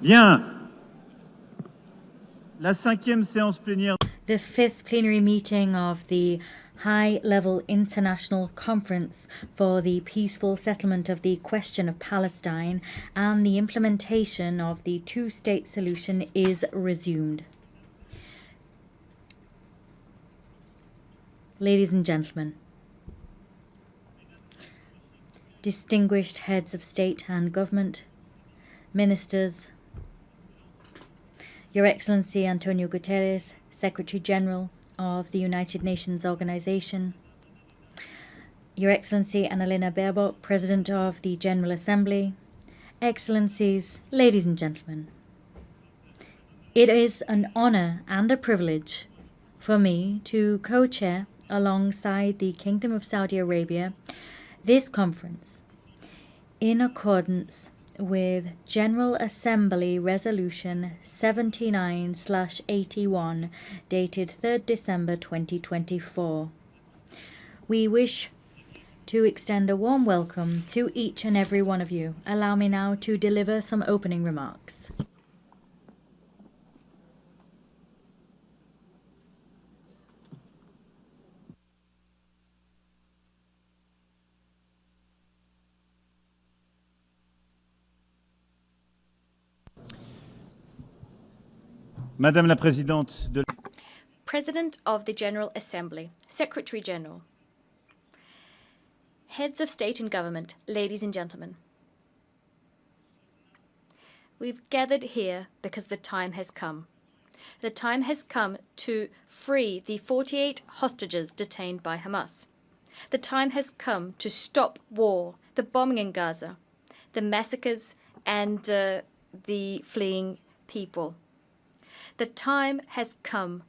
Bien. La 5e séance plénière. The fifth plenary meeting of the High-Level International Conference for the Peaceful Settlement of the Question of Palestine and the implementation of the two-state solution is resumed. Ladies and gentlemen, distinguished heads of state and government, ministers, Your Excellency Antonio Guterres, Secretary General of the United Nations Organization, Your Excellency Annalena Baerbock, President of the General Assembly, Excellencies, ladies and gentlemen, it is an honor and a privilege for me to co-chair alongside the Kingdom of Saudi Arabia this conference in accordance with General Assembly Resolution 79/81 dated 3rd December 2024. We wish to extend a warm welcome to each and every one of you. Allow me now to deliver some opening remarks. Madame la Présidente de President of the General Assembly, Secretary General, Heads of State and Government, ladies and gentlemen. We've gathered here because the time has come. The time has come to free the 48 hostages detained by Hamas. The time has come to stop war, the bombing in Gaza, the massacres and the fleeing people. The time has come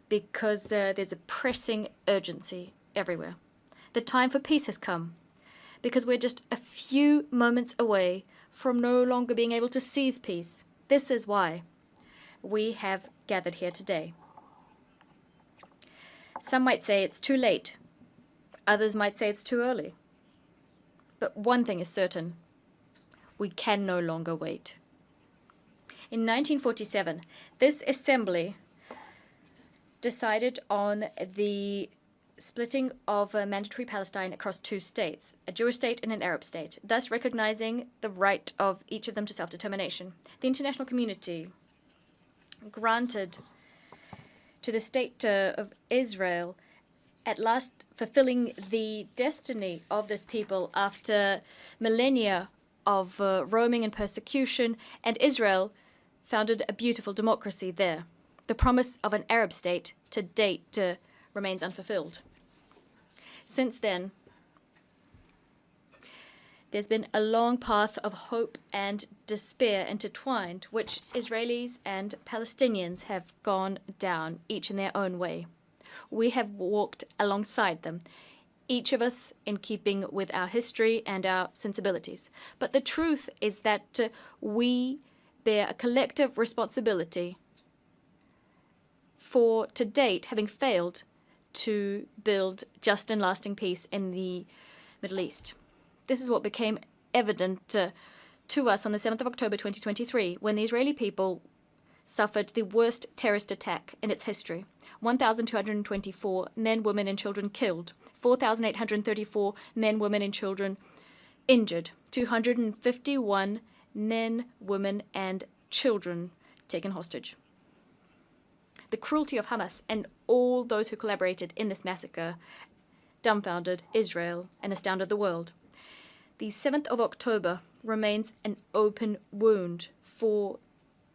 because there's a pressing urgency everywhere. The time for peace has come because we're just a few moments away from no longer being able to seize peace. This is why we have gathered here today. Some might say it's too late. Others might say it's too early. But one thing is certain. We can no longer wait. In 1947, this assembly decided on the splitting of mandatory Palestine across two states, a Jewish state and an Arab state, thus recognizing the right of each of them to self-determination. The international community granted to the state of Israel at last fulfilling the destiny of this people after millennia of roaming and persecution, and Israel founded a beautiful democracy there. The promise of an Arab state to date remains unfulfilled. Since then, there's been a long path of hope and despair intertwined, which Israelis and Palestinians have gone down, each in their own way. We have walked alongside them, each of us in keeping with our history and our sensibilities. But the truth is that we bear a collective responsibility for, to date, having failed to build just and lasting peace in the Middle East. This is what became evident to us on the 7th of October 2023, when the Israeli people suffered the worst terrorist attack in its history. 1,224 men, women, and children killed, 4,834 men, women, and children injured, 251 men, women, and children taken hostage. The cruelty of Hamas and all those who collaborated in this massacre dumbfounded Israel and astounded the world. The 7th of October remains an open wound for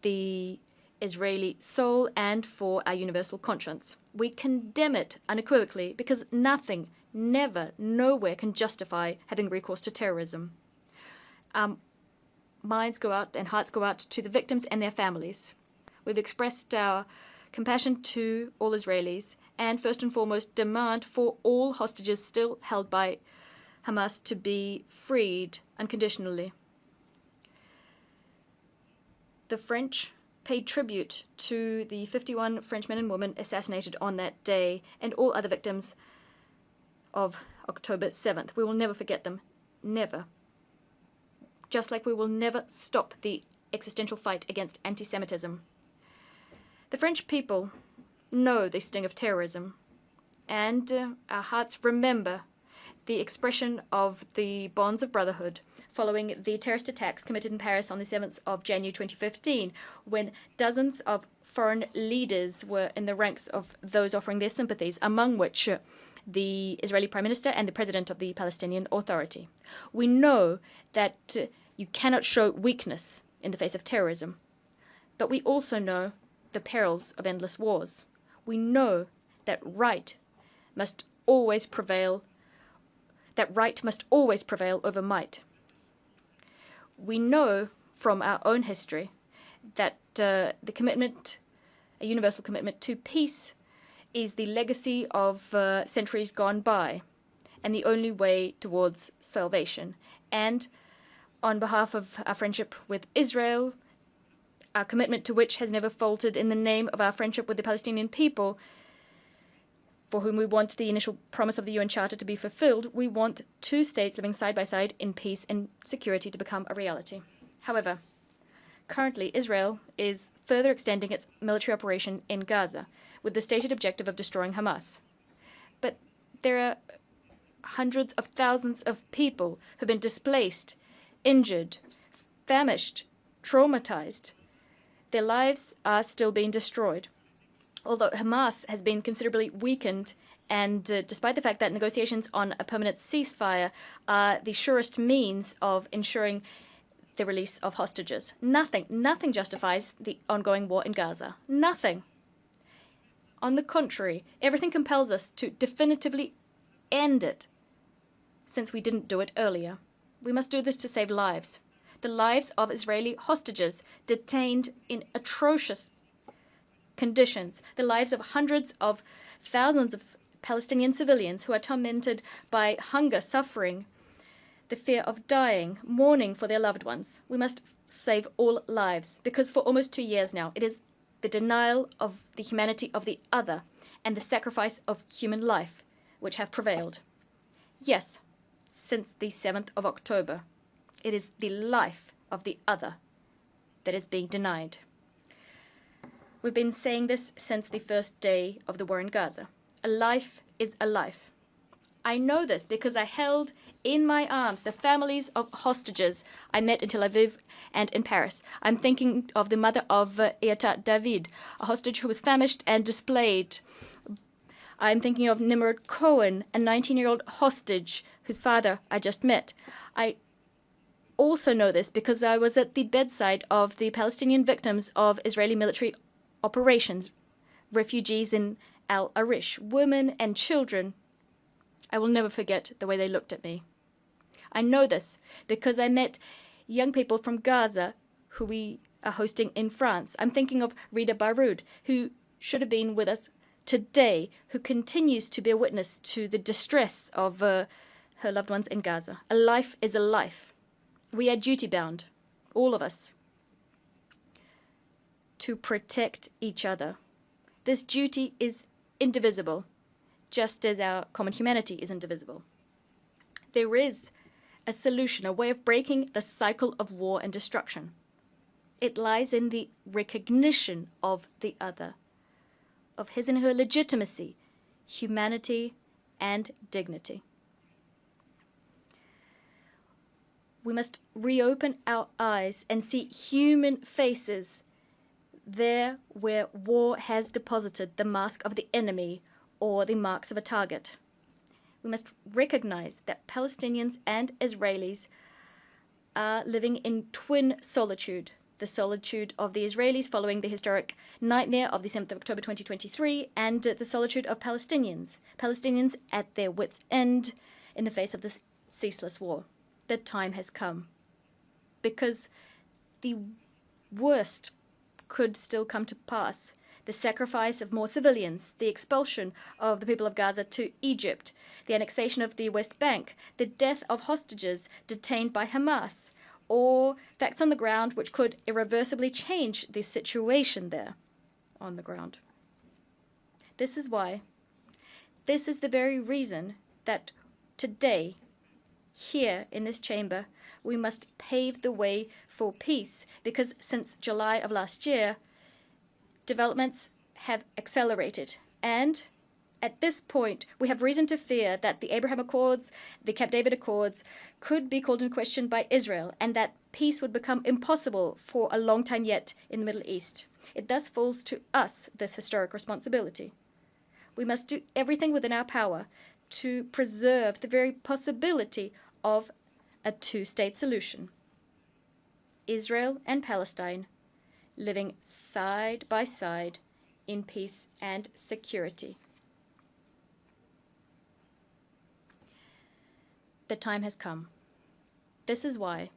the Israeli soul and for our universal conscience. We condemn it unequivocally because nothing, never, nowhere can justify having recourse to terrorism. Minds go out and hearts go out to the victims and their families. We've expressed our compassion to all Israelis and first and foremost demand for all hostages still held by Hamas to be freed unconditionally. The French paid tribute to the 51 French men and women assassinated on that day and all other victims of October 7th. We will never forget them. Never. Just like we will never stop the existential fight against anti-Semitism. The French people know the sting of terrorism, and our hearts remember the expression of the bonds of brotherhood following the terrorist attacks committed in Paris on the 7th of January 2015, when dozens of foreign leaders were in the ranks of those offering their sympathies, among which the Israeli Prime Minister and the President of the Palestinian Authority. We know that you cannot show weakness in the face of terrorism, but we also know the perils of endless wars. We know that right must always prevail over might. We know from our own history that a universal commitment to peace, is the legacy of centuries gone by and the only way towards salvation. And on behalf of our friendship with Israel, our commitment to which has never faltered in the name of our friendship with the Palestinian people, for whom we want the initial promise of the UN Charter to be fulfilled, we want two states living side by side in peace and security to become a reality. However, currently Israel is further extending its military operation in Gaza with the stated objective of destroying Hamas. But there are hundreds of thousands of people who've been displaced, injured, famished, traumatized. Their lives are still being destroyed. Although Hamas has been considerably weakened, and despite the fact that negotiations on a permanent ceasefire are the surest means of ensuring the release of hostages, nothing justifies the ongoing war in Gaza. Nothing. On the contrary, everything compels us to definitively end it, since we didn't do it earlier. We must do this to save lives. The lives of Israeli hostages detained in atrocious conditions, the lives of hundreds of thousands of Palestinian civilians who are tormented by hunger, suffering, the fear of dying, mourning for their loved ones. We must save all lives, because for almost 2 years now, it is the denial of the humanity of the other and the sacrifice of human life which have prevailed. Yes, since the 7th of October, it is the life of the other that is being denied. We've been saying this since the first day of the war in Gaza. A life is a life. I know this because I held in my arms the families of hostages I met in Tel Aviv and in Paris. I'm thinking of the mother of Eata David, a hostage who was famished and displaced. I'm thinking of Nimrod Cohen, a 19-year-old hostage whose father I just met. I also know this because I was at the bedside of the Palestinian victims of Israeli military operations, refugees in Al Arish, women and children. I will never forget the way they looked at me. I know this because I met young people from Gaza who we are hosting in France. I'm thinking of Rida Baroud, who should have been with us today, who continues to bear witness to the distress of her loved ones in Gaza. A life is a life. We are duty-bound, all of us, to protect each other. This duty is indivisible, just as our common humanity is indivisible. There is a solution, a way of breaking the cycle of war and destruction. It lies in the recognition of the other, of his and her legitimacy, humanity, and dignity. We must reopen our eyes and see human faces there where war has deposited the mask of the enemy or the marks of a target. We must recognize that Palestinians and Israelis are living in twin solitude. The solitude of the Israelis following the historic nightmare of the 7th of October 2023, and the solitude of Palestinians. Palestinians at their wits' end in the face of this ceaseless war. The time has come. Because the worst could still come to pass. The sacrifice of more civilians, the expulsion of the people of Gaza to Egypt, the annexation of the West Bank, the death of hostages detained by Hamas, or facts on the ground which could irreversibly change the situation there on the ground. This is why, this is the very reason that today here in this chamber, we must pave the way for peace, because since July of last year, developments have accelerated. And at this point, we have reason to fear that the Abraham Accords, the Camp David Accords, could be called into question by Israel, and that peace would become impossible for a long time yet in the Middle East. It thus falls to us this historic responsibility. We must do everything within our power to preserve the very possibility of a two-state solution. Israel and Palestine living side by side in peace and security. The time has come. This is why,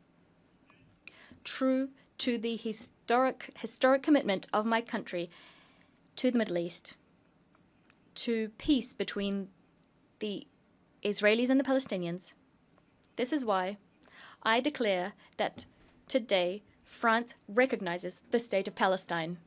true to the historic commitment of my country to the Middle East, to peace between the Israelis and the Palestinians, this is why I declare that today France recognizes the state of Palestine.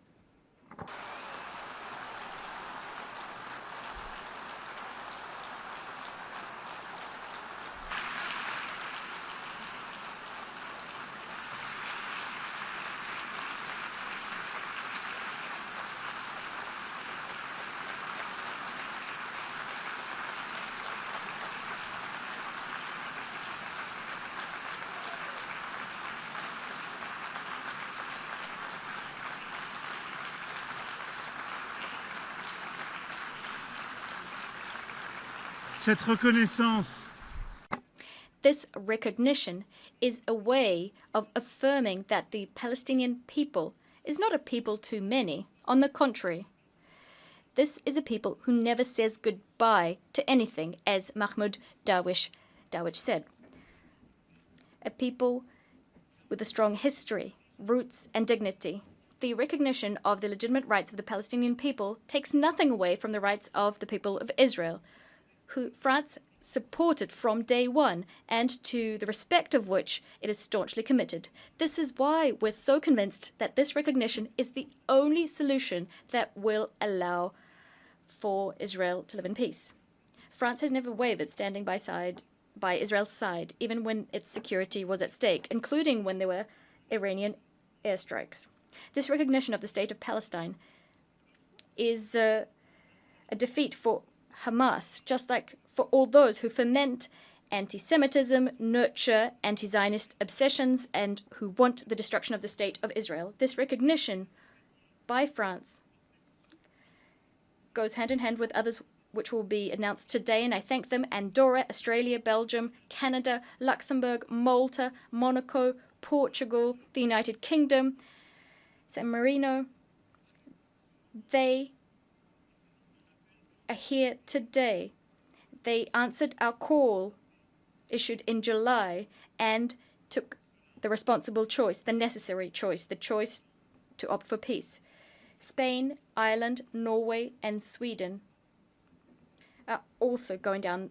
Cette reconnaissance This recognition is a way of affirming that the Palestinian people is not a people too many. On the contrary, this is a people who never says goodbye to anything, as Mahmoud Darwish said. A people with a strong history, roots, and dignity. The recognition of the legitimate rights of the Palestinian people takes nothing away from the rights of the people of Israel, who France supported from day one, and to the respect of which it is staunchly committed. This is why we're so convinced that this recognition is the only solution that will allow for Israel to live in peace. France has never wavered standing by Israel's side, even when its security was at stake, including when there were Iranian airstrikes. This recognition of the state of Palestine is a defeat for Hamas, just like for all those who foment anti-Semitism, nurture anti-Zionist obsessions, and who want the destruction of the state of Israel. This recognition by France goes hand in hand with others which will be announced today, and I thank them: Andorra, Australia, Belgium, Canada, Luxembourg, Malta, Monaco, Portugal, the United Kingdom, San Marino. They are here today. They answered our call issued in July and took the responsible choice, the necessary choice, the choice to opt for peace. Spain, Ireland, Norway, and Sweden are also going down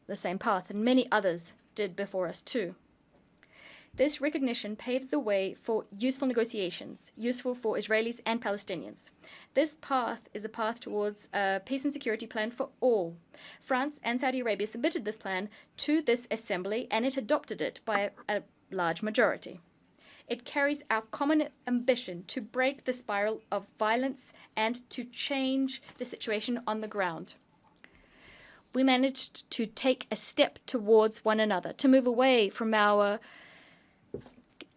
the same path, and many others did before us too. This recognition paves the way for useful negotiations, useful for Israelis and Palestinians. This path is a path towards a peace and security plan for all. France and Saudi Arabia submitted this plan to this assembly, and it adopted it by a large majority. It carries our common ambition to break the spiral of violence and to change the situation on the ground. We managed to take a step towards one another, to move away from our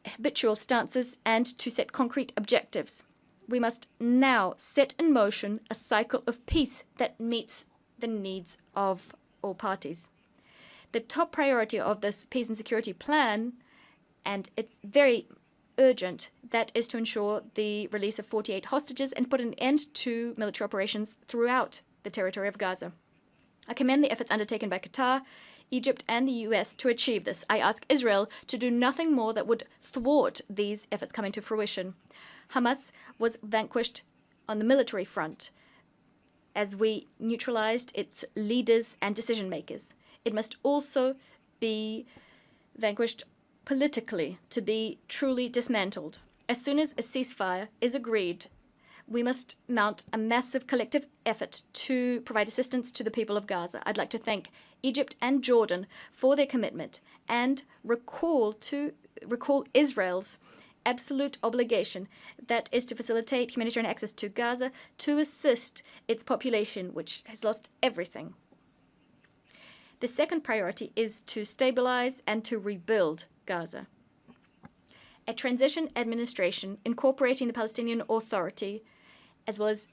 habitual stances and to set concrete objectives. We must now set in motion a cycle of peace that meets the needs of all parties. The top priority of this peace and security plan, and it's very urgent, that is to ensure the release of 48 hostages and put an end to military operations throughout the territory of Gaza. I commend the efforts undertaken by Qatar, Egypt, and the US to achieve this. I ask Israel to do nothing more that would thwart these efforts coming to fruition. Hamas was vanquished on the military front as we neutralized its leaders and decision makers. It must also be vanquished politically to be truly dismantled. As soon as a ceasefire is agreed, we must mount a massive collective effort to provide assistance to the people of Gaza. I'd like to thank Egypt and Jordan for their commitment and recall Israel's absolute obligation, that is to facilitate humanitarian access to Gaza to assist its population, which has lost everything. The second priority is to stabilize and to rebuild Gaza. A transition administration incorporating the Palestinian Authority, as well as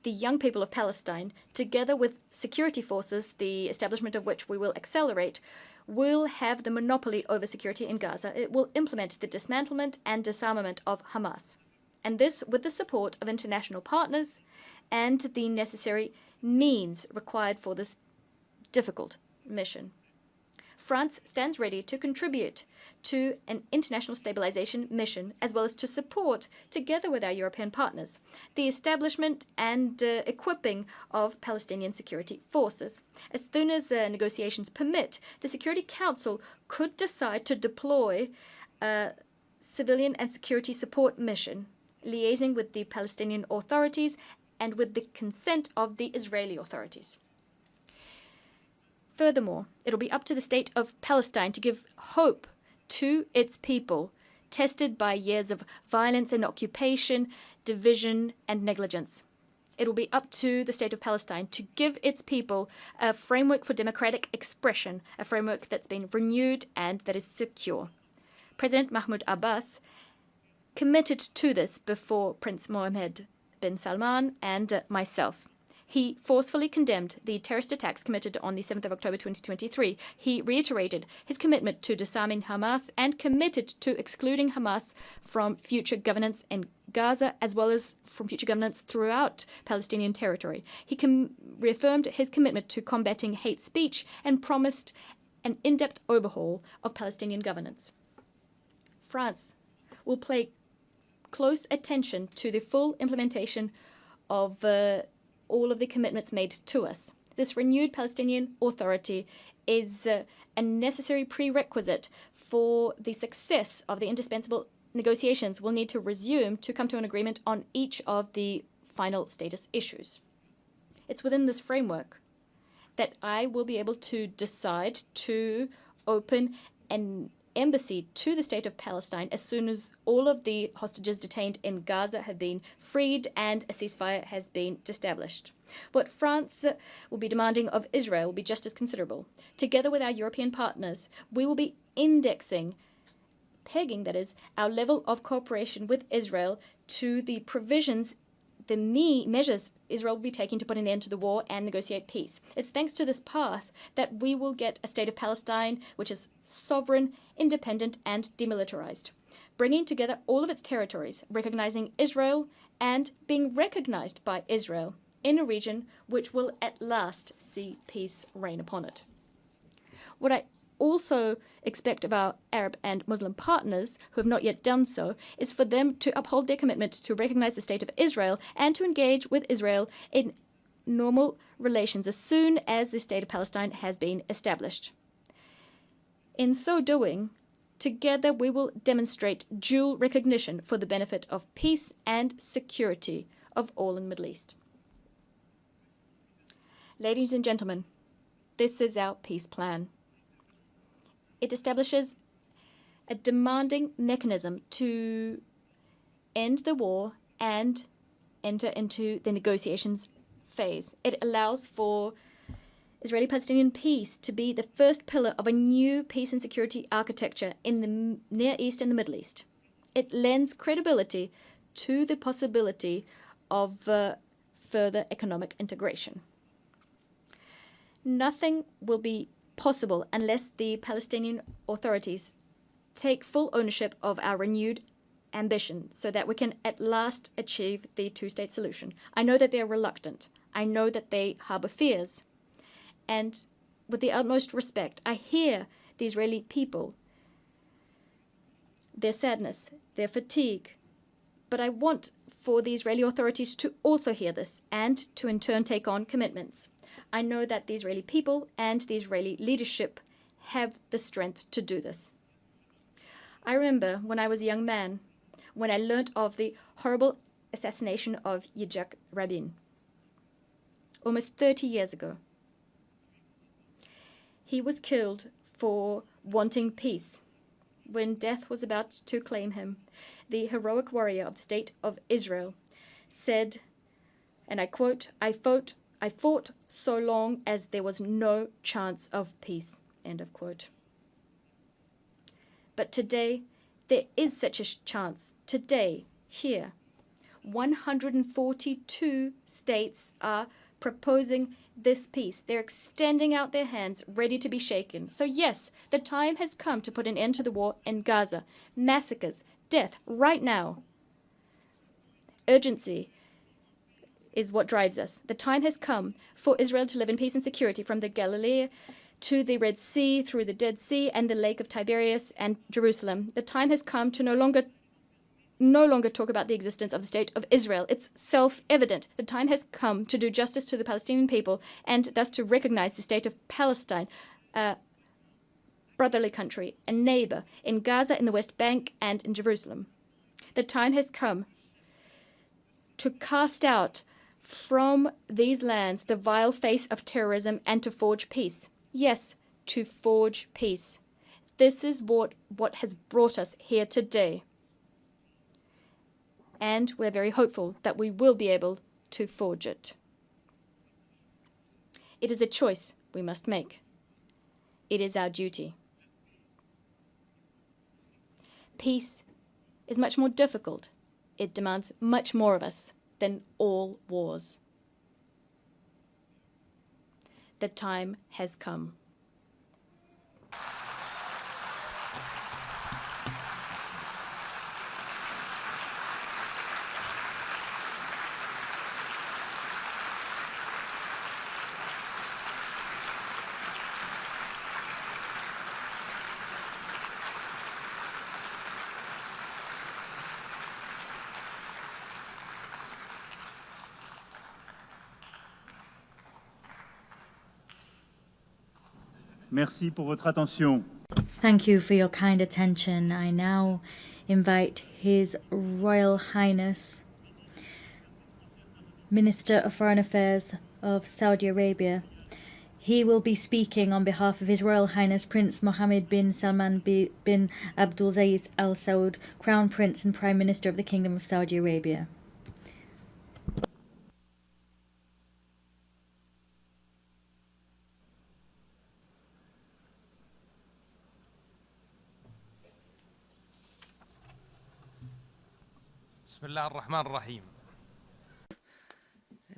the young people of Palestine, together with security forces, the establishment of which we will accelerate, will have the monopoly over security in Gaza. It will implement the dismantlement and disarmament of Hamas, and this with the support of international partners and the necessary means required for this difficult mission. France stands ready to contribute to an international stabilization mission, as well as to support, together with our European partners, the establishment and equipping of Palestinian security forces. As soon as negotiations permit, the Security Council could decide to deploy a civilian and security support mission, liaising with the Palestinian authorities and with the consent of the Israeli authorities. Furthermore, it'll be up to the state of Palestine to give hope to its people, tested by years of violence and occupation, division and negligence. It'll be up to the state of Palestine to give its people a framework for democratic expression, a framework that's been renewed and that is secure. President Mahmoud Abbas committed to this before Prince Mohammed bin Salman and myself. He forcefully condemned the terrorist attacks committed on the 7th of October 2023. He reiterated his commitment to disarming Hamas and committed to excluding Hamas from future governance in Gaza, as well as from future governance throughout Palestinian territory. He reaffirmed his commitment to combating hate speech and promised an in-depth overhaul of Palestinian governance. France will pay close attention to the full implementation of all of the commitments made to us. This renewed Palestinian Authority is a necessary prerequisite for the success of the indispensable negotiations we'll need to resume to come to an agreement on each of the final status issues. It's within this framework that I will be able to decide to open an embassy to the state of Palestine as soon as all of the hostages detained in Gaza have been freed and a ceasefire has been established. What France will be demanding of Israel will be just as considerable. Together with our European partners, we will be pegging, that is, our level of cooperation with Israel to the provisions, the measures Israel will be taking to put an end to the war and negotiate peace. It's thanks to this path that we will get a state of Palestine which is sovereign, independent, and demilitarized, bringing together all of its territories, recognizing Israel and being recognized by Israel in a region which will at last see peace reign upon it. What I also expect of our Arab and Muslim partners who have not yet done so is for them to uphold their commitment to recognize the state of Israel and to engage with Israel in normal relations as soon as the state of Palestine has been established. In so doing, together we will demonstrate dual recognition for the benefit of peace and security of all in the Middle East. Ladies and gentlemen, this is our peace plan. It establishes a demanding mechanism to end the war and enter into the negotiations phase. It allows for Israeli-Palestinian peace to be the first pillar of a new peace and security architecture in the Near East and the Middle East. It lends credibility to the possibility of further economic integration. Nothing will be possible unless the Palestinian authorities take full ownership of our renewed ambition so that we can at last achieve the two-state solution. I know that they are reluctant. I know that they harbor fears. And with the utmost respect, I hear the Israeli people, their sadness, their fatigue. But I want for the Israeli authorities to also hear this and to in turn take on commitments. I know that the Israeli people and the Israeli leadership have the strength to do this. I remember when I was a young man, when I learnt of the horrible assassination of Yitzhak Rabin, almost 30 years ago. He was killed for wanting peace. When death was about to claim him, the heroic warrior of the State of Israel said, and I quote, I fought so long as there was no chance of peace, end of quote. But today, there is such a chance. Today, here, 142 states are proposing this peace. They're extending out their hands, ready to be shaken. So yes, the time has come to put an end to the war in Gaza. Massacres, death, right now. Urgency is what drives us. The time has come for Israel to live in peace and security from the Galilee to the Red Sea, through the Dead Sea and the Lake of Tiberias and Jerusalem. The time has come to no longer talk about the existence of the State of Israel. It's self-evident. The time has come to do justice to the Palestinian people and thus to recognize the State of Palestine, a brotherly country, a neighbor in Gaza, in the West Bank, and in Jerusalem. The time has come to cast out from these lands the vile face of terrorism and to forge peace. Yes, to forge peace. This is what has brought us here today. And we're very hopeful that we will be able to forge it. It is a choice we must make. It is our duty. Peace is much more difficult. It demands much more of us than all wars. The time has come. Merci pour votre attention. Thank you for your kind attention. I now invite His Royal Highness, Minister of Foreign Affairs of Saudi Arabia. He will be speaking on behalf of His Royal Highness Prince Mohammed bin Salman bin Abdulaziz Al Saud, Crown Prince and Prime Minister of the Kingdom of Saudi Arabia. In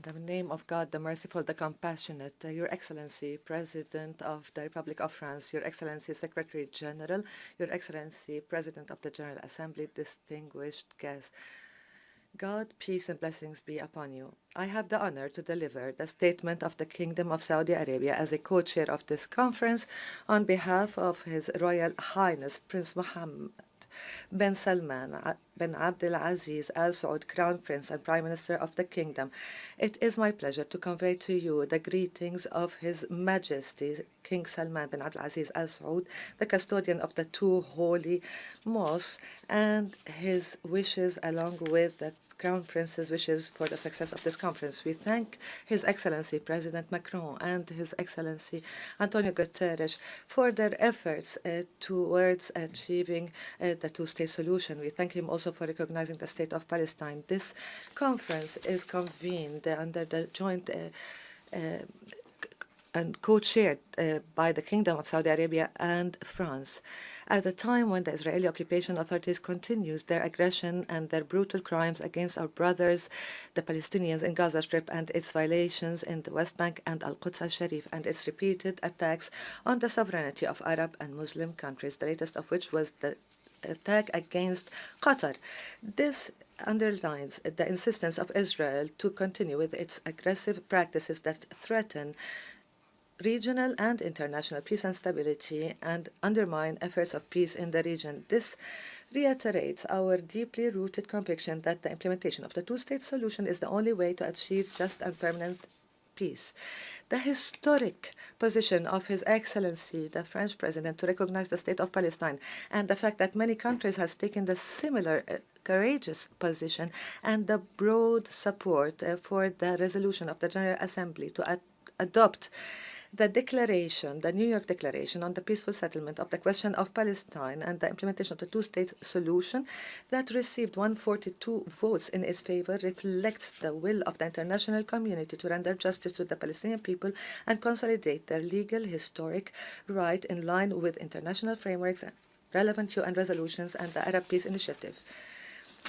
the name of God, the merciful, the compassionate, Your Excellency, President of the Republic of France, Your Excellency, Secretary General, Your Excellency, President of the General Assembly, distinguished guests. God, peace and blessings be upon you. I have the honor to deliver the statement of the Kingdom of Saudi Arabia as a co-chair of this conference on behalf of His Royal Highness Prince Mohammed bin Salman bin Abdulaziz Al Saud, Crown Prince and Prime Minister of the Kingdom. It is my pleasure to convey to you the greetings of His Majesty King Salman bin Abdulaziz Al Saud, the custodian of the two holy mosques, and his wishes along with the Crown Prince's wishes for the success of this conference. We thank His Excellency President Macron and His Excellency Antonio Guterres for their efforts towards achieving the two-state solution. We thank him also for recognizing the State of Palestine. This conference is convened under the joint and co-chaired by the Kingdom of Saudi Arabia and France. At the time when the Israeli occupation authorities continues their aggression and their brutal crimes against our brothers, the Palestinians in Gaza Strip, and its violations in the West Bank and Al-Quds al-Sharif, and its repeated attacks on the sovereignty of Arab and Muslim countries, the latest of which was the attack against Qatar. This underlines the insistence of Israel to continue with its aggressive practices that threaten regional and international peace and stability and undermine efforts of peace in the region. This reiterates our deeply rooted conviction that the implementation of the two-state solution is the only way to achieve just and permanent peace. The historic position of His Excellency, the French President, to recognize the State of Palestine, and the fact that many countries have taken the similar courageous position, and the broad support for the resolution of the General Assembly to adopt The declaration, the New York Declaration on the peaceful settlement of the question of Palestine and the implementation of the two-state solution that received 142 votes in its favor reflects the will of the international community to render justice to the Palestinian people and consolidate their legal, historic right in line with international frameworks, relevant UN resolutions, and the Arab Peace Initiative.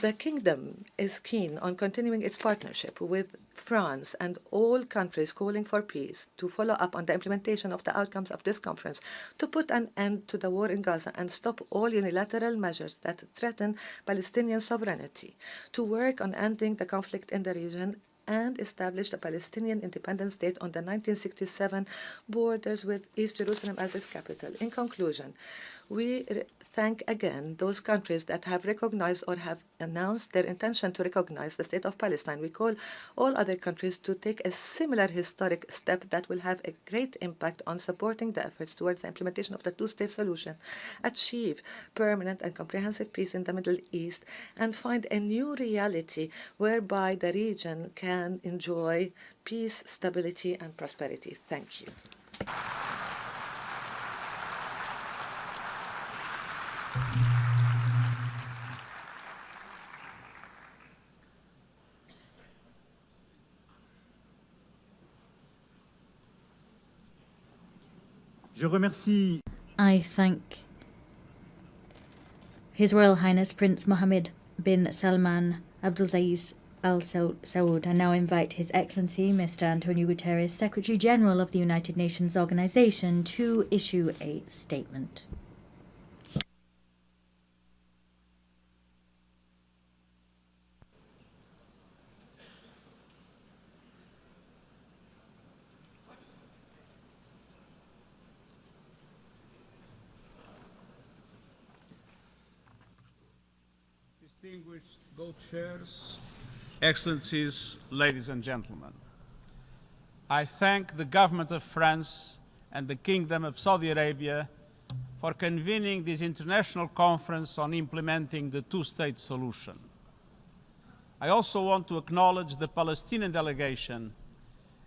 The Kingdom is keen on continuing its partnership with France and all countries calling for peace to follow up on the implementation of the outcomes of this conference, to put an end to the war in Gaza and stop all unilateral measures that threaten Palestinian sovereignty, to work on ending the conflict in the region and establish a Palestinian independent state on the 1967 borders with East Jerusalem as its capital. In conclusion, we thank again those countries that have recognized or have announced their intention to recognize the state of Palestine. We call all other countries to take a similar historic step that will have a great impact on supporting the efforts towards the implementation of the two-state solution, achieve permanent and comprehensive peace in the Middle East, and find a new reality whereby the region can enjoy peace, stability, and prosperity. Thank you. Je remercie I thank His Royal Highness Prince Mohammed bin Salman Abdulaziz Al Saud. I now invite His Excellency Mr. Antonio Guterres, Secretary General of the United Nations Organization, to issue a statement. Distinguished co-chairs, Excellencies, ladies and gentlemen, I thank the government of France and the Kingdom of Saudi Arabia for convening this international conference on implementing the two-state solution. I also want to acknowledge the Palestinian delegation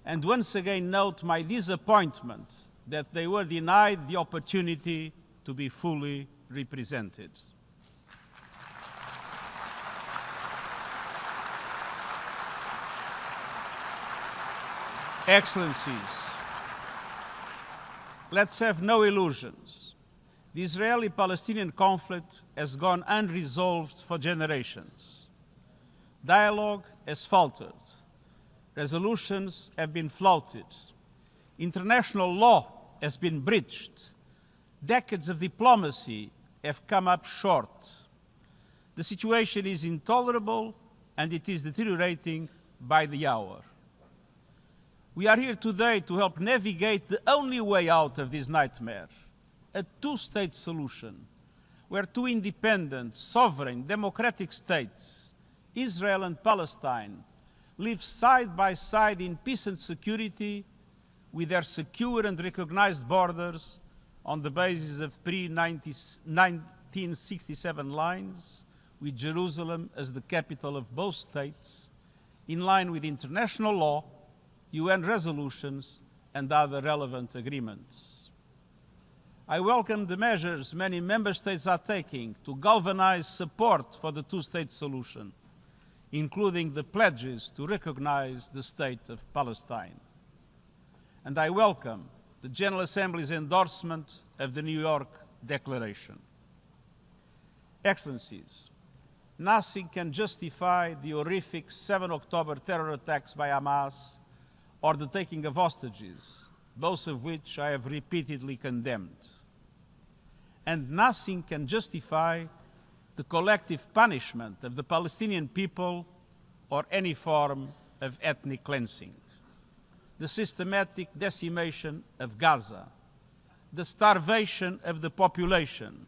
and once again note my disappointment that they were denied the opportunity to be fully represented. Excellencies, let's have no illusions. The Israeli-Palestinian conflict has gone unresolved for generations. Dialogue has faltered. Resolutions have been flouted. International law has been breached. Decades of diplomacy have come up short. The situation is intolerable and it is deteriorating by the hour. We are here today to help navigate the only way out of this nightmare, a two-state solution, where two independent, sovereign, democratic states, Israel and Palestine, live side by side in peace and security with their secure and recognized borders on the basis of pre-1967 lines, with Jerusalem as the capital of both states, in line with international law, UN resolutions, and other relevant agreements. I welcome the measures many member states are taking to galvanize support for the two-state solution, including the pledges to recognize the state of Palestine. And I welcome the General Assembly's endorsement of the New York Declaration. Excellencies, nothing can justify the horrific 7 October terror attacks by Hamas or the taking of hostages, both of which I have repeatedly condemned. And nothing can justify the collective punishment of the Palestinian people or any form of ethnic cleansing. The systematic decimation of Gaza, the starvation of the population,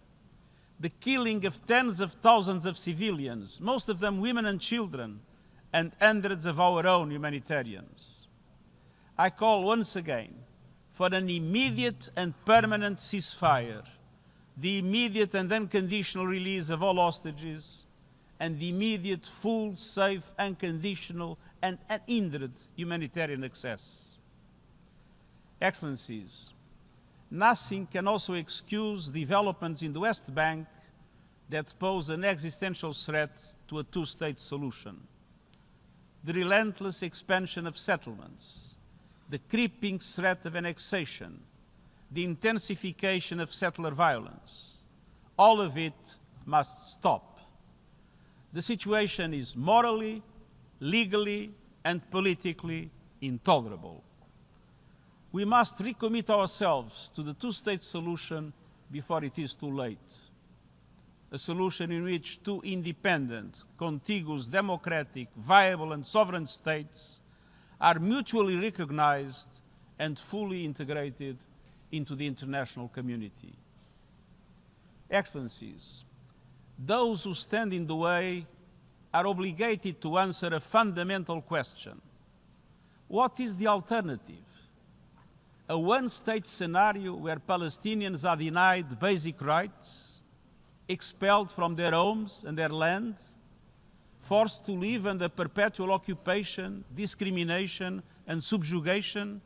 the killing of tens of thousands of civilians, most of them women and children, and hundreds of our own humanitarians. I call once again for an immediate and permanent ceasefire, the immediate and unconditional release of all hostages, and the immediate, full, safe, unconditional, and unhindered humanitarian access. Excellencies, nothing can also excuse developments in the West Bank that pose an existential threat to a two-state solution. The relentless expansion of settlements, the creeping threat of annexation, the intensification of settler violence, all of it must stop. The situation is morally, legally, and politically intolerable. We must recommit ourselves to the two-state solution before it is too late. A solution in which two independent, contiguous, democratic, viable, and sovereign states are mutually recognized and fully integrated into the international community. Excellencies, those who stand in the way are obligated to answer a fundamental question. What is the alternative? A one-state scenario where Palestinians are denied basic rights, expelled from their homes and their land, forced to live under perpetual occupation, discrimination, and subjugation?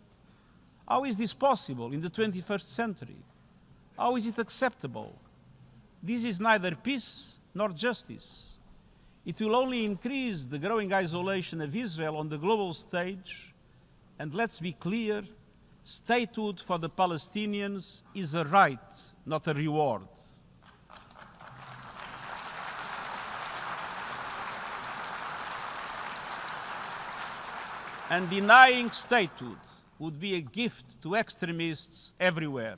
How is this possible in the 21st century? How is it acceptable? This is neither peace nor justice. It will only increase the growing isolation of Israel on the global stage, and let's be clear, statehood for the Palestinians is a right, not a reward. And denying statehood would be a gift to extremists everywhere.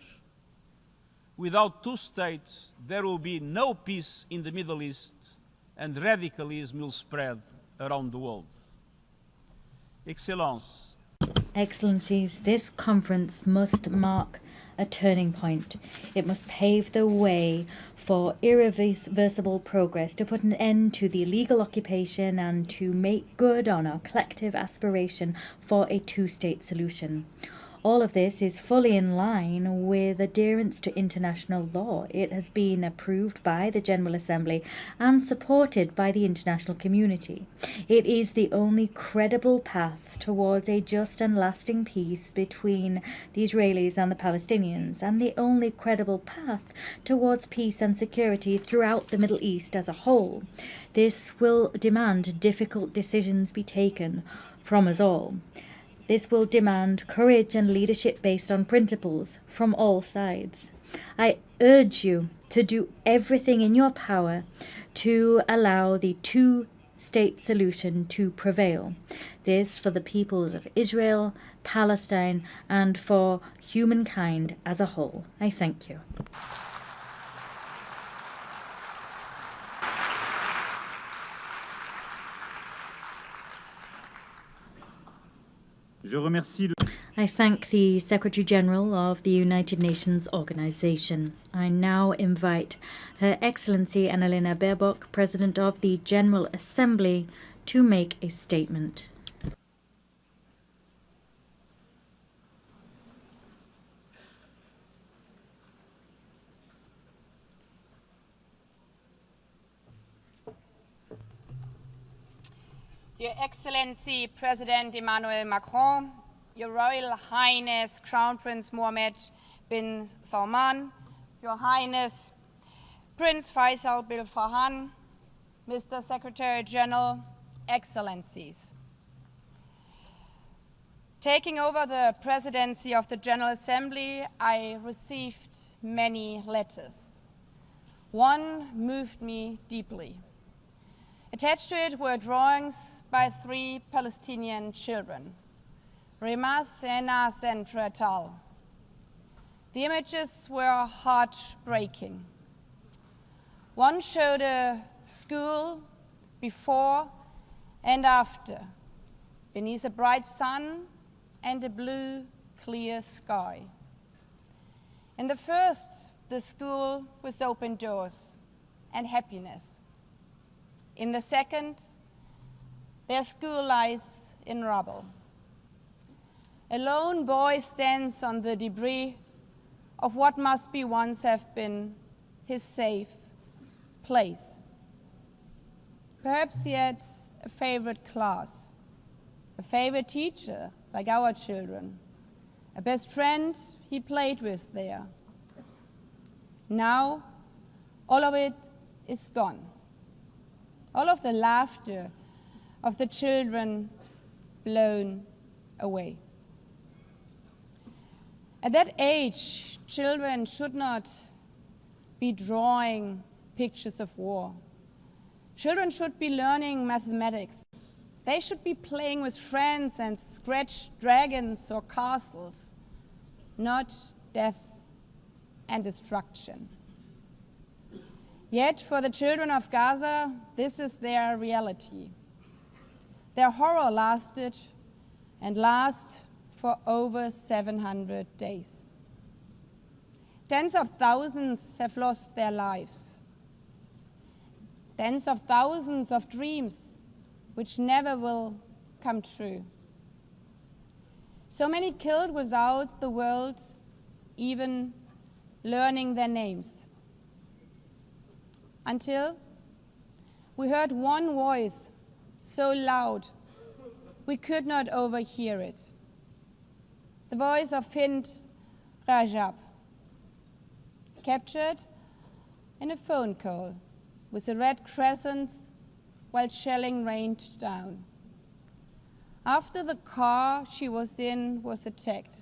Without two states, there will be no peace in the Middle East, and radicalism will spread around the world. Excellences, Excellencies, this conference must mark a turning point. It must pave the way for irreversible progress, to put an end to the illegal occupation and to make good on our collective aspiration for a two-state solution. All of this is fully in line with adherence to international law. It has been approved by the General Assembly and supported by the international community. It is the only credible path towards a just and lasting peace between the Israelis and the Palestinians, and the only credible path towards peace and security throughout the Middle East as a whole. This will demand difficult decisions be taken from us all. This will demand courage and leadership based on principles from all sides. I urge you to do everything in your power to allow the two-state solution to prevail. This for the peoples of Israel, Palestine, and for humankind as a whole. I thank you. Je remercie I thank the Secretary General of the United Nations Organization. I now invite Her Excellency Annalena Baerbock, President of the General Assembly, to make a statement. Your Excellency President Emmanuel Macron, Your Royal Highness Crown Prince Mohammed bin Salman, Your Highness Prince Faisal bin Farhan, Mr. Secretary General, Excellencies. Taking over the presidency of the General Assembly, I received many letters. One moved me deeply. Attached to it were drawings by 3 Palestinian children, Remas, Enas, and Retal. The images were heartbreaking. One showed a school before and after, beneath a bright sun and a blue, clear sky. In the first, the school with open doors and happiness. In the second, their school lies in rubble. A lone boy stands on the debris of what must be once have been his safe place. Perhaps he had a favorite class, a favorite teacher, like our children, a best friend he played with there. Now, all of it is gone. All of the laughter of the children blown away. At that age, children should not be drawing pictures of war. Children should be learning mathematics. They should be playing with friends and scratch dragons or castles, not death and destruction. Yet for the children of Gaza, this is their reality. Their horror lasted and lasts for over 700 days. Tens of thousands have lost their lives. Tens of thousands of dreams which never will come true. So many killed without the world even learning their names. Until we heard one voice so loud we could not overhear it. The voice of Hind Rajab, captured in a phone call with a red crescent while shelling rained down. After the car she was in was attacked,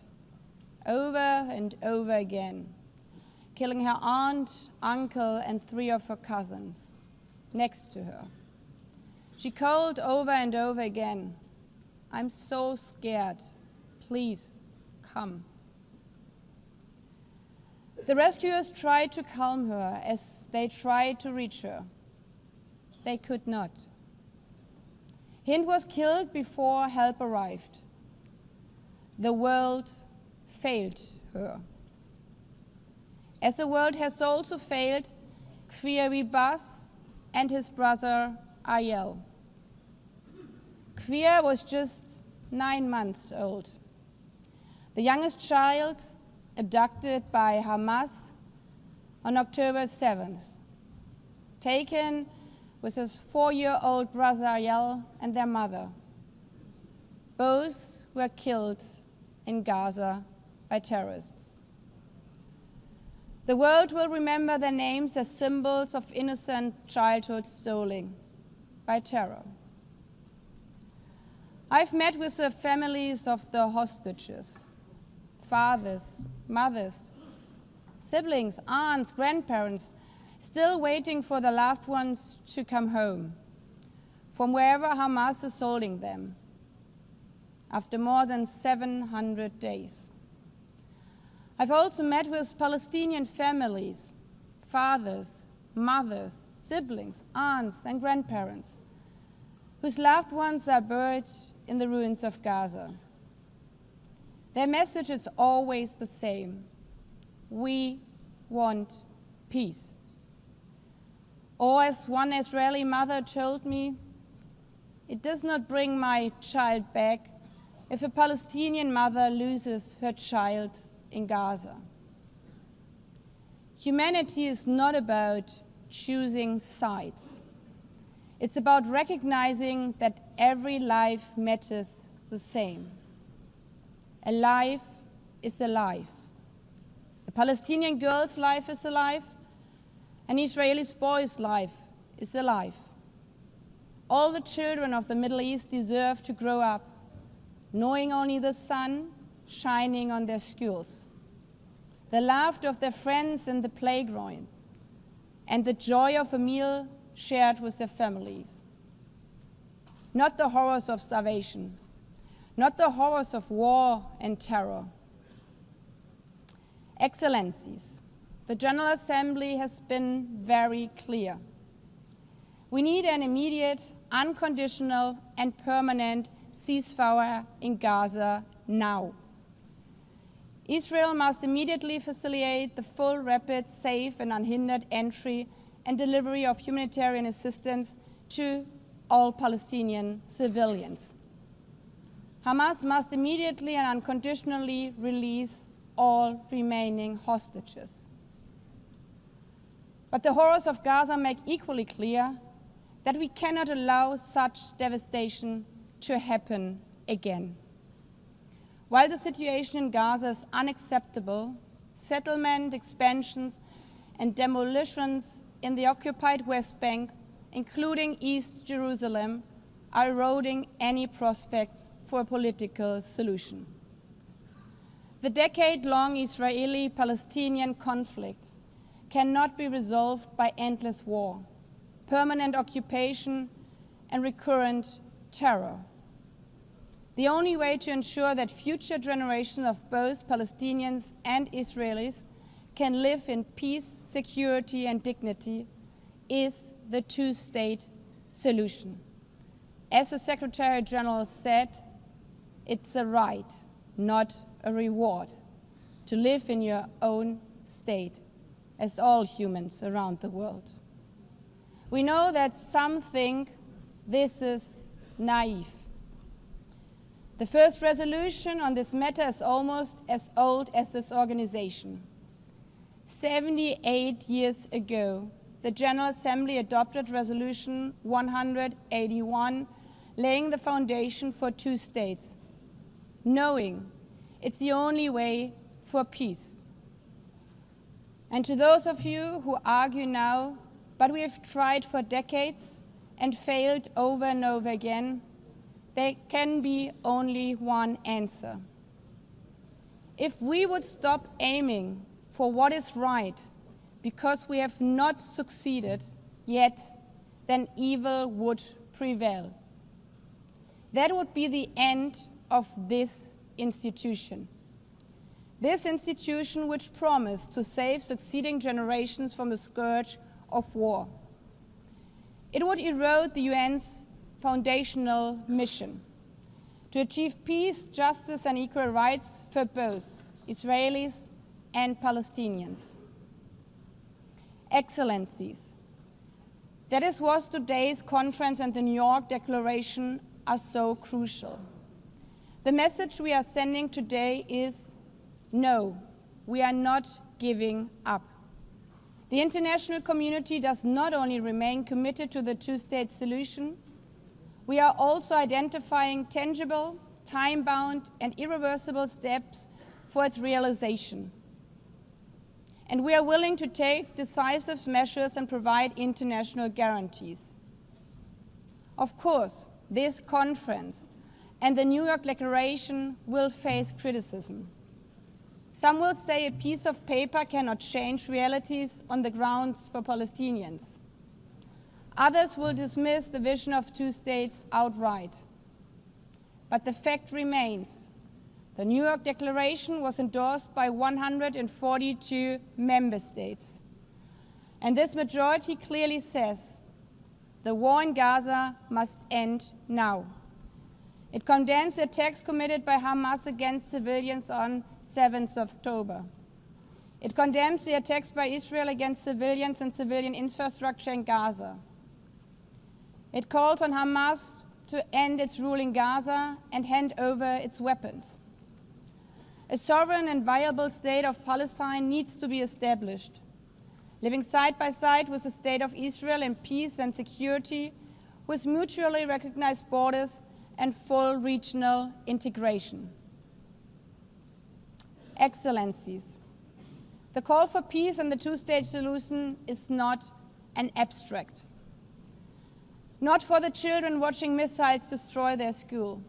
over and over again, killing her aunt, uncle, and 3 of her cousins next to her. She called over and over again, "I'm so scared, please come." The rescuers tried to calm her as they tried to reach her. They could not. Hind was killed before help arrived. The world failed her. As the world has also failed Kfir Bas and his brother Ariel. Kfir was just 9 months old, the youngest child abducted by Hamas on October 7th, taken with his 4-year-old brother Ariel and their mother. Both were killed in Gaza by terrorists. The world will remember their names as symbols of innocent childhood stolen by terror. I've met with the families of the hostages, fathers, mothers, siblings, aunts, grandparents, still waiting for their loved ones to come home from wherever Hamas is holding them after more than 700 days. I've also met with Palestinian families, fathers, mothers, siblings, aunts, and grandparents, whose loved ones are buried in the ruins of Gaza. Their message is always the same: we want peace. Or as one Israeli mother told me, "It does not bring my child back if a Palestinian mother loses her child in Gaza." Humanity is not about choosing sides. It's about recognizing that every life matters the same. A life is a life. A Palestinian girl's life is alive. An Israeli boy's life is alive. All the children of the Middle East deserve to grow up knowing only the sun shining on their schools, the laughter of their friends in the playground, and the joy of a meal shared with their families. Not the horrors of starvation, not the horrors of war and terror. Excellencies, the General Assembly has been very clear. We need an immediate, unconditional, and permanent ceasefire in Gaza now. Israel must immediately facilitate the full, rapid, safe, and unhindered entry and delivery of humanitarian assistance to all Palestinian civilians. Hamas must immediately and unconditionally release all remaining hostages. But the horrors of Gaza make equally clear that we cannot allow such devastation to happen again. While the situation in Gaza is unacceptable, settlement expansions and demolitions in the occupied West Bank, including East Jerusalem, are eroding any prospects for a political solution. The decade-long Israeli-Palestinian conflict cannot be resolved by endless war, permanent occupation, and recurrent terror. The only way to ensure that future generations of both Palestinians and Israelis can live in peace, security, and dignity is the two-state solution. As the Secretary General said, it's a right, not a reward, to live in your own state, as all humans around the world. We know that some think this is naive. The first resolution on this matter is almost as old as this organization. 78 years ago, the General Assembly adopted Resolution 181, laying the foundation for two states, knowing it's the only way for peace. And to those of you who argue now, but we have tried for decades and failed over and over again, there can be only one answer. If we would stop aiming for what is right because we have not succeeded yet, then evil would prevail. That would be the end of this institution. This institution which promised to save succeeding generations from the scourge of war. It would erode the UN's foundational mission to achieve peace, justice, and equal rights for both Israelis and Palestinians. Excellencies, that is what today's conference and the New York Declaration are so crucial. The message we are sending today is no, we are not giving up. The international community does not only remain committed to the two-state solution, we are also identifying tangible, time-bound, and irreversible steps for its realization. And we are willing to take decisive measures and provide international guarantees. Of course, this conference and the New York Declaration will face criticism. Some will say a piece of paper cannot change realities on the grounds for Palestinians. Others will dismiss the vision of two states outright. But the fact remains, the New York Declaration was endorsed by 142 member states. And this majority clearly says the war in Gaza must end now. It condemns the attacks committed by Hamas against civilians on 7th of October. It condemns the attacks by Israel against civilians and civilian infrastructure in Gaza. It calls on Hamas to end its rule in Gaza and hand over its weapons. A sovereign and viable state of Palestine needs to be established, living side by side with the state of Israel in peace and security, with mutually recognized borders and full regional integration. Excellencies, the call for peace and the two-state solution is not an abstract. Not for the children watching missiles destroy their school.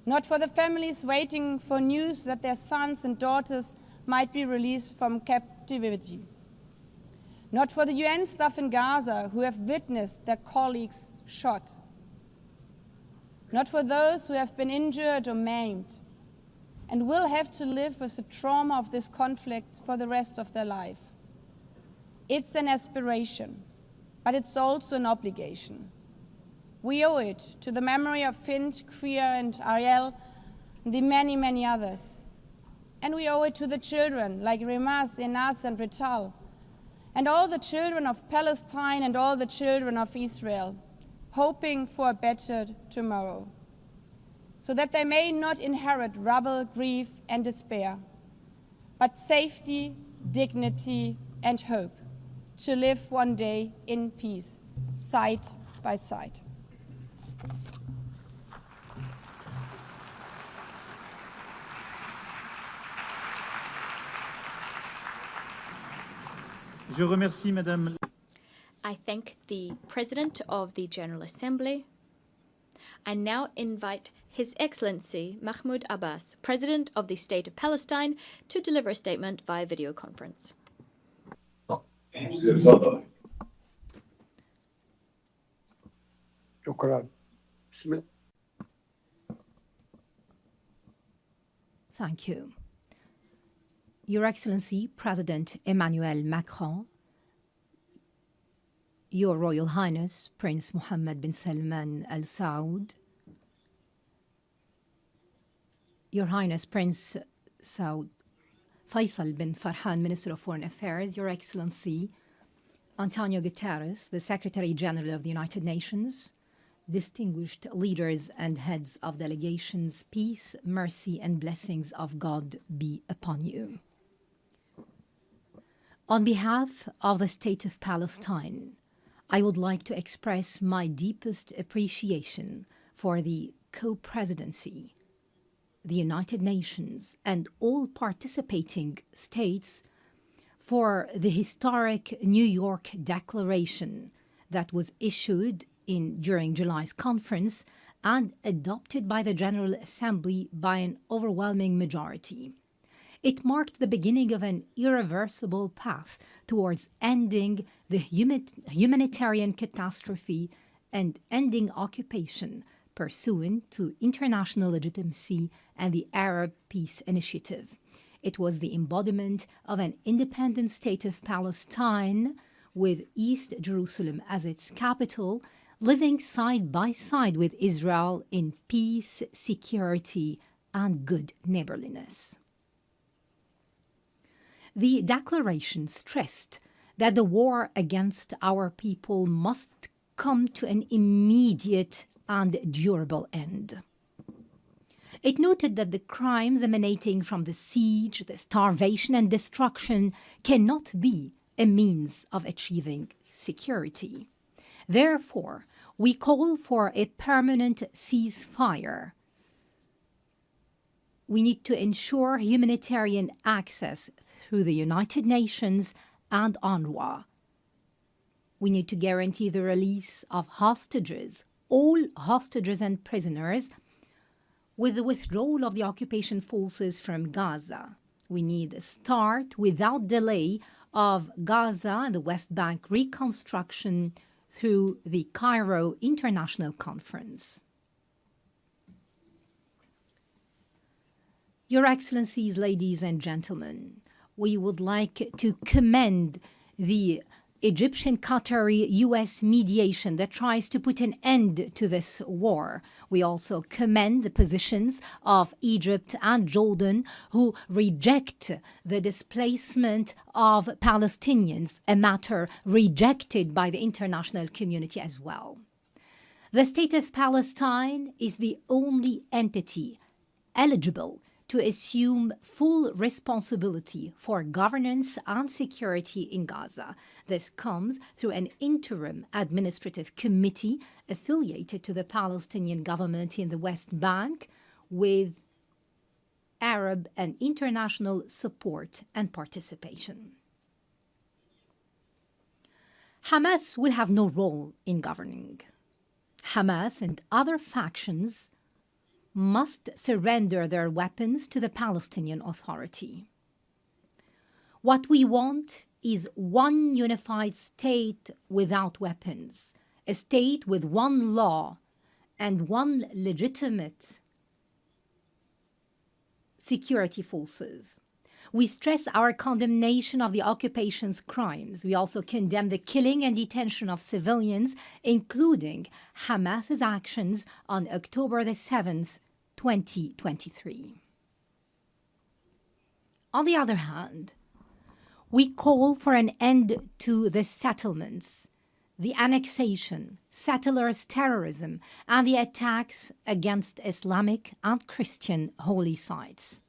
Not for the families waiting for news that their sons and daughters might be released from captivity. Not for the UN staff in Gaza who have witnessed their colleagues shot. Not for those who have been injured or maimed and will have to live with the trauma of this conflict for the rest of their life. It's an aspiration, but it's also an obligation. We owe it to the memory of Fint, Kriya, and Ariel, and the many, many others. And we owe it to the children like Rimas, Enas, and Rital, and all the children of Palestine and all the children of Israel, hoping for a better tomorrow, so that they may not inherit rubble, grief, and despair, but safety, dignity, and hope, to live one day in peace, side by side. Je remercie Madame. I thank the President of the General Assembly. I now invite His Excellency Mahmoud Abbas, President of the State of Palestine, to deliver a statement via video conference. Thank you. Your Excellency, President Emmanuel Macron, Your Royal Highness, Prince Mohammed bin Salman Al Saud, Your Highness Prince Saud Faisal bin Farhan, Minister of Foreign Affairs, Your Excellency, Antonio Guterres, the Secretary General of the United Nations, distinguished leaders and heads of delegations, peace, mercy, and blessings of God be upon you. On behalf of the State of Palestine, I would like to express my deepest appreciation for the co-presidency, the United Nations, and all participating states for the historic New York Declaration that was issued during July's conference and adopted by the General Assembly by an overwhelming majority. It marked the beginning of an irreversible path towards ending the humanitarian catastrophe and ending occupation pursuant to international legitimacy and the Arab Peace Initiative. It was the embodiment of an independent state of Palestine with East Jerusalem as its capital, living side by side with Israel in peace, security, and good neighborliness. The declaration stressed that the war against our people must come to an immediate and durable end. It noted that the crimes emanating from the siege, the starvation, and destruction cannot be a means of achieving security. Therefore, we call for a permanent ceasefire. We need to ensure humanitarian access through the United Nations and UNRWA. We need to guarantee the release of hostages, all hostages and prisoners, with the withdrawal of the occupation forces from Gaza. We need a start without delay of Gaza and the West Bank reconstruction through the Cairo International Conference. Your Excellencies, ladies and gentlemen, we would like to commend the Egyptian-Qatari-US mediation that tries to put an end to this war. We also commend the positions of Egypt and Jordan, who reject the displacement of Palestinians, a matter rejected by the international community as well. The State of Palestine is the only entity eligible to assume full responsibility for governance and security in Gaza. This comes through an interim administrative committee affiliated to the Palestinian government in the West Bank with Arab and international support and participation. Hamas will have no role in governing. Hamas and other factions must surrender their weapons to the Palestinian Authority. What we want is one unified state without weapons, a state with one law and one legitimate security forces. We stress our condemnation of the occupation's crimes. We also condemn the killing and detention of civilians, including Hamas's actions on October the 7th, 2023. On the other hand, we call for an end to the settlements, the annexation, settlers' terrorism, and the attacks against Islamic and Christian holy sites.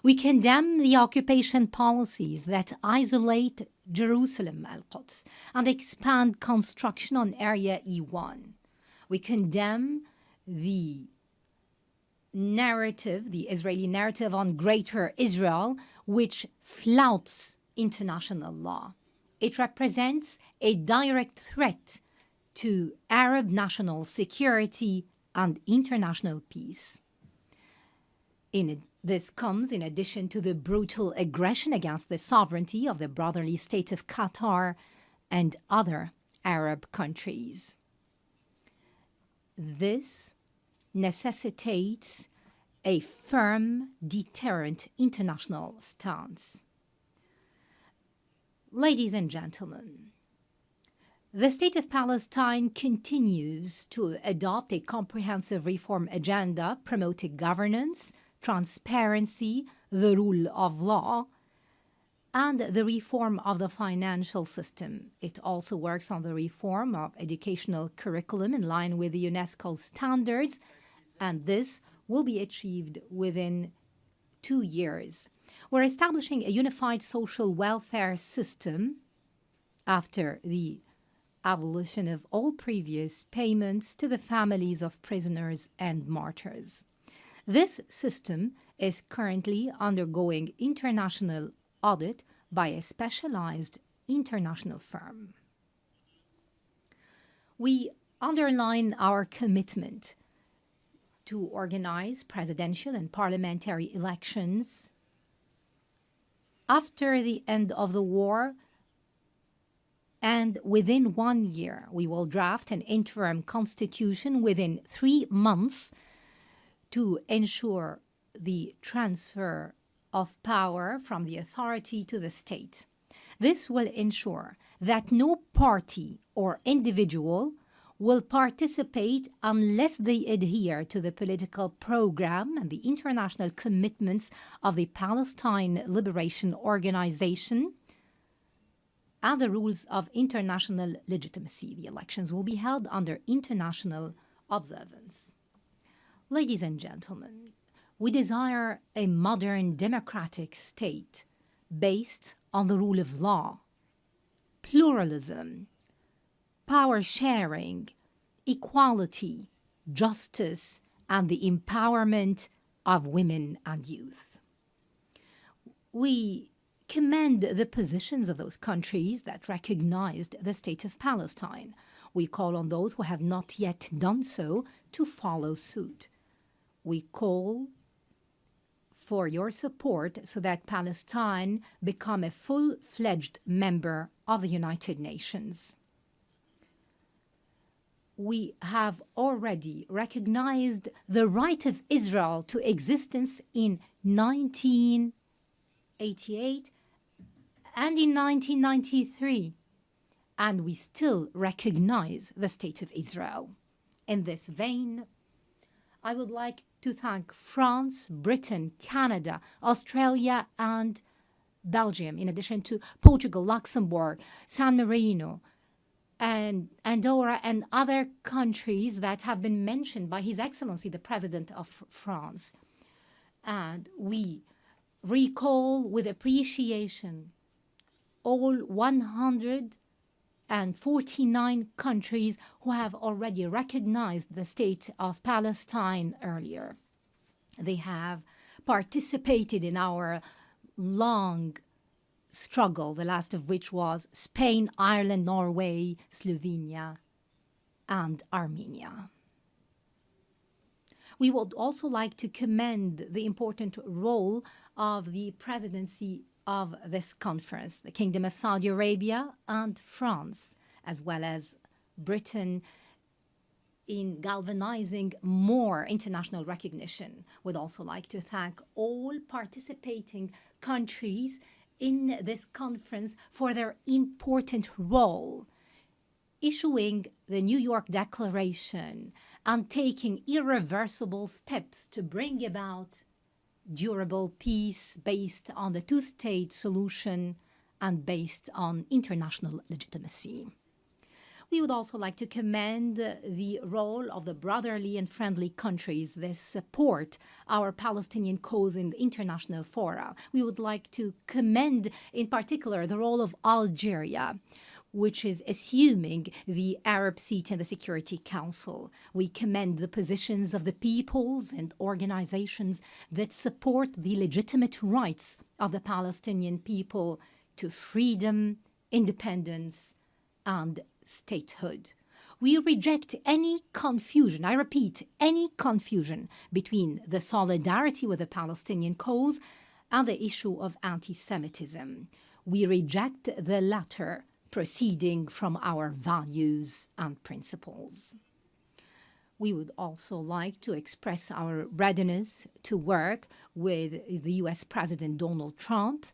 We condemn the occupation policies that isolate Jerusalem, Al-Quds, and expand construction on Area E1. We condemn the narrative, the Israeli narrative on Greater Israel, which flouts international law. It represents a direct threat to Arab national security and international peace. This comes in addition to the brutal aggression against the sovereignty of the brotherly state of Qatar and other Arab countries. This necessitates a firm, deterrent international stance. Ladies and gentlemen, the State of Palestine continues to adopt a comprehensive reform agenda promoting governance, transparency, the rule of law, and the reform of the financial system. It also works on the reform of educational curriculum in line with the UNESCO standards, and this will be achieved within 2 years. We're establishing a unified social welfare system after the abolition of all previous payments to the families of prisoners and martyrs. This system is currently undergoing international audit by a specialized international firm. We underline our commitment to organize presidential and parliamentary elections after the end of the war, and within 1 year, we will draft an interim constitution within 3 months to ensure the transfer of power from the authority to the state. This will ensure that no party or individual will participate unless they adhere to the political program and the international commitments of the Palestine Liberation Organization and the rules of international legitimacy. The elections will be held under international observance. Ladies and gentlemen, we desire a modern democratic state based on the rule of law, pluralism, power sharing, equality, justice, and the empowerment of women and youth. We commend the positions of those countries that recognized the State of Palestine. We call on those who have not yet done so to follow suit. We call for your support so that Palestine become a full-fledged member of the United Nations. We have already recognized the right of Israel to existence in 1988 and in 1993, and we still recognize the State of Israel. In this vein, I would like to thank France, Britain, Canada, Australia, and Belgium, in addition to Portugal, Luxembourg, San Marino, and Andorra, and other countries that have been mentioned by His Excellency, the President of France. And we recall with appreciation all 149 countries who have already recognized the State of Palestine earlier. They have participated in our long struggle, the last of which was Spain, Ireland, Norway, Slovenia, and Armenia. We would also like to commend the important role of the presidency of this conference, the Kingdom of Saudi Arabia and France, as well as Britain, in galvanizing more international recognition. We'd also like to thank all participating countries in this conference for their important role, issuing the New York Declaration and taking irreversible steps to bring about durable peace based on the two-state solution and based on international legitimacy. We would also like to commend the role of the brotherly and friendly countries that support our Palestinian cause in the international fora. We would like to commend, in particular, the role of Algeria, which is assuming the Arab seat in the Security Council. We commend the positions of the peoples and organizations that support the legitimate rights of the Palestinian people to freedom, independence, and statehood. We reject any confusion, I repeat, any confusion between the solidarity with the Palestinian cause and the issue of anti-Semitism. We reject the latter, proceeding from our values and principles. We would also like to express our readiness to work with the US President Donald Trump,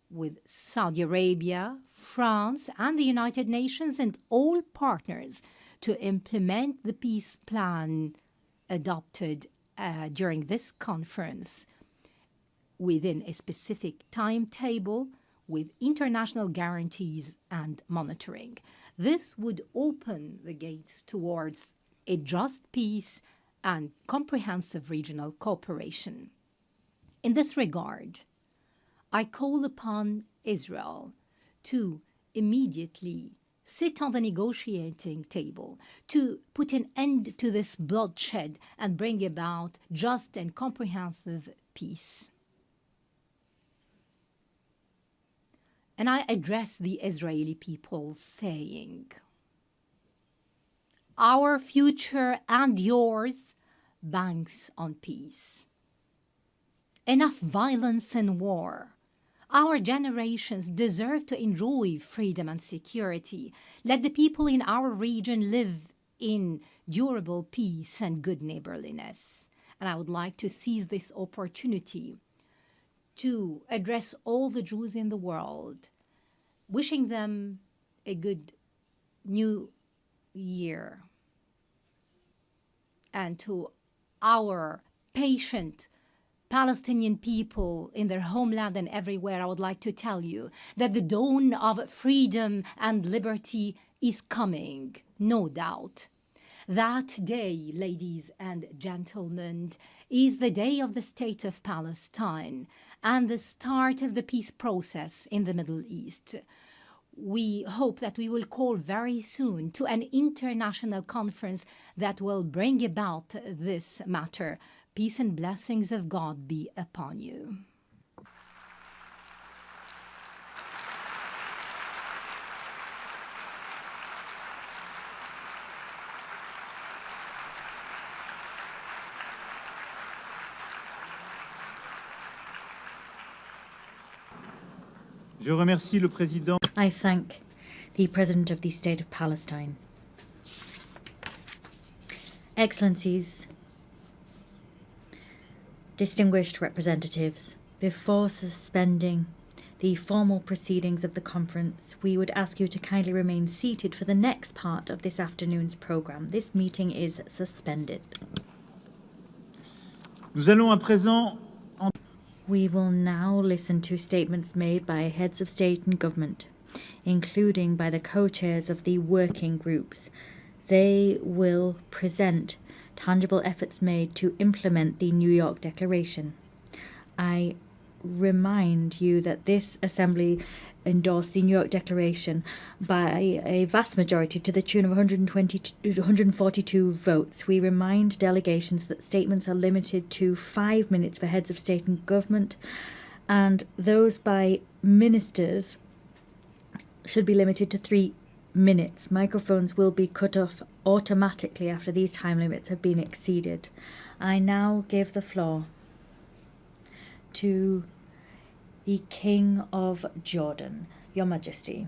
with Saudi Arabia, France, and the United Nations and all partners to implement the peace plan adopted during this conference within a specific timetable with international guarantees and monitoring. This would open the gates towards a just peace and comprehensive regional cooperation. In this regard, I call upon Israel to immediately sit on the negotiating table, to put an end to this bloodshed and bring about just and comprehensive peace. And I address the Israeli people saying, our future and yours banks on peace. Enough violence and war. Our generations deserve to enjoy freedom and security. Let the people in our region live in durable peace and good neighborliness. And I would like to seize this opportunity to address all the Jews in the world, wishing them a good new year. And to our patient Palestinian people in their homeland and everywhere, I would like to tell you that the dawn of freedom and liberty is coming, no doubt. That day, ladies and gentlemen, is the day of the state of Palestine and the start of the peace process in the Middle East. We hope that we will call very soon to an international conference that will bring about this matter. Peace and blessings of God be upon you. Je remercie le président. I thank the President of the State of Palestine. Excellencies, distinguished representatives, before suspending the formal proceedings of the conference, we would ask you to kindly remain seated for the next part of this afternoon's program. This meeting is suspended. Nous allons à présent We will now listen to statements made by heads of state and government, including by the co-chairs of the working groups. They will present tangible efforts made to implement the New York Declaration. I remind you that this Assembly endorsed the New York Declaration by a vast majority to the tune of 142 votes. We remind delegations that statements are limited to 5 minutes for heads of state and government, and those by ministers should be limited to 3 minutes. Microphones will be cut off automatically after these time limits have been exceeded. I now give the floor to the King of Jordan, Your Majesty.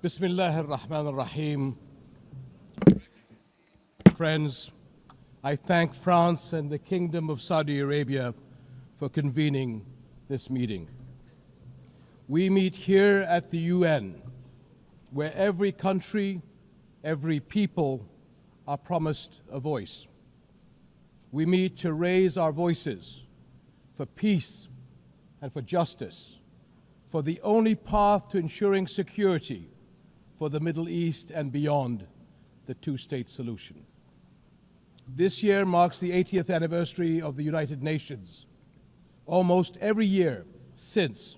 Bismillah ar-Rahman ar-Rahim. Friends, I thank France and the Kingdom of Saudi Arabia for convening this meeting. We meet here at the UN, where every country, every people are promised a voice. We meet to raise our voices for peace and for justice, for the only path to ensuring security for the Middle East and beyond the two-state solution. This year marks the 80th anniversary of the United Nations. Almost every year since,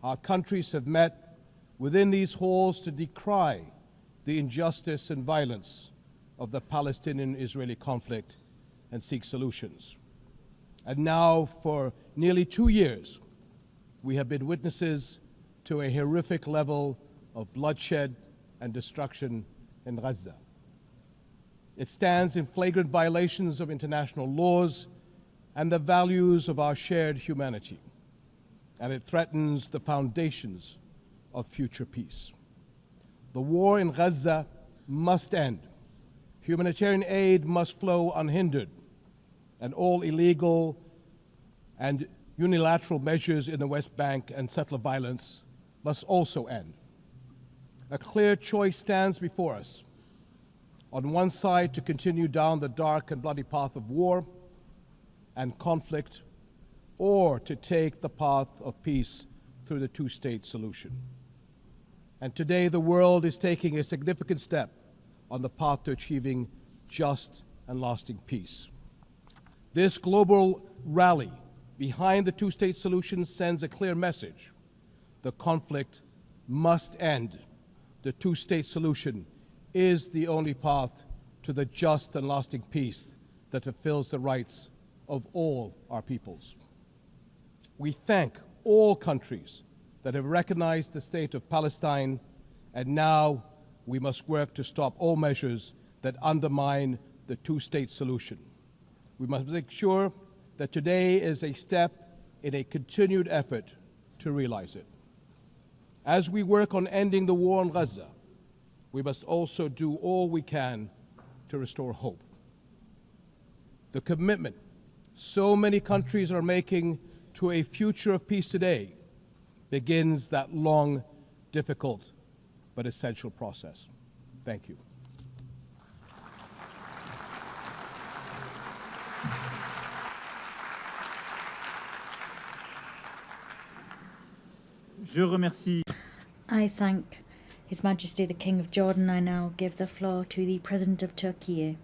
our countries have met within these halls to decry the injustice and violence of the Palestinian-Israeli conflict and seek solutions. And now, for nearly 2 years, we have been witnesses to a horrific level of bloodshed and destruction in Gaza. It stands in flagrant violations of international laws and the values of our shared humanity, and it threatens the foundations of future peace. The war in Gaza must end. Humanitarian aid must flow unhindered, and all illegal and unilateral measures in the West Bank and settler violence must also end. A clear choice stands before us. On one side, to continue down the dark and bloody path of war and conflict, or to take the path of peace through the two-state solution. And today, the world is taking a significant step on the path to achieving just and lasting peace. This global rally behind the two-state solution sends a clear message. The conflict must end. The two-state solution is the only path to the just and lasting peace that fulfills the rights of all our peoples. We thank all countries that have recognized the state of Palestine, and now we must work to stop all measures that undermine the two-state solution. We must make sure that today is a step in a continued effort to realize it. As we work on ending the war in Gaza, we must also do all we can to restore hope. The commitment so many countries are making to a future of peace today begins that long, difficult, but essential process. Thank you. Je remercie. I thank His Majesty the King of Jordan. I now give the floor to the President of Turkey.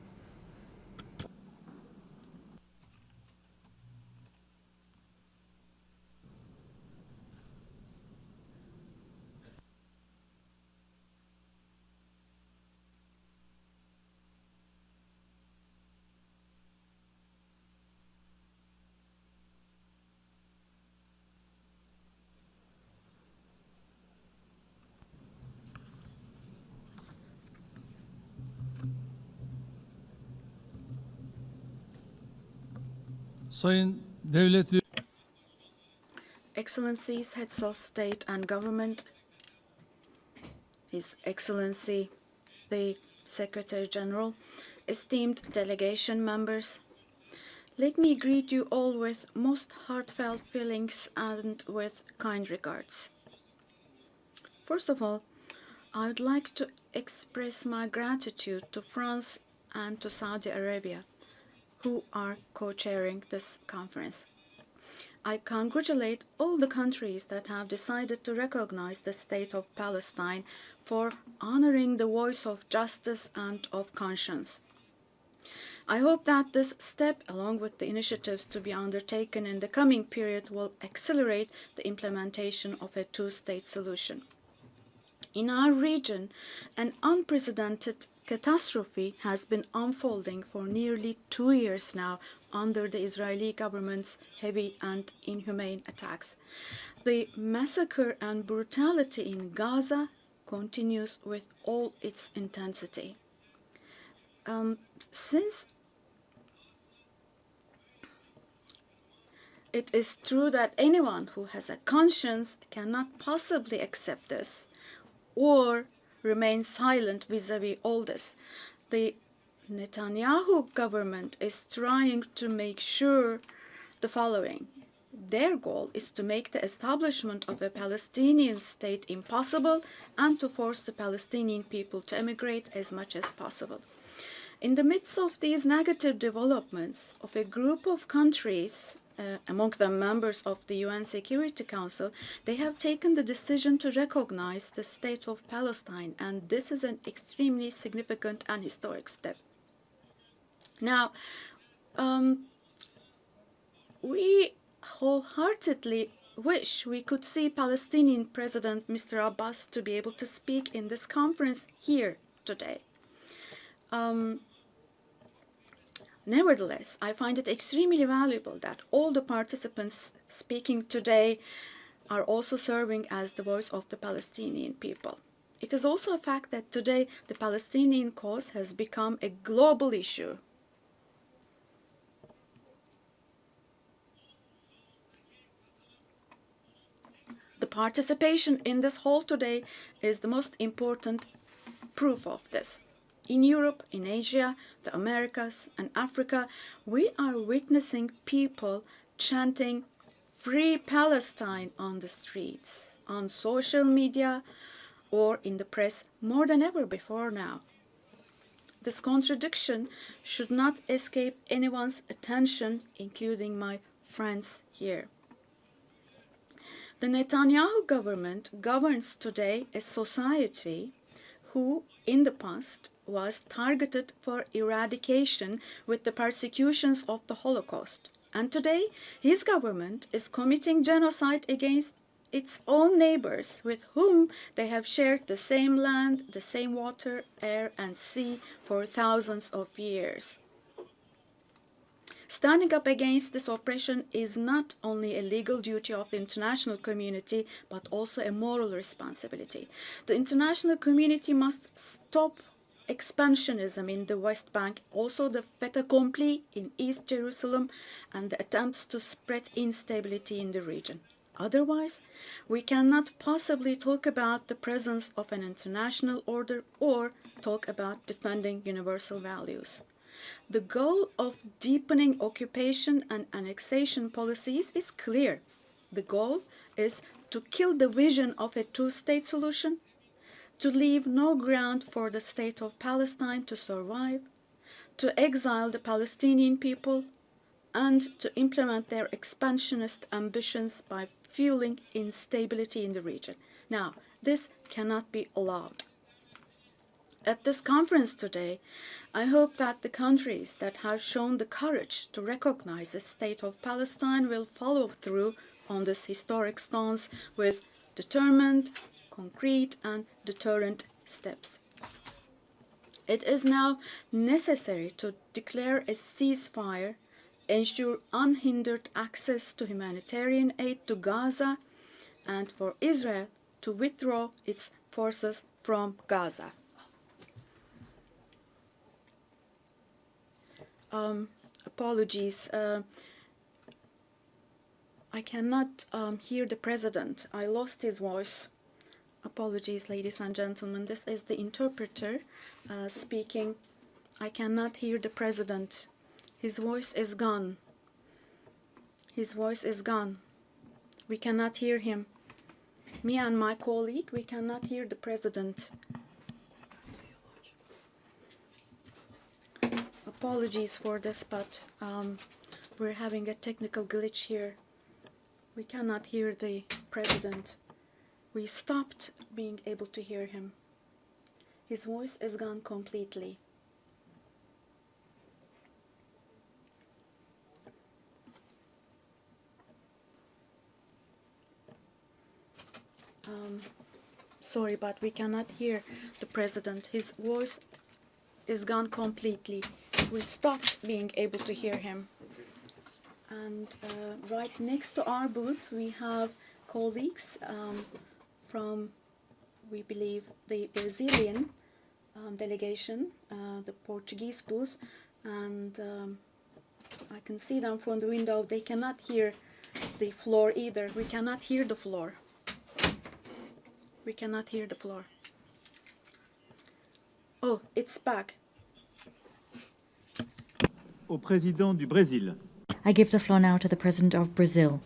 Sayın Devlet Excellencies, heads of state and government, His Excellency the Secretary General, esteemed delegation members, let me greet you all with most heartfelt feelings and with kind regards. First of all, I would like to express my gratitude to France and to Saudi Arabia, who are co-chairing this conference. I congratulate all the countries that have decided to recognize the state of Palestine for honoring the voice of justice and of conscience. I hope that this step, along with the initiatives to be undertaken in the coming period, will accelerate the implementation of a two-state solution. In our region, an unprecedented catastrophe has been unfolding for nearly 2 years now under the Israeli government's heavy and inhumane attacks. The massacre and brutality in Gaza continues with all its intensity. Since it is true that anyone who has a conscience cannot possibly accept this or remain silent vis-à-vis all this, the Netanyahu government is trying to make sure the following. Their goal is to make the establishment of a Palestinian state impossible and to force the Palestinian people to emigrate as much as possible. In the midst of these negative developments of a group of countries, among them members of the UN Security Council, they have taken the decision to recognize the state of Palestine, and this is an extremely significant and historic step. Now, we wholeheartedly wish we could see Palestinian President Mr. Abbas to be able to speak in this conference here today. Nevertheless, I find it extremely valuable that all the participants speaking today are also serving as the voice of the Palestinian people. It is also a fact that today the Palestinian cause has become a global issue. The participation in this hall today is the most important proof of this. In Europe, in Asia, the Americas, and Africa, we are witnessing people chanting "Free Palestine" on the streets, on social media, or in the press more than ever before now. This contradiction should not escape anyone's attention, including my friends here. The Netanyahu government governs today a society who, in the past, was targeted for eradication with the persecutions of the Holocaust. And today, his government is committing genocide against its own neighbors with whom they have shared the same land, the same water, air, and sea for thousands of years. Standing up against this oppression is not only a legal duty of the international community, but also a moral responsibility. The international community must stop expansionism in the West Bank, also the fait accompli in East Jerusalem, and the attempts to spread instability in the region. Otherwise, we cannot possibly talk about the presence of an international order or talk about defending universal values. The goal of deepening occupation and annexation policies is clear. The goal is to kill the vision of a two-state solution, to leave no ground for the state of Palestine to survive, to exile the Palestinian people, and to implement their expansionist ambitions by fueling instability in the region. Now, this cannot be allowed. At this conference today, I hope that the countries that have shown the courage to recognize the state of Palestine will follow through on this historic stance with determined, concrete, and deterrent steps. It is now necessary to declare a ceasefire, ensure unhindered access to humanitarian aid to Gaza, and for Israel to withdraw its forces from Gaza. Apologies. I cannot hear the president. I lost his voice. Apologies, ladies and gentlemen. This is the interpreter speaking. I cannot hear the president. His voice is gone. His voice is gone. We cannot hear him. Me and my colleague, we cannot hear the president. Apologies for this, but we're having a technical glitch here. We cannot hear the president. We stopped being able to hear him. His voice is gone completely. Sorry, but we cannot hear the president. His voice is gone completely. We stopped being able to hear him. And right next to our booth, we have colleagues from, we believe, the Brazilian delegation, the Portuguese booth, and I can see them from the window. They cannot hear the floor either. We cannot hear the floor. We cannot hear the floor. Oh, it's back. Au président du Brésil. I give the floor now to the President of Brazil.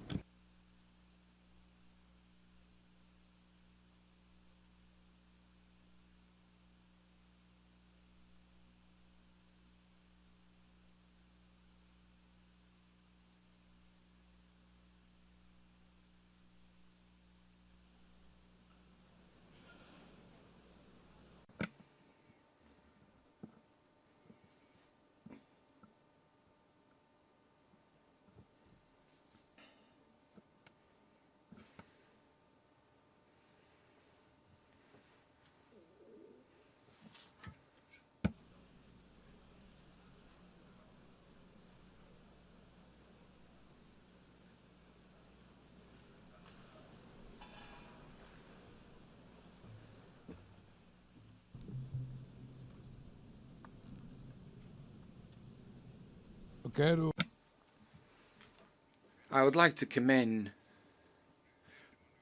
I would like to commend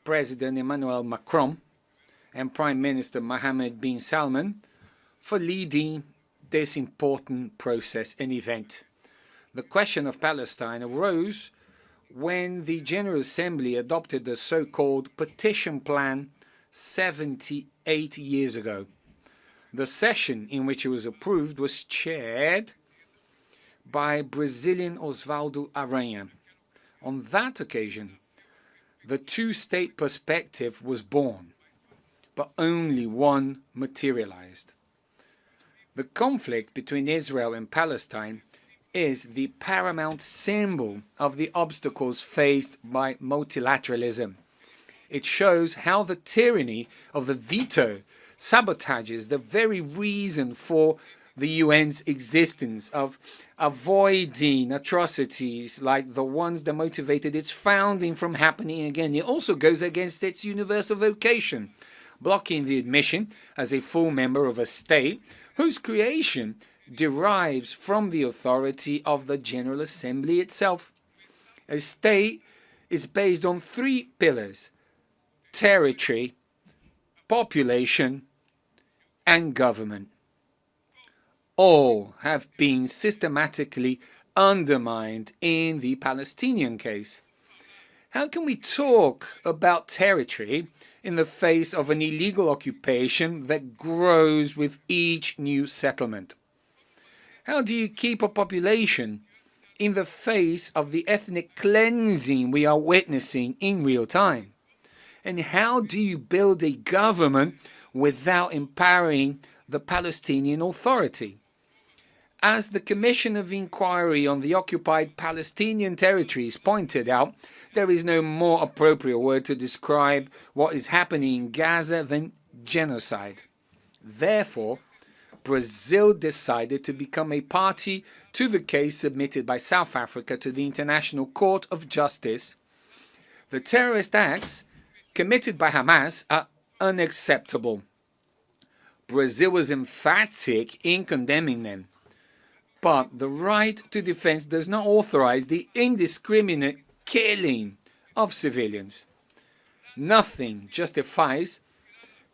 President Emmanuel Macron and Prime Minister Mohammed bin Salman for leading this important process and event. The question of Palestine arose when the General Assembly adopted the so-called Petition Plan 78 years ago. The session in which it was approved was chaired by Brazilian Osvaldo Aranha. On that occasion, the two-state perspective was born, but only one materialized. The conflict between Israel and Palestine is the paramount symbol of the obstacles faced by multilateralism. It shows how the tyranny of the veto sabotages the very reason for the UN's existence, of avoiding atrocities like the ones that motivated its founding from happening again. It also goes against its universal vocation, blocking the admission as a full member of a state whose creation derives from the authority of the General Assembly itself. A state is based on three pillars: territory, population, and government. All have been systematically undermined in the Palestinian case. How can we talk about territory in the face of an illegal occupation that grows with each new settlement? How do you keep a population in the face of the ethnic cleansing we are witnessing in real time? And how do you build a government without empowering the Palestinian Authority? As the Commission of Inquiry on the Occupied Palestinian Territories pointed out, there is no more appropriate word to describe what is happening in Gaza than genocide. Therefore, Brazil decided to become a party to the case submitted by South Africa to the International Court of Justice. The terrorist acts committed by Hamas are unacceptable. Brazil was emphatic in condemning them. But the right to defense does not authorize the indiscriminate killing of civilians. Nothing justifies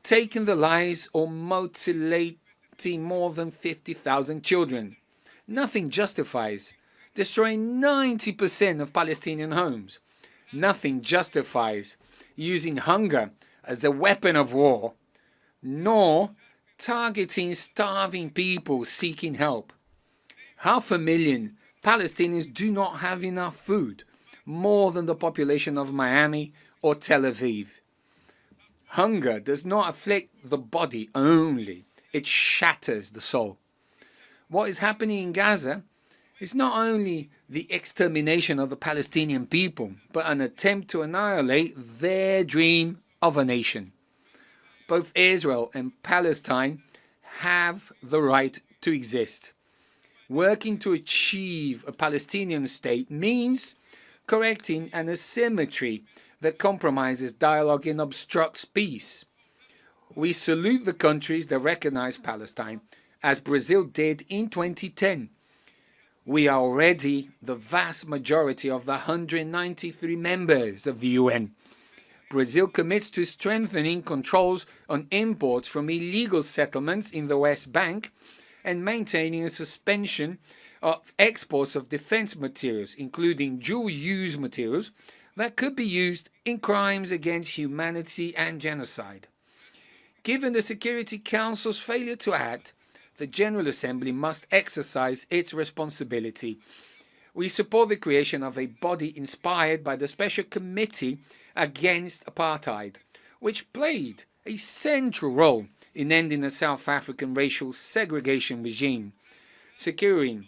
taking the lives or mutilating more than 50,000 children. Nothing justifies destroying 90% of Palestinian homes. Nothing justifies using hunger as a weapon of war, nor targeting starving people seeking help. 500,000 Palestinians do not have enough food, more than the population of Miami or Tel Aviv. Hunger does not afflict the body only, it shatters the soul. What is happening in Gaza is not only the extermination of the Palestinian people, but an attempt to annihilate their dream of a nation. Both Israel and Palestine have the right to exist. Working to achieve a Palestinian state means correcting an asymmetry that compromises dialogue and obstructs peace. We salute the countries that recognize Palestine, as Brazil did in 2010. We are already the vast majority of the 193 members of the UN. Brazil commits to strengthening controls on imports from illegal settlements in the West Bank and maintaining a suspension of exports of defense materials, including dual-use materials that could be used in crimes against humanity and genocide. Given the Security Council's failure to act, the General Assembly must exercise its responsibility. We support the creation of a body inspired by the Special Committee Against Apartheid, which played a central role in ending the South African racial segregation regime, securing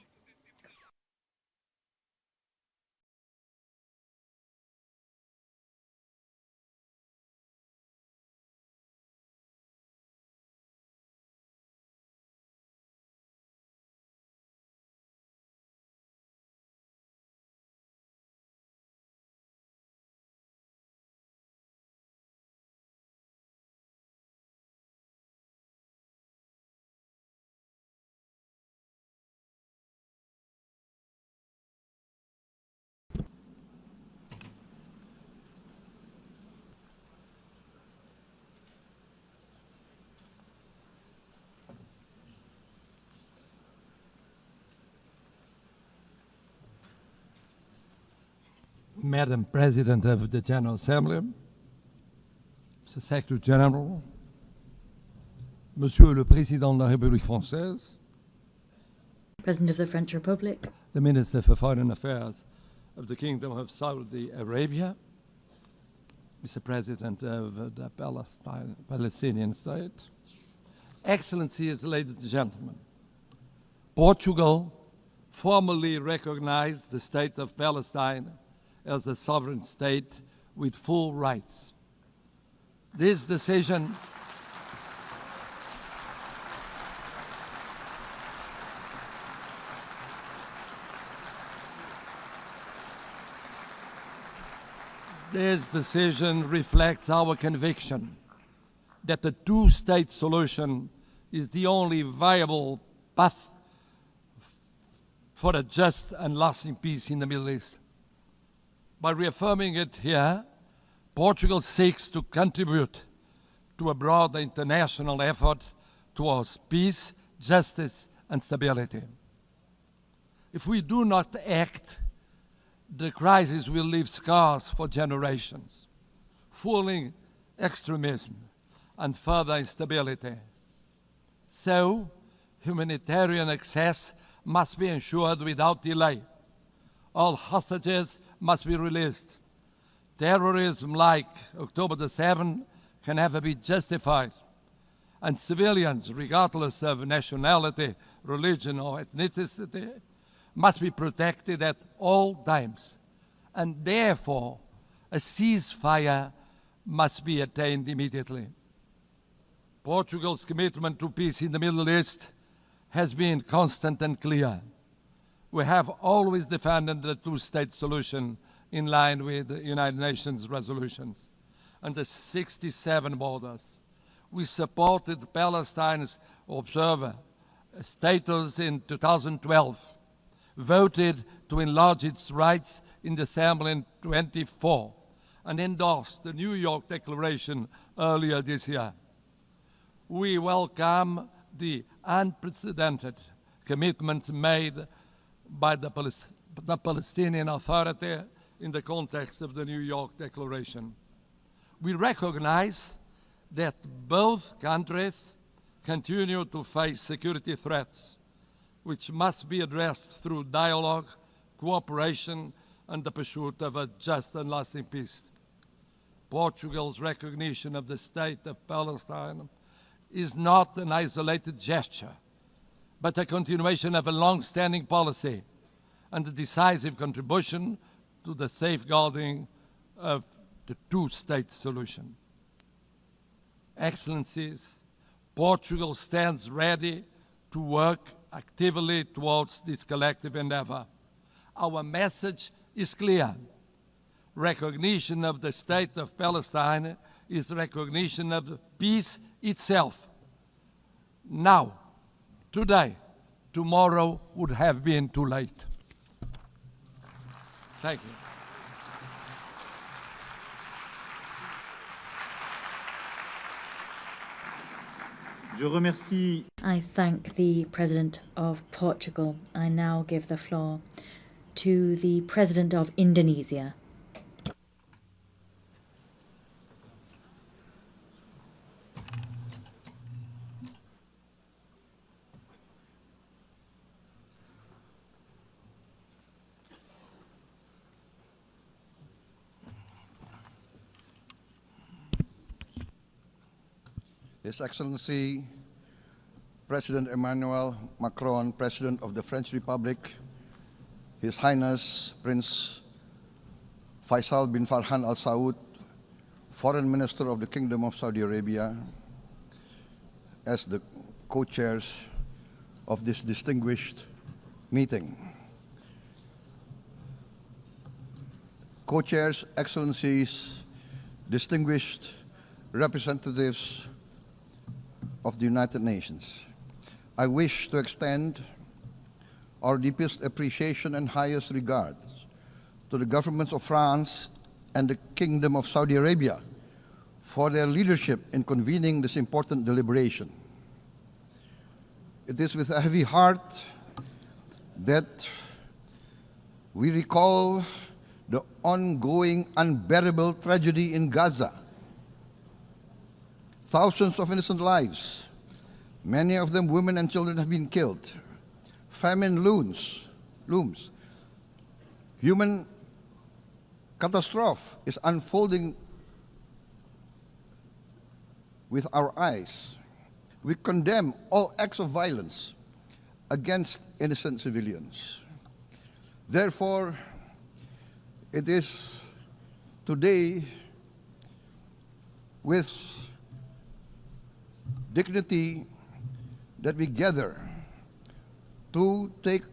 Madam President of the General Assembly, Mr. Secretary General, Monsieur le Président de la République Française, President of the French Republic, the Minister for Foreign Affairs of the Kingdom of Saudi Arabia, Mr. President of the Palestinian state, Excellencies, ladies and gentlemen, Portugal formally recognized the state of Palestine as a sovereign state with full rights. This decision reflects our conviction that the two-state solution is the only viable path for a just and lasting peace in the Middle East. By reaffirming it here, Portugal seeks to contribute to a broader international effort towards peace, justice, and stability. If we do not act, the crisis will leave scars for generations, fueling extremism and further instability. So, humanitarian access must be ensured without delay. All hostages must be released. Terrorism like October the 7th can never be justified. And civilians, regardless of nationality, religion, or ethnicity, must be protected at all times. And therefore, a ceasefire must be attained immediately. Portugal's commitment to peace in the Middle East has been constant and clear. We have always defended the two-state solution in line with the United Nations resolutions and the 67 borders. We supported Palestine's observer status in 2012, voted to enlarge its rights in the Assembly in 2024, and endorsed the New York Declaration earlier this year. We welcome the unprecedented commitments made by the Palestinian Authority in the context of the New York Declaration. We recognize that both countries continue to face security threats, which must be addressed through dialogue, cooperation, and the pursuit of a just and lasting peace. Portugal's recognition of the state of Palestine is not an isolated gesture, but a continuation of a long-standing policy and a decisive contribution to the safeguarding of the two-state solution. Excellencies, Portugal stands ready to work actively towards this collective endeavor. Our message is clear. Recognition of the state of Palestine is recognition of peace itself. Now, today, tomorrow would have been too late. Thank you. Je remercie. I thank the President of Portugal. I now give the floor to the President of Indonesia. His Excellency President Emmanuel Macron, President of the French Republic, His Highness Prince Faisal bin Farhan Al Saud, Foreign Minister of the Kingdom of Saudi Arabia, as the co-chairs of this distinguished meeting. Co-chairs, Excellencies, distinguished representatives of the United Nations, I wish to extend our deepest appreciation and highest regards to the governments of France and the Kingdom of Saudi Arabia for their leadership in convening this important deliberation. It is with a heavy heart that we recall the ongoing unbearable tragedy in Gaza. Thousands of innocent lives, many of them women and children, have been killed. Famine looms. Human catastrophe is unfolding with our eyes. We condemn all acts of violence against innocent civilians. Therefore, it is today with dignity that we gather to take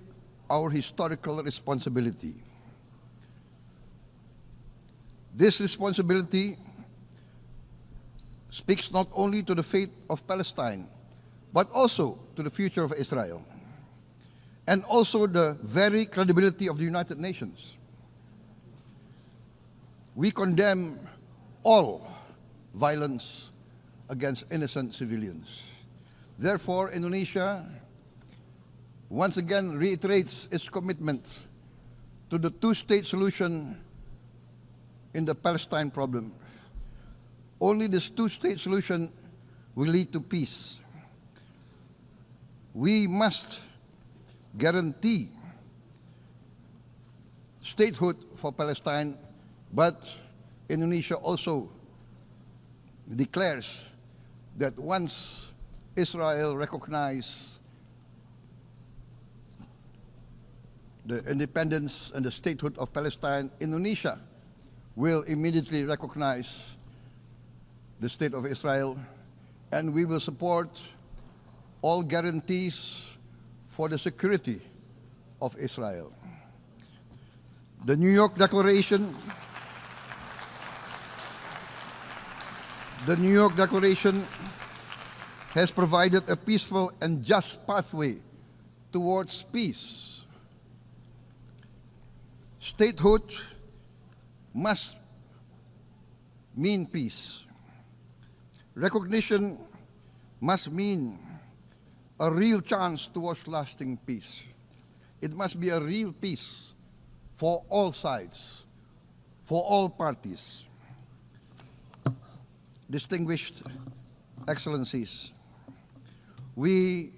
our historical responsibility. This responsibility speaks not only to the fate of Palestine, but also to the future of Israel, and also the very credibility of the United Nations. We condemn all violence against innocent civilians. Therefore, Indonesia once again reiterates its commitment to the two-state solution in the Palestine problem. Only this two-state solution will lead to peace. We must guarantee statehood for Palestine, but Indonesia also declares that once Israel recognizes the independence and the statehood of Palestine, Indonesia will immediately recognize the state of Israel, and we will support all guarantees for the security of Israel. The New York Declaration has provided a peaceful and just pathway towards peace. Statehood must mean peace. Recognition must mean a real chance towards lasting peace. It must be a real peace for all sides, for all parties. Distinguished Excellencies, we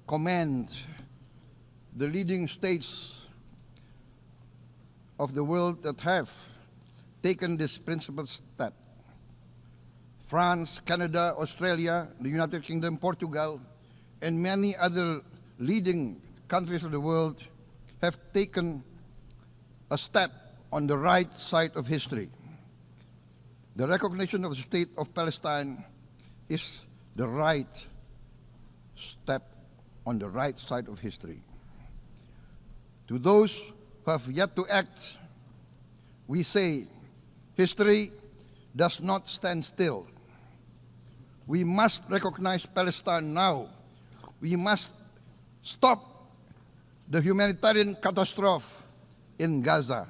commend the leading states of the world that have taken this principled step. France, Canada, Australia, the United Kingdom, Portugal, and many other leading countries of the world have taken a step on the right side of history. The recognition of the state of Palestine is the right step on the right side of history. To those who have yet to act, we say, history does not stand still. We must recognize Palestine now. We must stop the humanitarian catastrophe in Gaza.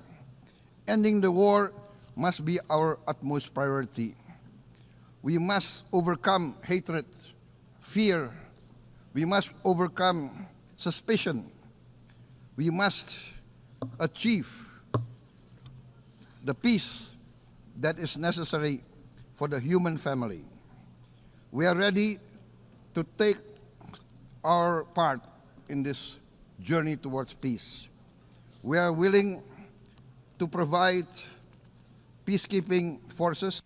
Ending the war must be our utmost priority. We must overcome hatred, fear. We must overcome suspicion. We must achieve the peace that is necessary for the human family. We are ready to take our part in this journey towards peace. We are willing to provide peacekeeping forces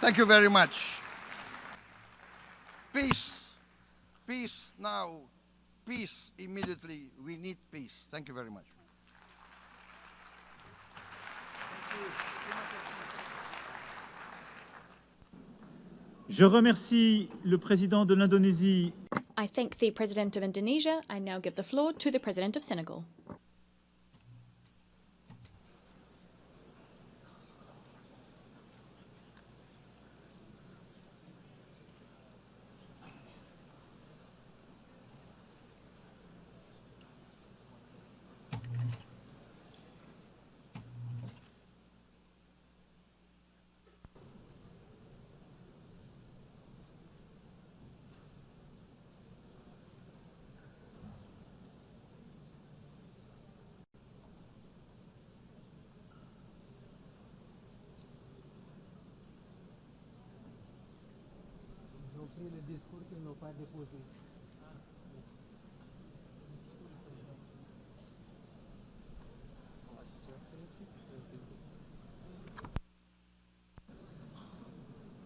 Thank you very much. Peace. Peace now. Peace immediately. We need peace. Thank you very much. Je remercie le président de l'Indonésie. I thank the President of Indonesia. I now give the floor to the President of Senegal.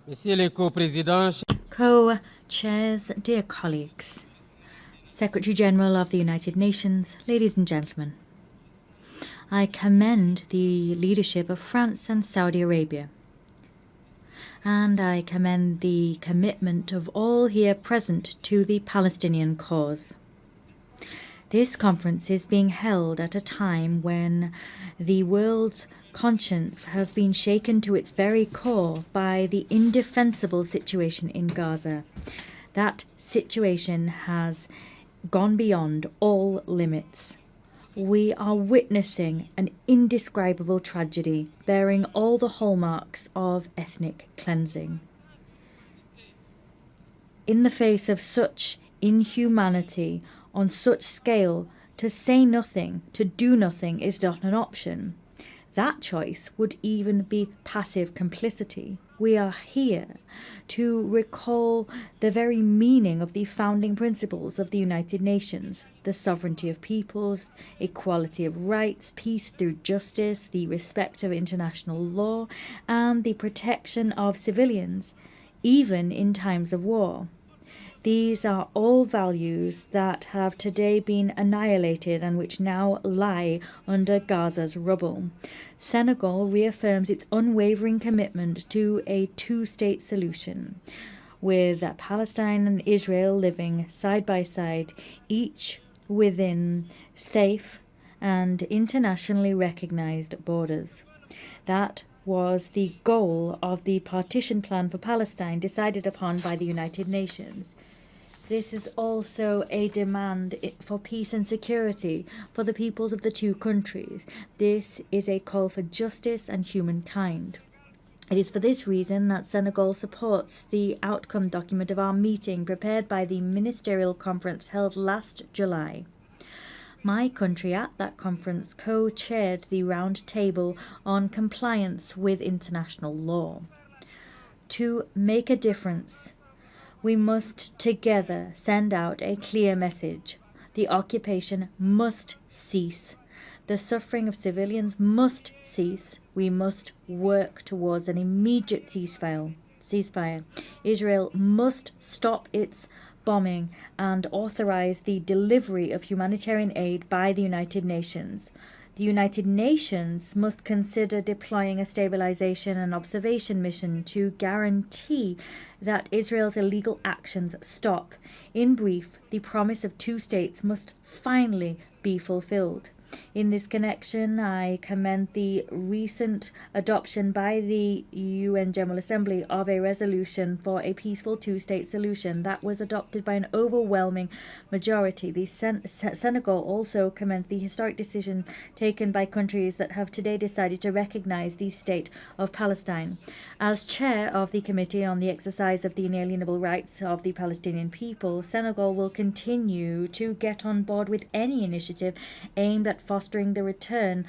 Messieurs les co-présidents, Co-chairs, dear colleagues, Secretary General of the United Nations, ladies and gentlemen, I commend the leadership of France and Saudi Arabia, and I commend the commitment of all here present to the Palestinian cause. This conference is being held at a time when the world's conscience has been shaken to its very core by the indefensible situation in Gaza. That situation has gone beyond all limits. We are witnessing an indescribable tragedy bearing all the hallmarks of ethnic cleansing. In the face of such inhumanity on such scale, to say nothing, to do nothing is not an option. That choice would even be passive complicity. We are here to recall the very meaning of the founding principles of the United Nations: the sovereignty of peoples, equality of rights, peace through justice, the respect of international law, and the protection of civilians, even in times of war. These are all values that have today been annihilated and which now lie under Gaza's rubble. Senegal reaffirms its unwavering commitment to a two-state solution, with Palestine and Israel living side by side, each within safe and internationally recognized borders. That was the goal of the partition plan for Palestine decided upon by the United Nations. This is also a demand for peace and security for the peoples of the two countries. This is a call for justice and humankind. It is for this reason that Senegal supports the outcome document of our meeting prepared by the ministerial conference held last July. My country at that conference co-chaired the round table on compliance with international law. To make a difference, we must together send out a clear message. The occupation must cease. The suffering of civilians must cease. We must work towards an immediate ceasefire. Israel must stop its bombing and authorize the delivery of humanitarian aid by the United Nations. The United Nations must consider deploying a stabilization and observation mission to guarantee that Israel's illegal actions stop. In brief, the promise of two states must finally be fulfilled. In this connection, I commend the recent adoption by the UN General Assembly of a resolution for a peaceful two-state solution that was adopted by an overwhelming majority. The Senegal also commends the historic decision taken by countries that have today decided to recognize the state of Palestine. As chair of the Committee on the Exercise of the Inalienable Rights of the Palestinian People, Senegal will continue to get on board with any initiative aimed at fostering the return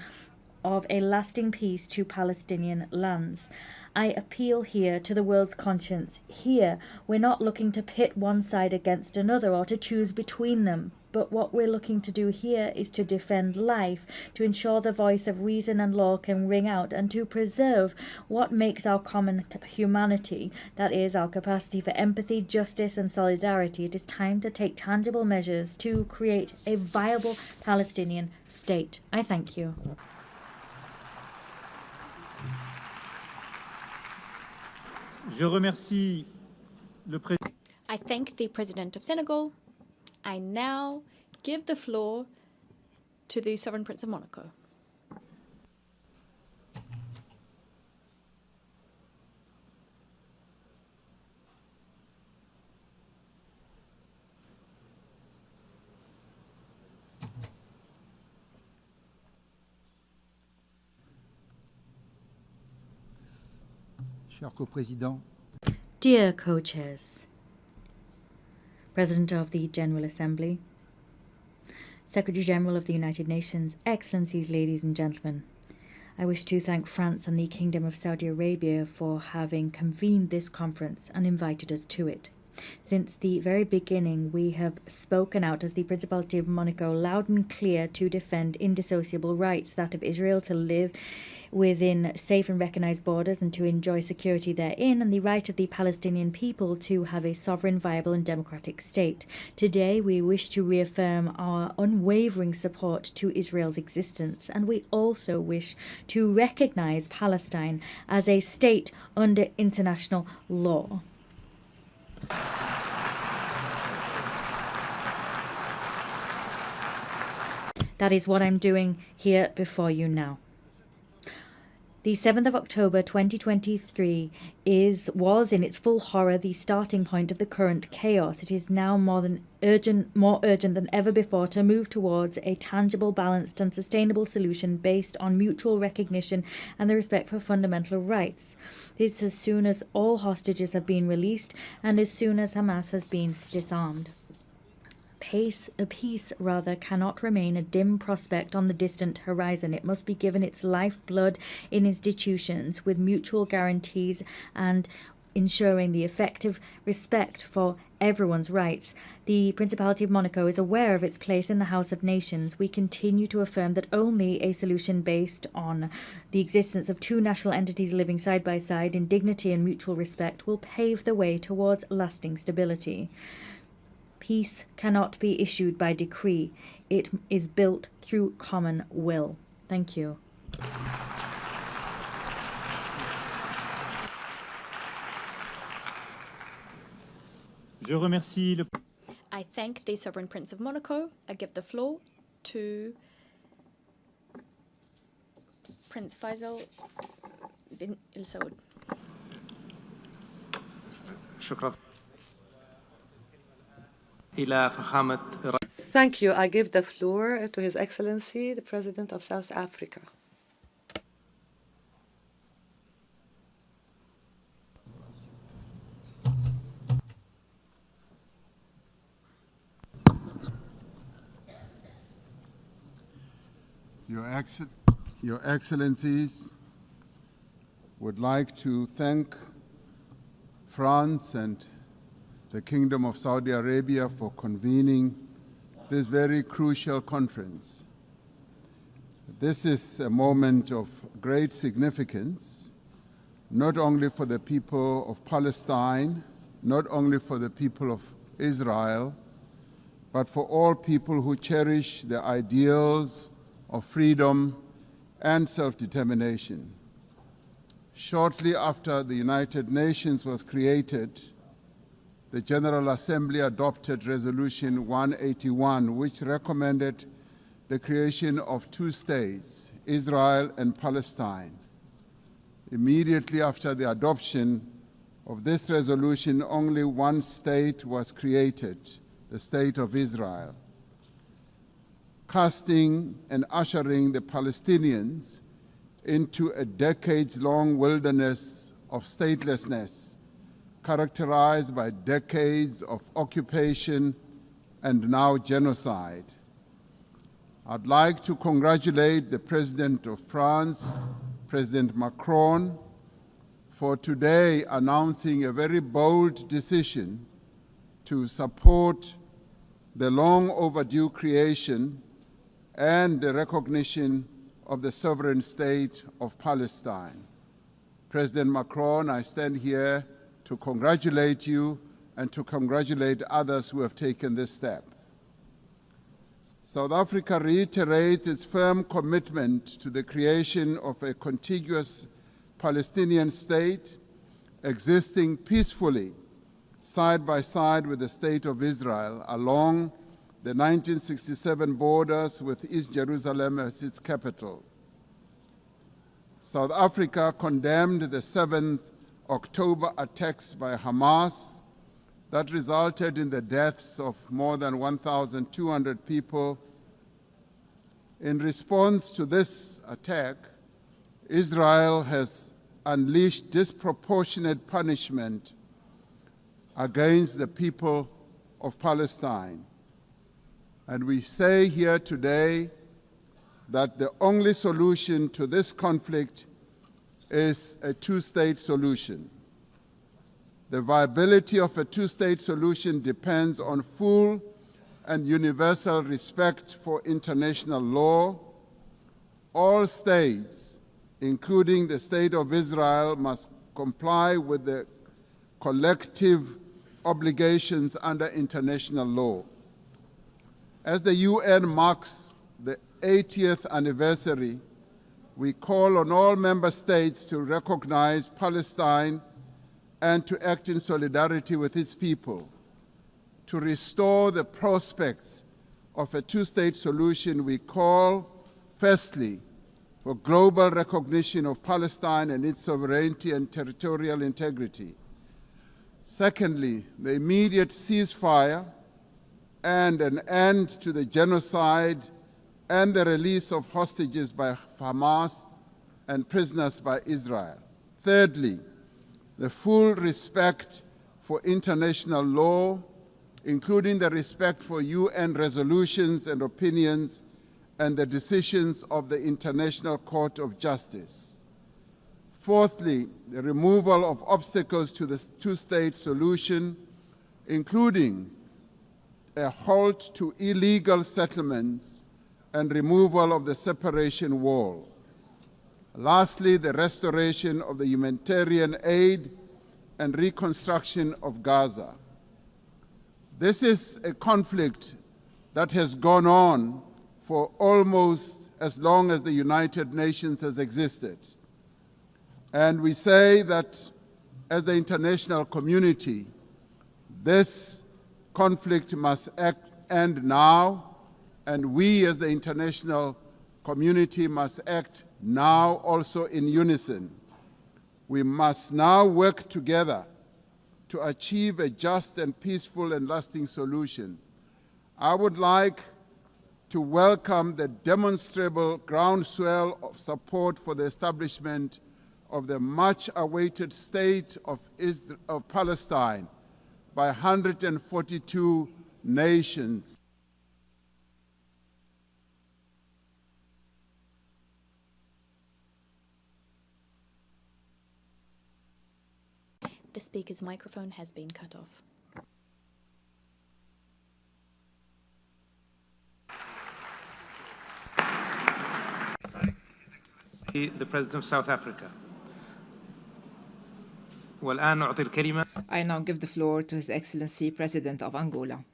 of a lasting peace to Palestinian lands. I appeal here to the world's conscience. Here, we're not looking to pit one side against another or to choose between them. But what we're looking to do here is to defend life, to ensure the voice of reason and law can ring out, and to preserve what makes our common humanity, that is, our capacity for empathy, justice and solidarity. It is time to take tangible measures to create a viable Palestinian state. I thank you. Je remercie le président. I thank the President of Senegal. I now give the floor to the Sovereign Prince of Monaco. Cher co-président, Dear co-chairs, President of the General Assembly, Secretary General of the United Nations, Excellencies, ladies and gentlemen, I wish to thank France and the Kingdom of Saudi Arabia for having convened this conference and invited us to it. Since the very beginning, we have spoken out as the Principality of Monaco loud and clear to defend indissociable rights, that of Israel to live within safe and recognized borders and to enjoy security therein, and the right of the Palestinian people to have a sovereign, viable and democratic state. Today we wish to reaffirm our unwavering support to Israel's existence, and we also wish to recognize Palestine as a state under international law. That is what I'm doing here before you now. The 7th of October 2023 was in its full horror the starting point of the current chaos. It is now more urgent than ever before to move towards a tangible, balanced and sustainable solution based on mutual recognition and the respect for fundamental rights. This as soon as all hostages have been released and as soon as Hamas has been disarmed. Peace cannot remain a dim prospect on the distant horizon. It must be given its lifeblood in institutions with mutual guarantees and ensuring the effective respect for everyone's rights. The Principality of Monaco is aware of its place in the House of Nations. We continue to affirm that only a solution based on the existence of two national entities living side by side in dignity and mutual respect will pave the way towards lasting stability. Peace cannot be issued by decree. It is built through common will. Thank you. Je remercie le... I thank the Sovereign Prince of Monaco. I give the floor to Prince Faisal bin Al Saud. شكرا. إلى فخامة Thank you. I give the floor to His Excellency, the President of South Africa. Your Excellencies, would like to thank France and the Kingdom of Saudi Arabia for convening this very crucial conference. This is a moment of great significance, not only for the people of Palestine, not only for the people of Israel, but for all people who cherish the ideals of freedom and self-determination. Shortly after the United Nations was created, the General Assembly adopted Resolution 181, which recommended the creation of two states, Israel and Palestine. Immediately after the adoption of this resolution, only one state was created, the State of Israel, casting and ushering the Palestinians into a decades-long wilderness of statelessness, characterized by decades of occupation and now genocide. I'd like to congratulate the President of France, President Macron, for today announcing a very bold decision to support the long overdue creation and the recognition of the sovereign state of Palestine. President Macron, I stand here to congratulate you and to congratulate others who have taken this step. South Africa reiterates its firm commitment to the creation of a contiguous Palestinian state existing peacefully side by side with the State of Israel along the 1967 borders with East Jerusalem as its capital. South Africa condemned the 7th October attacks by Hamas that resulted in the deaths of more than 1,200 people. In response to this attack, Israel has unleashed disproportionate punishment against the people of Palestine. And we say here today that the only solution to this conflict is a two-state solution. The viability of a two-state solution depends on full and universal respect for international law. All states, including the State of Israel, must comply with the collective obligations under international law. As the UN marks the 80th anniversary, we call on all member states to recognize Palestine and to act in solidarity with its people. To restore the prospects of a two-state solution, we call, firstly, for global recognition of Palestine and its sovereignty and territorial integrity. Secondly, the immediate ceasefire and an end to the genocide and the release of hostages by Hamas and prisoners by Israel. Thirdly, the full respect for international law, including the respect for UN resolutions and opinions and the decisions of the International Court of Justice. Fourthly, the removal of obstacles to the two-state solution, including a halt to illegal settlements and removal of the separation wall. Lastly, the restoration of the humanitarian aid and reconstruction of Gaza. This is a conflict that has gone on for almost as long as the United Nations has existed. And we say that as the international community, this conflict must end now, and we as the international community must act now also in unison. We must now work together to achieve a just and peaceful and lasting solution. I would like to welcome the demonstrable groundswell of support for the establishment of the much-awaited state of Palestine by 142 nations. The speaker's microphone has been cut off. The President of South Africa. والآن أعطي الكلمة. I now give the floor to His Excellency President of Angola.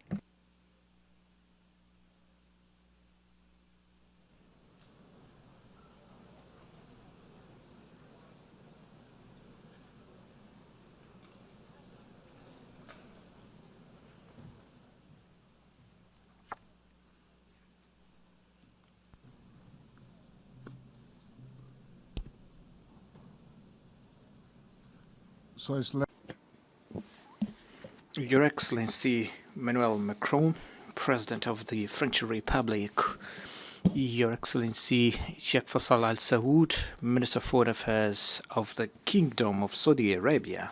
Your Excellency Emmanuel Macron, President of the French Republic, Your Excellency Sheikh Faisal Al Saud, Minister of Foreign Affairs of the Kingdom of Saudi Arabia,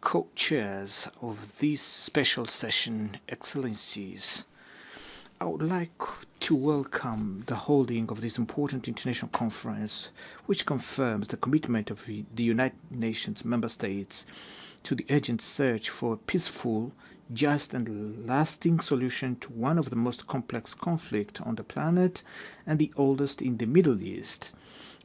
co-chairs of this special session, Excellencies, I would like to welcome the holding of this important international conference, which confirms the commitment of the United Nations member states to the urgent search for a peaceful, just and lasting solution to one of the most complex conflicts on the planet and the oldest in the Middle East.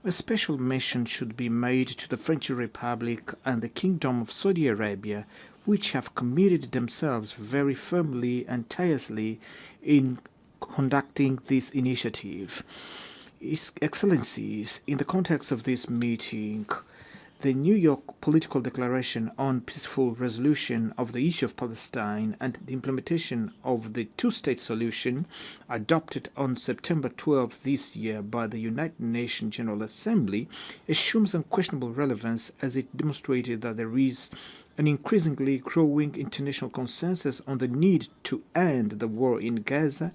A special mention should be made to the French Republic and the Kingdom of Saudi Arabia, which have committed themselves very firmly and tirelessly in conducting this initiative. His Excellencies, in the context of this meeting, the New York Political Declaration on Peaceful Resolution of the Issue of Palestine and the implementation of the two-state solution, adopted on September 12 this year by the United Nations General Assembly, assumes unquestionable relevance as it demonstrated that there is an increasingly growing international consensus on the need to end the war in Gaza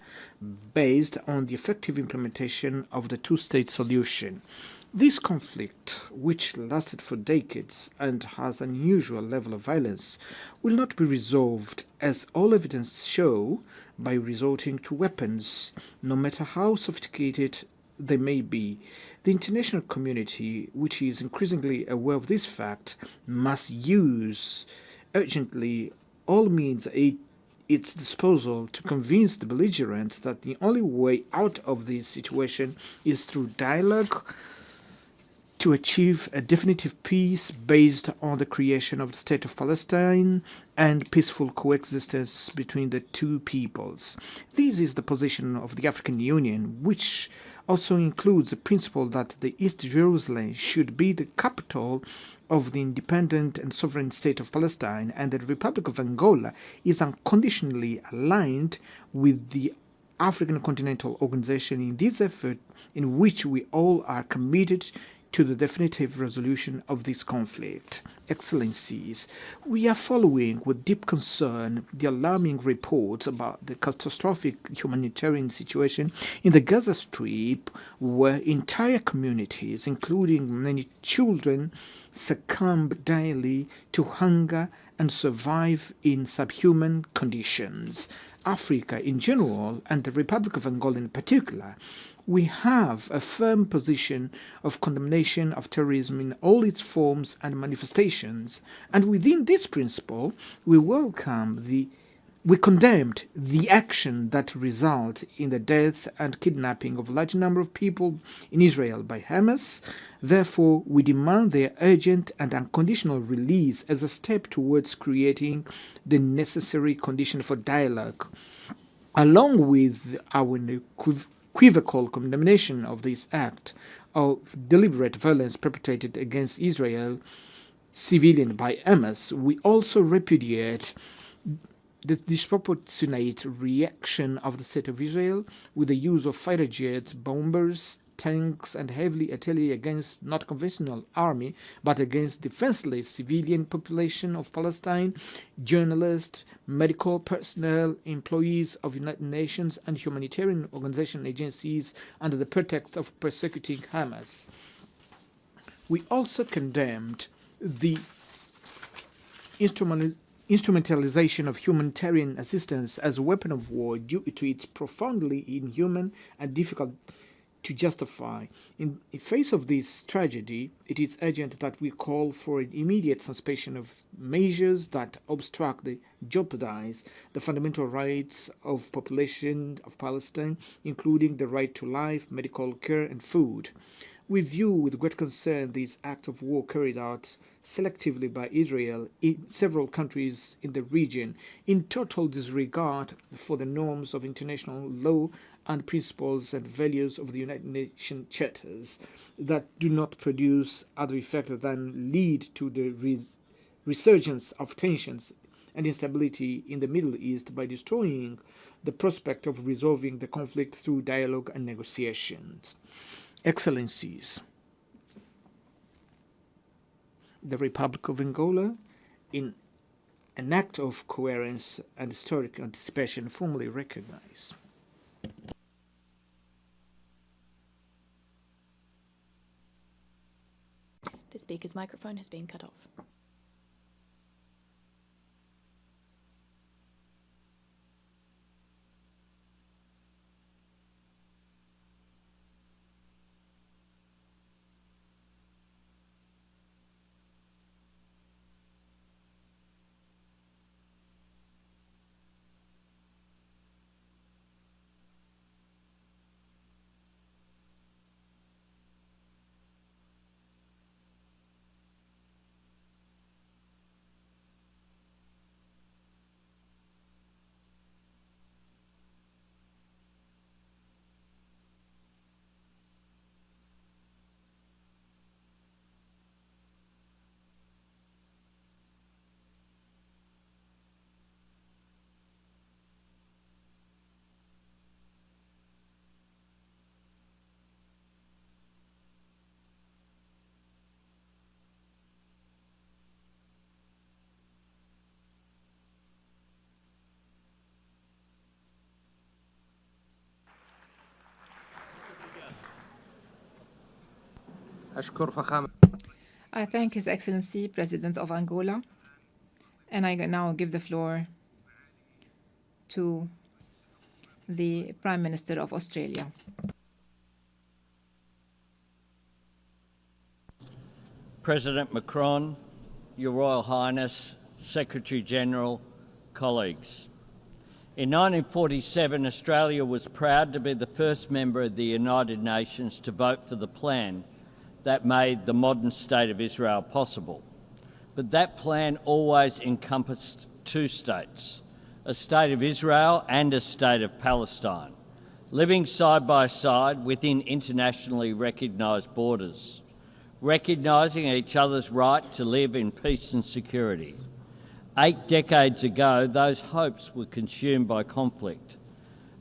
based on the effective implementation of the two-state solution. This conflict, which lasted for decades and has an unusual level of violence, will not be resolved, as all evidence show, by resorting to weapons, no matter how sophisticated they may be. The international community, which is increasingly aware of this fact, must use urgently all means at its disposal to convince the belligerents that the only way out of this situation is through dialogue to achieve a definitive peace based on the creation of the State of Palestine and peaceful coexistence between the two peoples. This is the position of the African Union, which also includes the principle that the East Jerusalem should be the capital of the independent and sovereign state of Palestine, and the Republic of Angola is unconditionally aligned with the African Continental Organization in this effort, in which we all are committed to the definitive resolution of this conflict. Excellencies, we are following with deep concern the alarming reports about the catastrophic humanitarian situation in the Gaza Strip, where entire communities, including many children, succumb daily to hunger and survive in subhuman conditions. Africa in general, and the Republic of Angola in particular, we have a firm position of condemnation of terrorism in all its forms and manifestations, and within this principle, we condemned the action that results in the death and kidnapping of a large number of people in Israel by Hamas. Therefore, we demand their urgent and unconditional release as a step towards creating the necessary condition for dialogue. Along with our unequivocal condemnation of this act of deliberate violence perpetrated against Israel civilian by Hamas, we also repudiate the disproportionate reaction of the State of Israel with the use of fighter jets, bombers, tanks, and heavy artillery against not conventional army, but against defenseless civilian population of Palestine, journalists, medical personnel, employees of United Nations and humanitarian organization agencies under the pretext of persecuting Hamas. We also condemned the instrumentalization of humanitarian assistance as a weapon of war due to its profoundly inhuman and difficult to justify. In the face of this tragedy, it is urgent that we call for an immediate suspension of measures that obstruct and jeopardize the fundamental rights of population of Palestine, including the right to life, medical care, and food. We view with great concern these acts of war carried out selectively by Israel in several countries in the region, in total disregard for the norms of international law and principles and values of the United Nations charters, that do not produce other effect than lead to the resurgence of tensions and instability in the Middle East by destroying the prospect of resolving the conflict through dialogue and negotiations. Excellencies, the Republic of Angola, in an act of coherence and historic anticipation, formally recognize. The speaker's microphone has been cut off. I thank His Excellency, President of Angola, and I now give the floor to the Prime Minister of Australia. President Macron, Your Royal Highness, Secretary-General, colleagues. In 1947, Australia was proud to be the first member of the United Nations to vote for the plan that made the modern state of Israel possible. But that plan always encompassed two states, a state of Israel and a state of Palestine, living side by side within internationally recognised borders, recognising each other's right to live in peace and security. 8 decades ago, those hopes were consumed by conflict,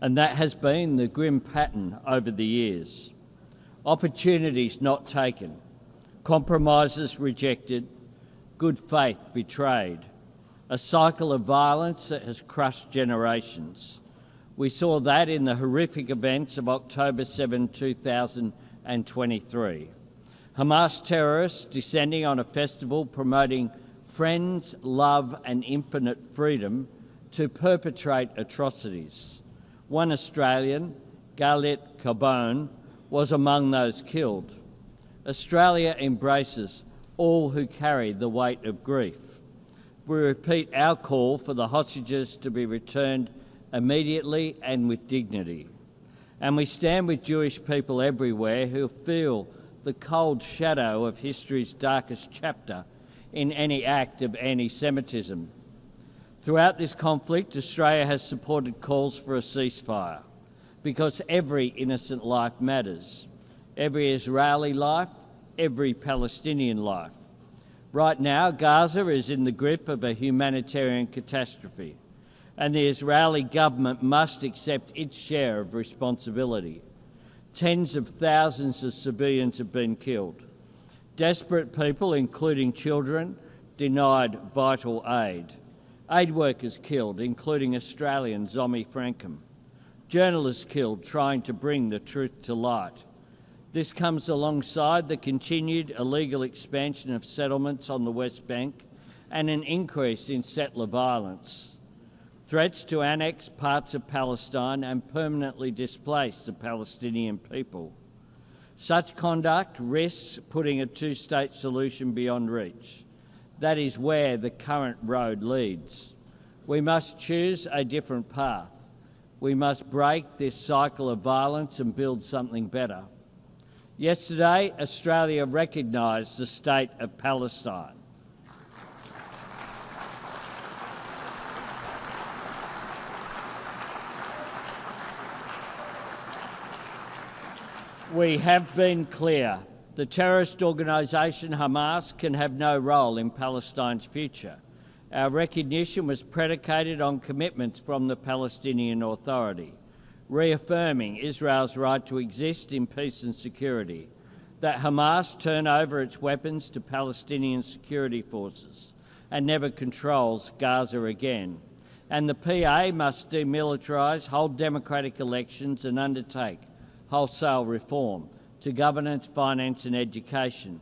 and that has been the grim pattern over the years. Opportunities not taken, compromises rejected, good faith betrayed, a cycle of violence that has crushed generations. We saw that in the horrific events of October 7, 2023. Hamas terrorists descending on a festival promoting friends, love and infinite freedom to perpetrate atrocities. One Australian, Galit Carbone, was among those killed. Australia embraces all who carry the weight of grief. We repeat our call for the hostages to be returned immediately and with dignity. And we stand with Jewish people everywhere who feel the cold shadow of history's darkest chapter in any act of anti-Semitism. Throughout this conflict, Australia has supported calls for a ceasefire because every innocent life matters. Every Israeli life, every Palestinian life. Right now, Gaza is in the grip of a humanitarian catastrophe, and the Israeli government must accept its share of responsibility. Tens of thousands of civilians have been killed. Desperate people, including children, denied vital aid. Aid workers killed, including Australian Zomi Frankham. Journalists killed trying to bring the truth to light. This comes alongside the continued illegal expansion of settlements on the West Bank and an increase in settler violence. Threats to annex parts of Palestine and permanently displace the Palestinian people. Such conduct risks putting a two-state solution beyond reach. That is where the current road leads. We must choose a different path. We must break this cycle of violence and build something better. Yesterday, Australia recognised the state of Palestine. We have been clear. The terrorist organisation Hamas can have no role in Palestine's future. Our recognition was predicated on commitments from the Palestinian Authority, reaffirming Israel's right to exist in peace and security, that Hamas turn over its weapons to Palestinian security forces and never controls Gaza again, and the PA must demilitarise, hold democratic elections and undertake wholesale reform to governance, finance and education.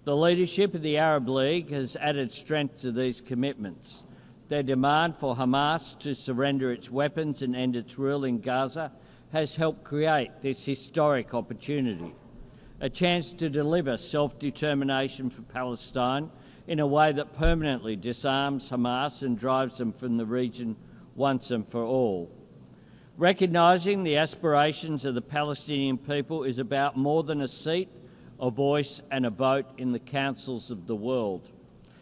The leadership of the Arab League has added strength to these commitments. Their demand for Hamas to surrender its weapons and end its rule in Gaza has helped create this historic opportunity, a chance to deliver self-determination for Palestine in a way that permanently disarms Hamas and drives them from the region once and for all. Recognising the aspirations of the Palestinian people is about more than a seat, a voice and a vote in the councils of the world.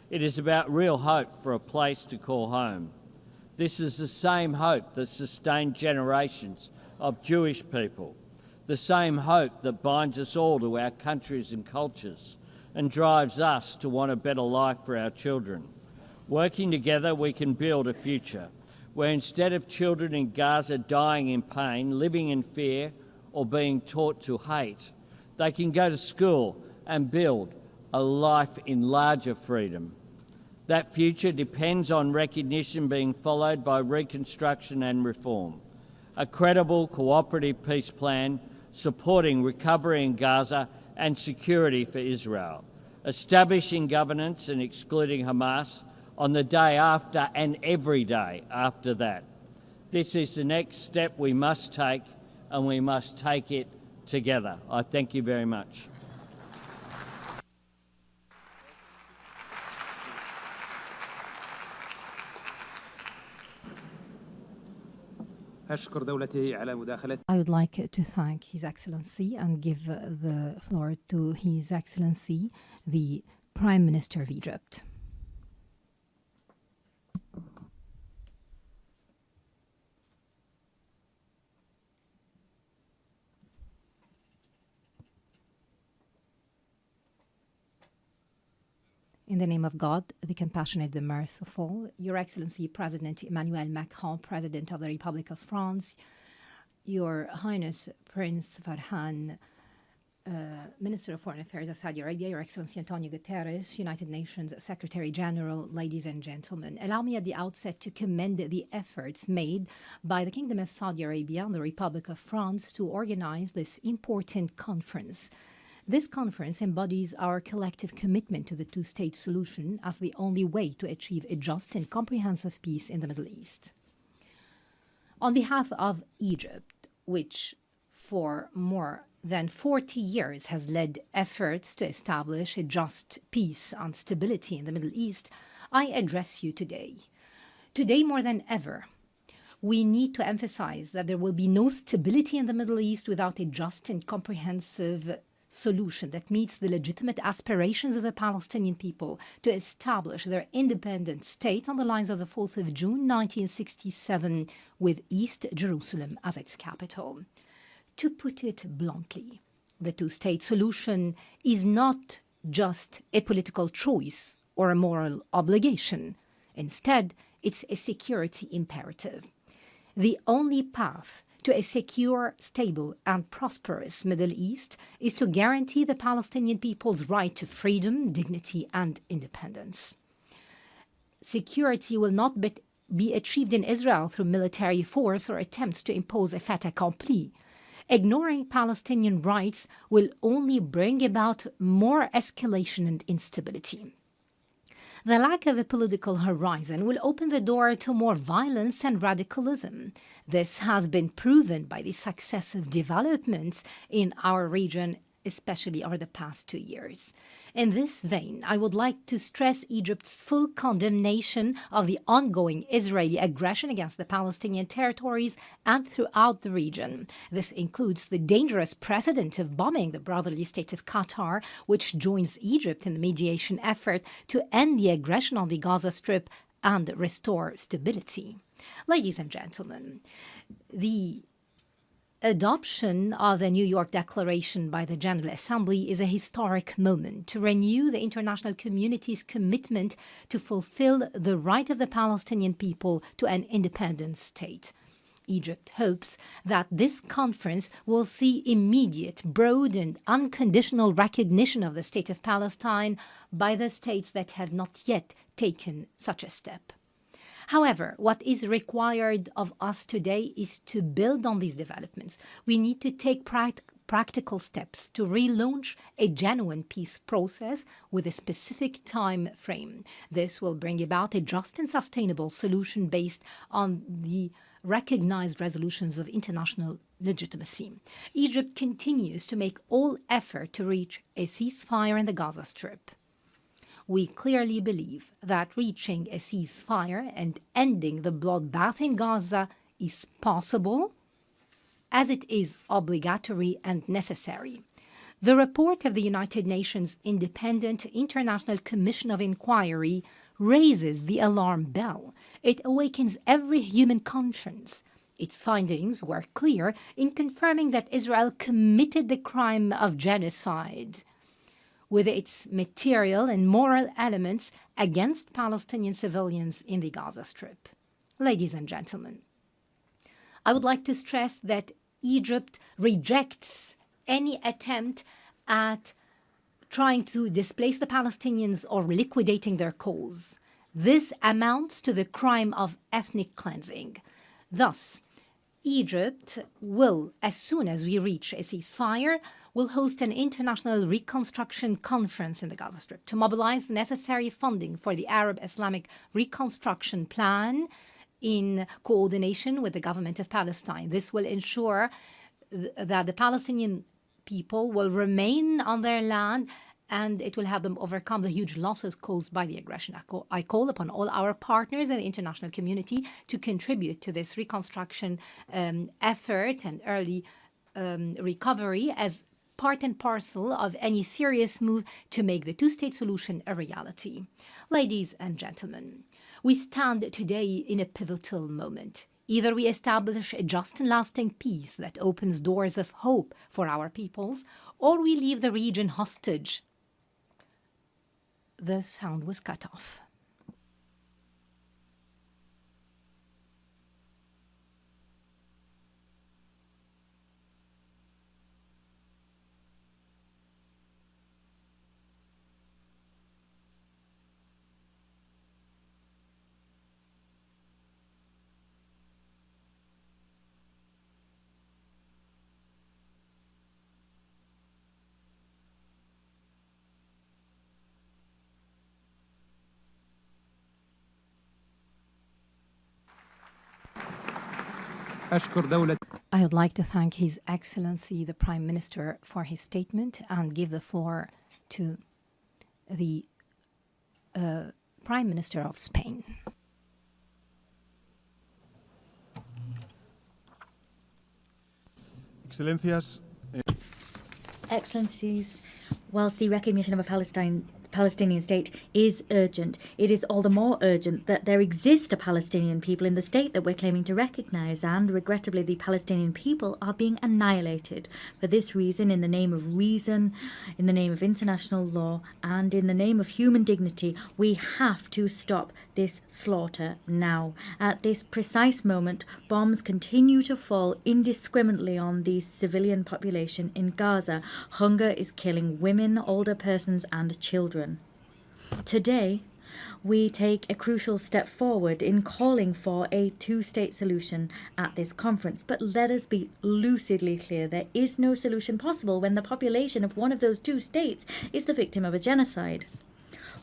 It is about real hope for a place to call home. This is the same hope that sustained generations of Jewish people, the same hope that binds us all to our countries and cultures and drives us to want a better life for our children. Working together, we can build a future where instead of children in Gaza dying in pain, living in fear or being taught to hate, they can go to school and build a life in larger freedom. That future depends on recognition being followed by reconstruction and reform, a credible cooperative peace plan supporting recovery in Gaza and security for Israel, establishing governance and excluding Hamas on the day after and every day after that. This is the next step we must take, and we must take it together. I thank you very much. I would like to thank His Excellency and give the floor to His Excellency, the Prime Minister of Egypt. In the name of God, the compassionate, the merciful, Your Excellency President Emmanuel Macron, President of the Republic of France, Your Highness Prince Farhan, Minister of Foreign Affairs of Saudi Arabia, Your Excellency Antonio Guterres, United Nations Secretary General, ladies and gentlemen. Allow me at the outset to commend the efforts made by the Kingdom of Saudi Arabia and the Republic of France to organize this important conference. This conference embodies our collective commitment to the two-state solution as the only way to achieve a just and comprehensive peace in the Middle East. On behalf of Egypt, which for more than 40 years has led efforts to establish a just peace and stability in the Middle East, I address you today. Today more than ever, we need to emphasize that there will be no stability in the Middle East without a just and comprehensive solution that meets the legitimate aspirations of the Palestinian people to establish their independent state on the lines of the 4th of June 1967 with East Jerusalem as its capital. To put it bluntly, the two-state solution is not just a political choice or a moral obligation. Instead, it's a security imperative. The only path to a secure, stable, and prosperous Middle East is to guarantee the Palestinian people's right to freedom, dignity, and independence. Security will not be achieved in Israel through military force or attempts to impose a fait accompli. Ignoring Palestinian rights will only bring about more escalation and instability. The lack of a political horizon will open the door to more violence and radicalism. This has been proven by the successive developments in our region, especially over the past 2 years. In this vein, I would like to stress Egypt's full condemnation of the ongoing Israeli aggression against the Palestinian territories and throughout the region. This includes the dangerous precedent of bombing the brotherly state of Qatar, which joins Egypt in the mediation effort to end the aggression on the Gaza Strip and restore stability. Ladies and gentlemen, the adoption of the New York Declaration by the General Assembly is a historic moment to renew the international community's commitment to fulfill the right of the Palestinian people to an independent state. Egypt hopes that this conference will see immediate, broad, and unconditional recognition of the State of Palestine by the states that have not yet taken such a step. However, what is required of us today is to build on these developments. We need to take practical steps to relaunch a genuine peace process with a specific time frame. This will bring about a just and sustainable solution based on the recognized resolutions of international legitimacy. Egypt continues to make all effort to reach a ceasefire in the Gaza Strip. We clearly believe that reaching a ceasefire and ending the bloodbath in Gaza is possible, as it is obligatory and necessary. The report of the United Nations Independent International Commission of Inquiry raises the alarm bell. It awakens every human conscience. Its findings were clear in confirming that Israel committed the crime of genocide with its material and moral elements against Palestinian civilians in the Gaza Strip. Ladies and gentlemen, I would like to stress that Egypt rejects any attempt at trying to displace the Palestinians or liquidating their cause. This amounts to the crime of ethnic cleansing. Thus, Egypt will, as soon as we reach a ceasefire, will host an international reconstruction conference in the Gaza Strip to mobilize the necessary funding for the Arab Islamic Reconstruction Plan in coordination with the government of Palestine. This will ensure that the Palestinian people will remain on their land, and it will help them overcome the huge losses caused by the aggression. I call upon all our partners in the international community to contribute to this reconstruction effort and early recovery as part and parcel of any serious move to make the two-state solution a reality. Ladies and gentlemen, we stand today in a pivotal moment. Either we establish a just and lasting peace that opens doors of hope for our peoples, or we leave the region hostage. The sound was cut off. I would like to thank His Excellency the Prime Minister for his statement and give the floor to the Prime Minister of Spain. Excellencies, whilst the recognition of a Palestinian state is urgent, it is all the more urgent that there exist a Palestinian people in the state that we're claiming to recognize, and regrettably the Palestinian people are being annihilated. For this reason, in the name of reason, in the name of international law, and in the name of human dignity, we have to stop this slaughter now. At this precise moment, bombs continue to fall indiscriminately on the civilian population in Gaza. Hunger is killing women, older persons, and children. Today, we take a crucial step forward in calling for a two-state solution at this conference. But let us be lucidly clear, there is no solution possible when the population of one of those two states is the victim of a genocide.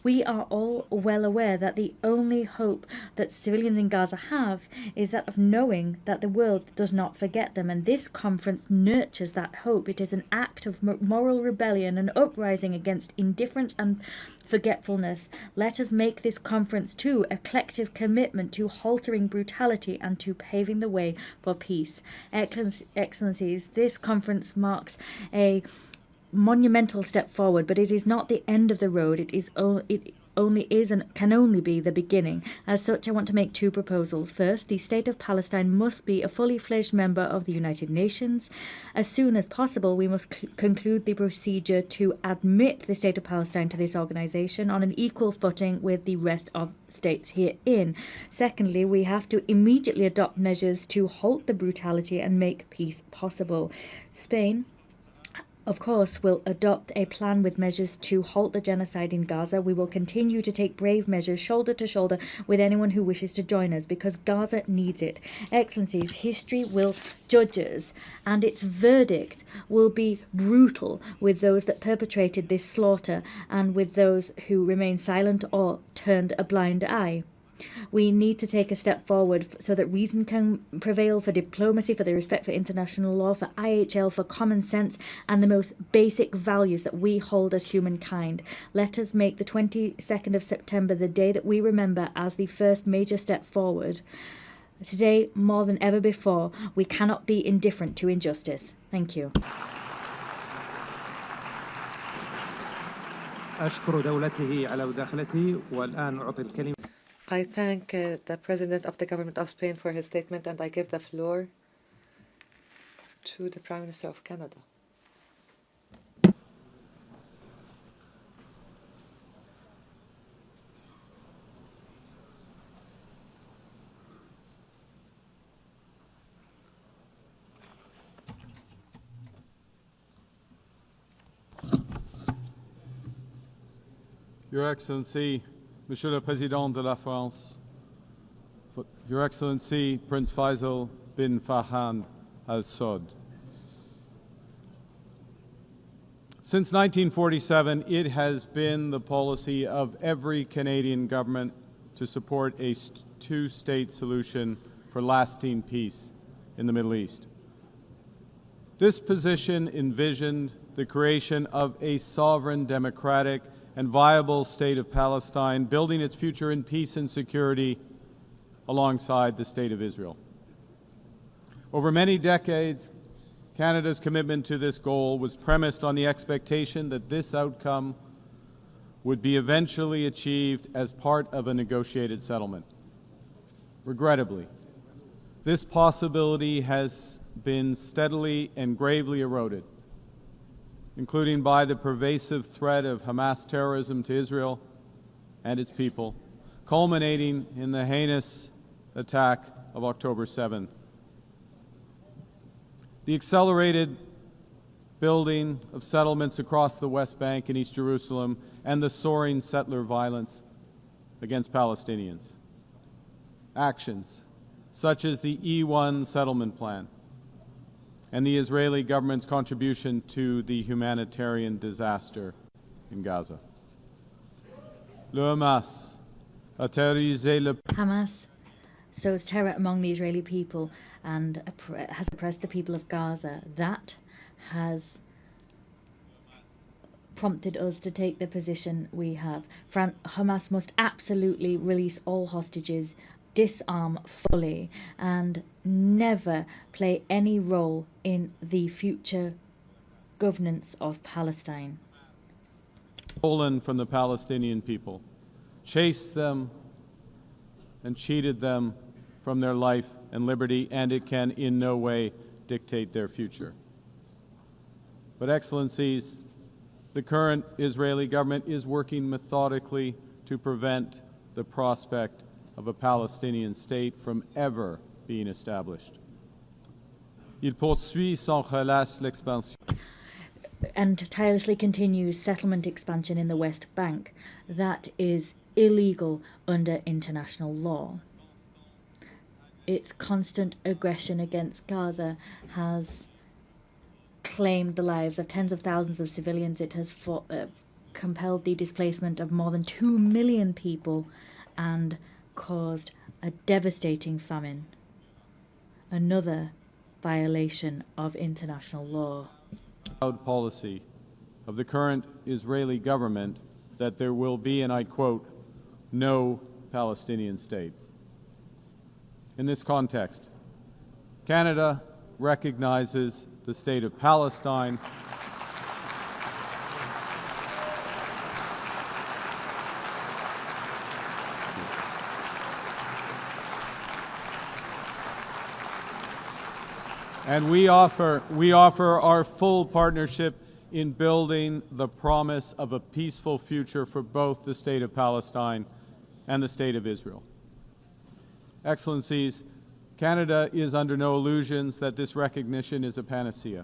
We are all well aware that the only hope that civilians in Gaza have is that of knowing that the world does not forget them, and this conference nurtures that hope. It is an act of moral rebellion, an uprising against indifference and forgetfulness. Let us make this conference too a collective commitment to halting brutality and to paving the way for peace. Excellencies, this conference marks a monumental step forward, but it is not the end of the road. It only is and can only be the beginning. As such, I want to make two proposals. First, the State of Palestine must be a fully fledged member of the United Nations. As soon as possible, we must conclude the procedure to admit the State of Palestine to this organization on an equal footing with the rest of states herein. Secondly, we have to immediately adopt measures to halt the brutality and make peace possible. Spain, of course, will adopt a plan with measures to halt the genocide in Gaza. We will continue to take brave measures shoulder to shoulder with anyone who wishes to join us, because Gaza needs it. Excellencies, history will judge us, and its verdict will be brutal with those that perpetrated this slaughter and with those who remain silent or turned a blind eye. We need to take a step forward so that reason can prevail, for diplomacy, for the respect for international law, for IHL, for common sense, and the most basic values that we hold as humankind. Let us make the 22nd of September the day that we remember as the first major step forward. Today, more than ever before, we cannot be indifferent to injustice. Thank you. أشكر دولته على مداخلته والآن أعطي الكلمة. I thank the President of the Government of Spain for his statement, and I give the floor to the Prime Minister of Canada. Your Excellency, Monsieur le Président de la France, Your Excellency Prince Faisal bin Farhan Al Saud, Since 1947, it has been the policy of every Canadian government to support a two-state solution for lasting peace in the Middle East. This position envisioned the creation of a sovereign, democratic, and viable state of Palestine, building its future in peace and security alongside the State of Israel. Over many decades, Canada's commitment to this goal was premised on the expectation that this outcome would be eventually achieved as part of a negotiated settlement. Regrettably, this possibility has been steadily and gravely eroded, including by the pervasive threat of Hamas terrorism to Israel and its people, culminating in the heinous attack of October 7th. The accelerated building of settlements across the West Bank and East Jerusalem and the soaring settler violence against Palestinians. Actions such as the E1 settlement plan and the Israeli government's contribution to the humanitarian disaster in Gaza. Hamas sows terror among the Israeli people and has oppressed the people of Gaza. That has prompted us to take the position we have. Hamas must absolutely release all hostages, disarm fully, and never play any role in the future governance of Palestine. Stolen from the Palestinian people, chased them and cheated them from their life and liberty, and it can in no way dictate their future. But Excellencies, the current Israeli government is working methodically to prevent the prospect of a Palestinian state from ever being established. Il poursuit sans relâche l'expansion. And tirelessly continues settlement expansion in the West Bank. That is illegal under international law. Its constant aggression against Gaza has claimed the lives of tens of thousands of civilians. It has compelled the displacement of more than 2 million people and caused a devastating famine. Another violation of international law. Policy of the current Israeli government that there will be, and I quote, no Palestinian state. In this context, Canada recognizes the state of Palestine and we offer our full partnership in building the promise of a peaceful future for both the state of Palestine and the state of Israel. Excellencies, Canada is under no illusions that this recognition is a panacea.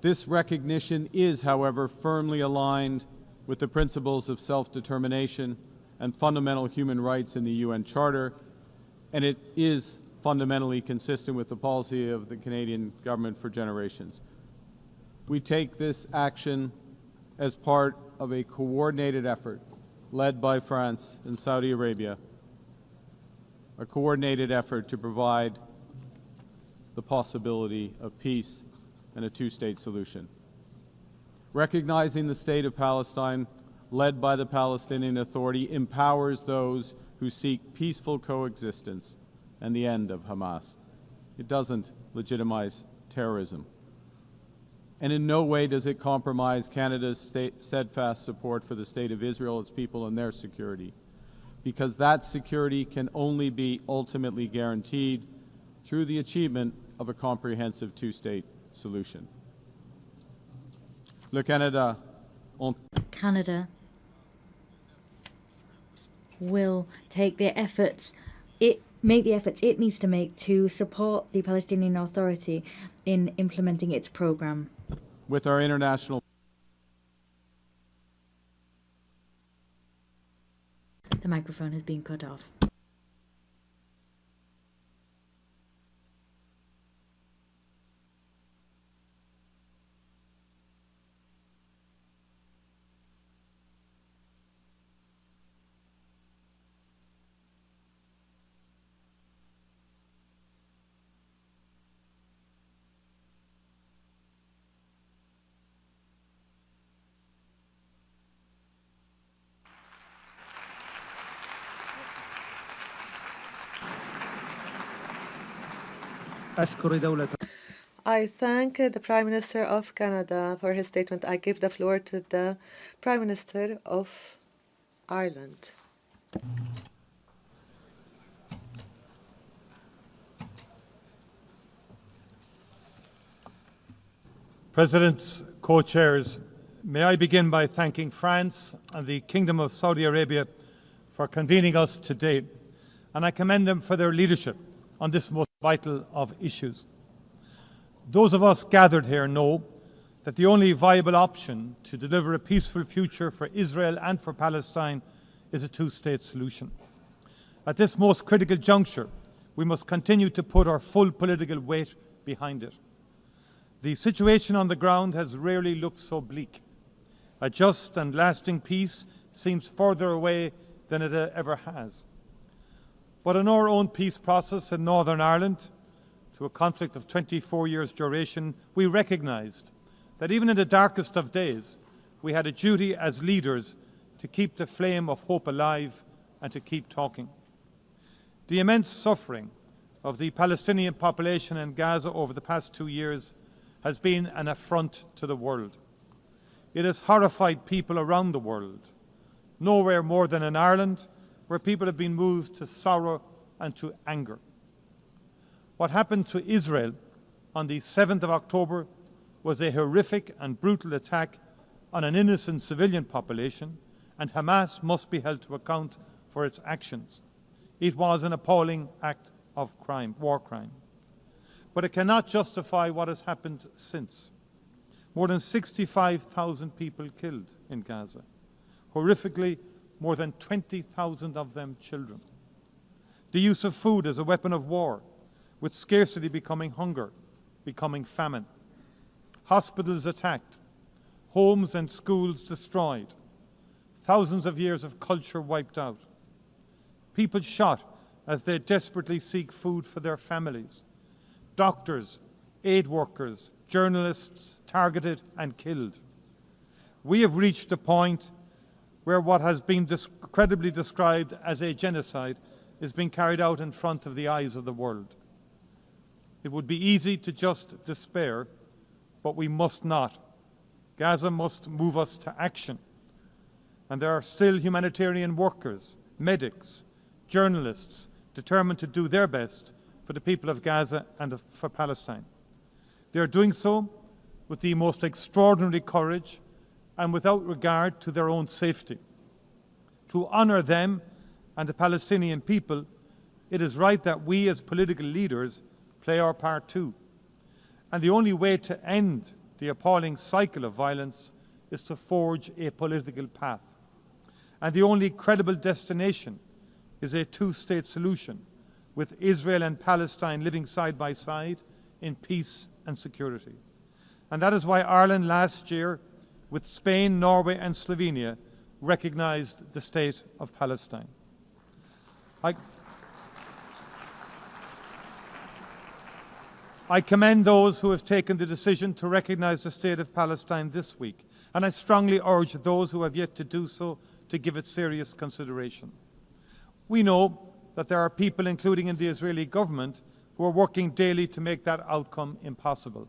This recognition is, however, firmly aligned with the principles of self-determination and fundamental human rights in the UN Charter, and it is fundamentally consistent with the policy of the Canadian government for generations. We take this action as part of a coordinated effort led by France and Saudi Arabia, a coordinated effort to provide the possibility of peace and a two-state solution. Recognizing the state of Palestine, led by the Palestinian Authority, empowers those who seek peaceful coexistence and the end of Hamas. It doesn't legitimize terrorism. And in no way does it compromise Canada's steadfast support for the State of Israel, its people, and their security, because that security can only be ultimately guaranteed through the achievement of a comprehensive two-state solution. Canada will take the efforts it needs to make to support the Palestinian Authority in implementing its program. With our international... The microphone has been cut off. أشكر دولة I thank the Prime Minister of Canada for his statement. I give the floor to the Prime Minister of Ireland. Presidents, co-chairs, may I begin by thanking France and the Kingdom of Saudi Arabia for convening us today, and I commend them for their leadership on this most vital of issues. Those of us gathered here know that the only viable option to deliver a peaceful future for Israel and for Palestine is a two-state solution. At this most critical juncture, we must continue to put our full political weight behind it. The situation on the ground has rarely looked so bleak. A just and lasting peace seems further away than it ever has. But in our own peace process in Northern Ireland, to a conflict of 24 years' duration, we recognised that even in the darkest of days, we had a duty as leaders to keep the flame of hope alive and to keep talking. The immense suffering of the Palestinian population in Gaza over the past 2 years has been an affront to the world. It has horrified people around the world, nowhere more than in Ireland, where people have been moved to sorrow and to anger. What happened to Israel on the 7th of October was a horrific and brutal attack on an innocent civilian population, and Hamas must be held to account for its actions. It was an appalling act of crime, war crime. But it cannot justify what has happened since. More than 65,000 people killed in Gaza. Horrifically, more than 20,000 of them children. The use of food as a weapon of war, with scarcity becoming hunger, becoming famine. Hospitals attacked, homes and schools destroyed, thousands of years of culture wiped out. People shot as they desperately seek food for their families. Doctors, aid workers, journalists targeted and killed. We have reached a point where what has been credibly described as a genocide is being carried out in front of the eyes of the world. It would be easy to just despair, but we must not. Gaza must move us to action. And there are still humanitarian workers, medics, journalists determined to do their best for the people of Gaza and for Palestine. They are doing so with the most extraordinary courage and without regard to their own safety. To honour them and the Palestinian people, it is right that we as political leaders play our part too. And the only way to end the appalling cycle of violence is to forge a political path. And the only credible destination is a two-state solution, with Israel and Palestine living side by side in peace and security. And that is why Ireland last year, with Spain, Norway and Slovenia, recognised the state of Palestine. I commend those who have taken the decision to recognise the state of Palestine this week, and I strongly urge those who have yet to do so to give it serious consideration. We know that there are people, including in the Israeli government, who are working daily to make that outcome impossible.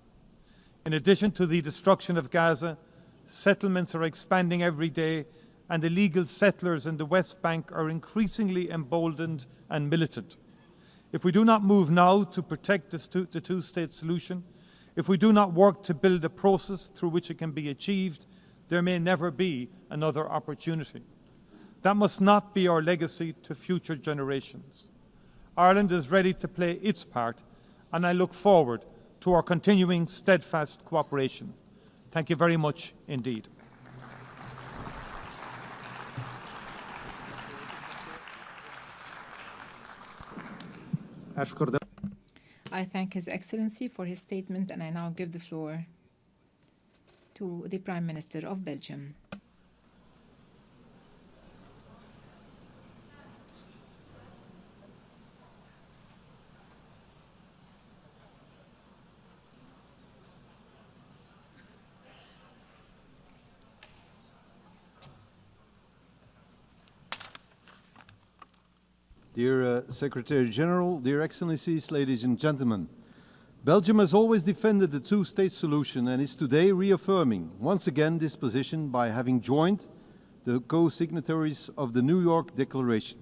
In addition to the destruction of Gaza, settlements are expanding every day, and illegal settlers in the West Bank are increasingly emboldened and militant. If we do not move now to protect the two-state solution, if we do not work to build a process through which it can be achieved, there may never be another opportunity. That must not be our legacy to future generations. Ireland is ready to play its part, and I look forward to our continuing steadfast cooperation. Thank you very much indeed. I thank His Excellency for his statement, and I now give the floor to the Prime Minister of Belgium. Dear Secretary General, dear Excellencies, ladies and gentlemen, Belgium has always defended the two-state solution and is today reaffirming once again this position by having joined the co-signatories of the New York Declaration.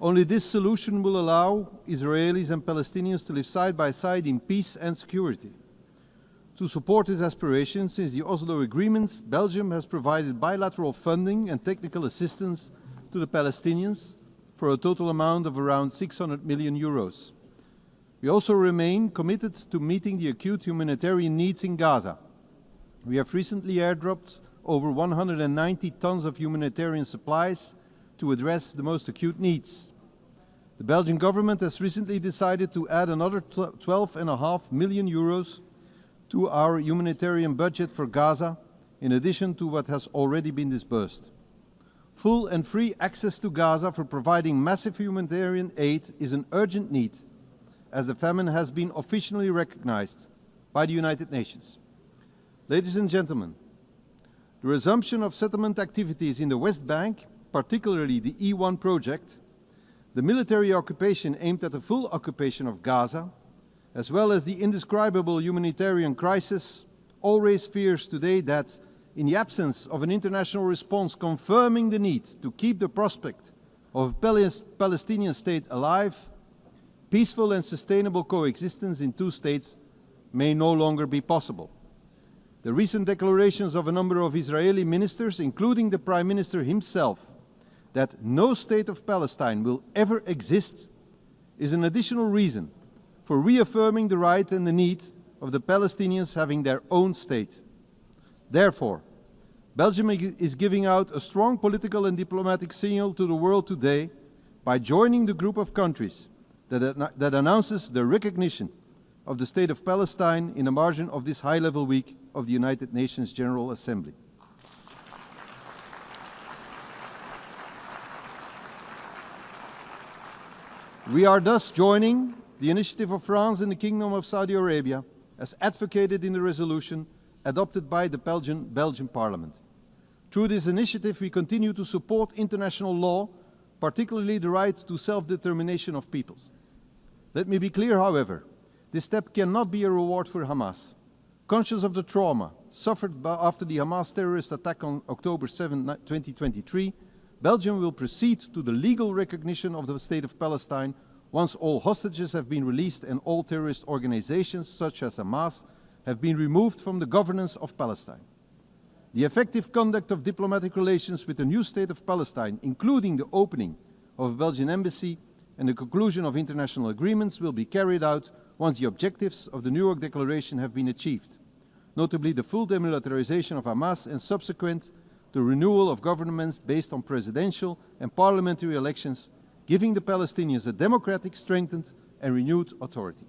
Only this solution will allow Israelis and Palestinians to live side by side in peace and security. To support this aspiration, since the Oslo agreements, Belgium has provided bilateral funding and technical assistance to the Palestinians for a total amount of around 600 million euros. We also remain committed to meeting the acute humanitarian needs in Gaza. We have recently airdropped over 190 tons of humanitarian supplies to address the most acute needs. The Belgian government has recently decided to add another 12.5 million euros to our humanitarian budget for Gaza, in addition to what has already been disbursed. Full and free access to Gaza for providing massive humanitarian aid is an urgent need, as the famine has been officially recognized by the United Nations. Ladies and gentlemen, the resumption of settlement activities in the West Bank, particularly the E1 project, the military occupation aimed at the full occupation of Gaza, as well as the indescribable humanitarian crisis, all raise fears today that, in the absence of an international response confirming the need to keep the prospect of a Palestinian state alive, peaceful and sustainable coexistence in two states may no longer be possible. The recent declarations of a number of Israeli ministers, including the Prime Minister himself, that no state of Palestine will ever exist, is an additional reason for reaffirming the right and the need of the Palestinians having their own state. Therefore, Belgium is giving out a strong political and diplomatic signal to the world today by joining the group of countries that announces the recognition of the State of Palestine in the margin of this high-level week of the United Nations General Assembly. We are thus joining the initiative of France and the Kingdom of Saudi Arabia as advocated in the resolution adopted by the Belgian Parliament. Through this initiative, we continue to support international law, particularly the right to self-determination of peoples. Let me be clear, however, this step cannot be a reward for Hamas. Conscious of the trauma suffered after the Hamas terrorist attack on October 7, 2023, Belgium will proceed to the legal recognition of the State of Palestine once all hostages have been released and all terrorist organizations, such as Hamas, have been removed from the governance of Palestine. The effective conduct of diplomatic relations with the new State of Palestine, including the opening of a Belgian embassy and the conclusion of international agreements, will be carried out once the objectives of the New York Declaration have been achieved, notably the full demilitarization of Hamas and subsequent the renewal of governments based on presidential and parliamentary elections, giving the Palestinians a democratic, strengthened and renewed authority.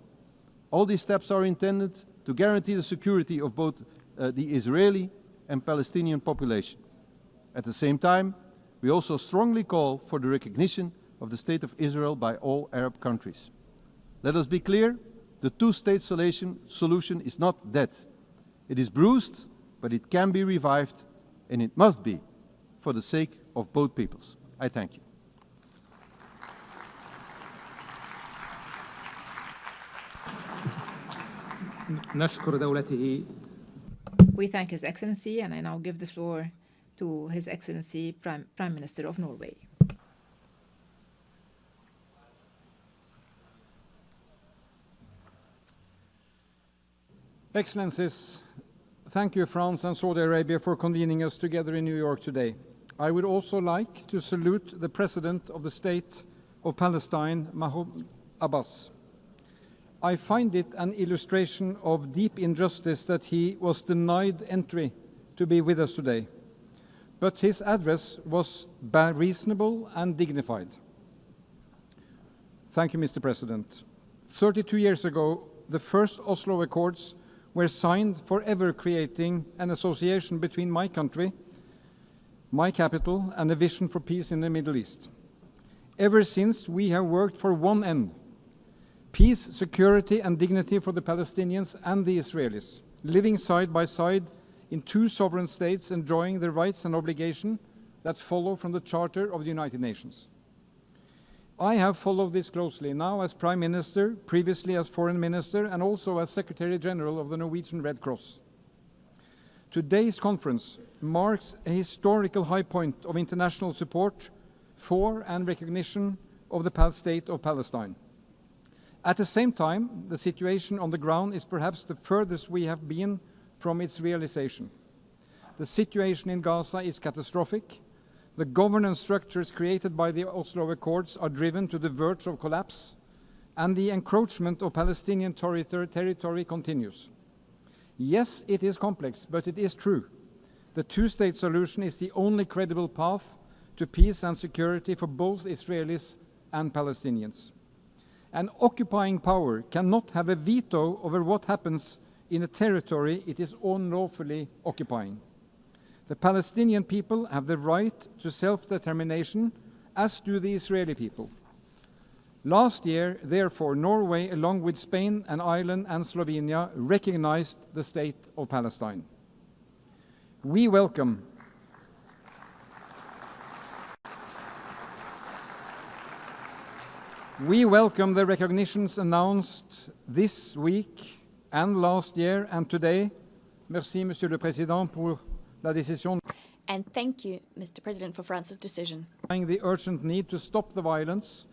All these steps are intended to guarantee the security of both the Israeli and Palestinian population. At the same time, we also strongly call for the recognition of the State of Israel by all Arab countries. Let us be clear, the two-state solution is not dead. It is bruised, but it can be revived, and it must be for the sake of both peoples. I thank you. نشكر دولته. We thank His Excellency, and I now give the floor to His Excellency Prime Minister of Norway. Excellencies, thank you, France and Saudi Arabia, for convening us together in New York today. I would also like to salute the President of the State of Palestine, Mahmoud Abbas. I find it an illustration of deep injustice that he was denied entry to be with us today. But his address was reasonable and dignified. Thank you, Mr. President. 32 years ago, the first Oslo Accords were signed, forever creating an association between my country, my capital, and a vision for peace in the Middle East. Ever since, we have worked for one end: peace, security, and dignity for the Palestinians and the Israelis, living side by side in two sovereign states, enjoying the rights and obligations that follow from the Charter of the United Nations. I have followed this closely, now as Prime Minister, previously as Foreign Minister, and also as Secretary General of the Norwegian Red Cross. Today's conference marks a historical high point of international support for and recognition of the state of Palestine. At the same time, the situation on the ground is perhaps the furthest we have been from its realization. The situation in Gaza is catastrophic. The governance structures created by the Oslo Accords are driven to the verge of collapse, and the encroachment of Palestinian territory continues. Yes, it is complex, but it is true. The two-state solution is the only credible path to peace and security for both Israelis and Palestinians. An occupying power cannot have a veto over what happens in a territory it is unlawfully occupying. The Palestinian people have the right to self-determination, as do the Israeli people. Last year, therefore, Norway, along with Spain and Ireland and Slovenia, recognized the state of Palestine. We welcome the recognitions announced this week and last year and today. Merci, Monsieur le Président, pour la décision. And thank you, Mr. President, for France's decision. The urgent need to stop the violence,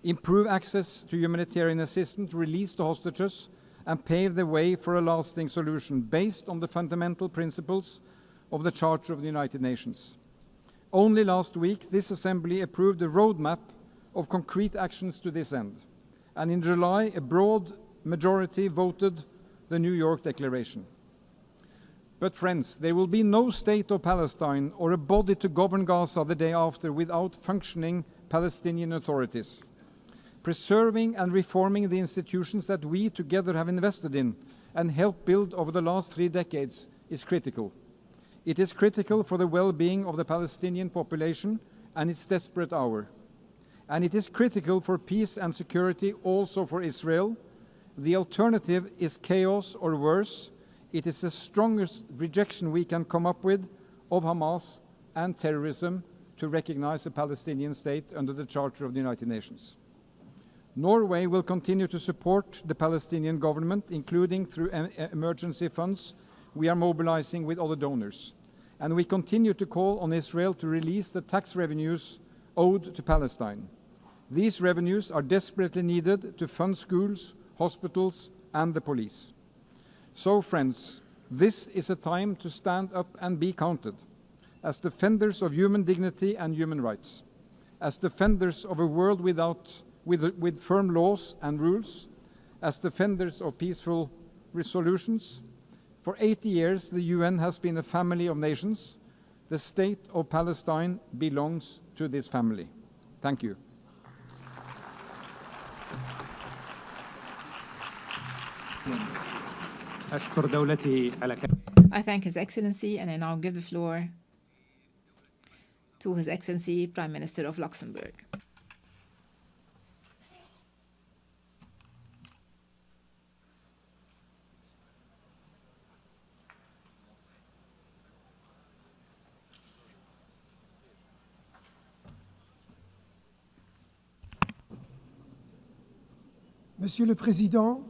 improve access to humanitarian assistance, release the hostages, and pave the way for a lasting solution based on the fundamental principles of the Charter of the United Nations. Only last week, this Assembly approved a roadmap of concrete actions to this end. And in July, a broad majority voted the New York Declaration. But friends, there will be no state of Palestine or a body to govern Gaza the day after without functioning Palestinian authorities. Preserving and reforming the institutions that we together have invested in and helped build over the last 3 decades is critical. It is critical for the well-being of the Palestinian population and its desperate hour. And it is critical for peace and security also for Israel. The alternative is chaos or worse. It is the strongest rejection we can come up with of Hamas and terrorism to recognize a Palestinian state under the Charter of the United Nations. Norway will continue to support the Palestinian government, including through emergency funds we are mobilizing with other donors. And we continue to call on Israel to release the tax revenues owed to Palestine. These revenues are desperately needed to fund schools, hospitals, and the police. So, friends, this is a time to stand up and be counted. As defenders of human dignity and human rights, as defenders of a world with firm laws and rules, as defenders of peaceful resolutions. For 80 years, the UN has been a family of nations. The state of Palestine belongs to this family. Thank you. I thank His Excellency, and I now give the floor to His Excellency Prime Minister of Luxembourg. Monsieur le Président,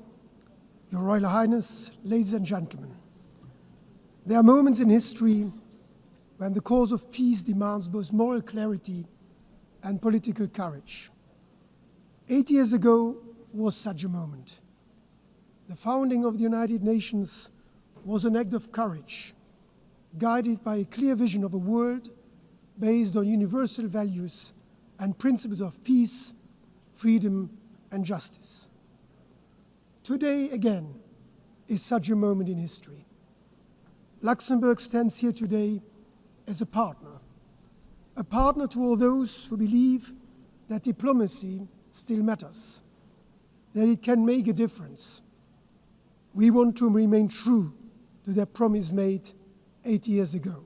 Your Royal Highness, ladies and gentlemen, there are moments in history when the cause of peace demands both moral clarity and political courage. 8 years ago was such a moment. The founding of the United Nations was an act of courage, guided by a clear vision of a world based on universal values and principles of peace, freedom, and justice. Today, again, is such a moment in history. Luxembourg stands here today as a partner to all those who believe that diplomacy still matters, that it can make a difference. We want to remain true to their promise made 8 years ago.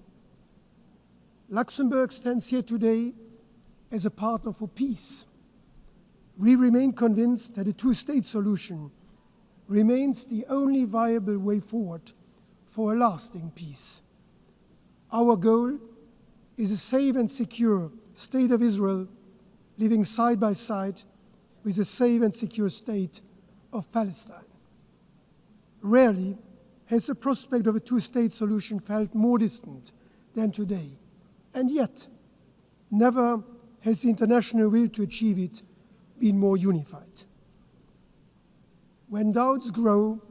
Luxembourg stands here today as a partner for peace. We remain convinced that a two-state solution remains the only viable way forward for a lasting peace. Our goal is a safe and secure state of Israel living side by side with a safe and secure state of Palestine. Rarely has the prospect of a two-state solution felt more distant than today, and yet never has the international will to achieve it been more unified. When doubts grow,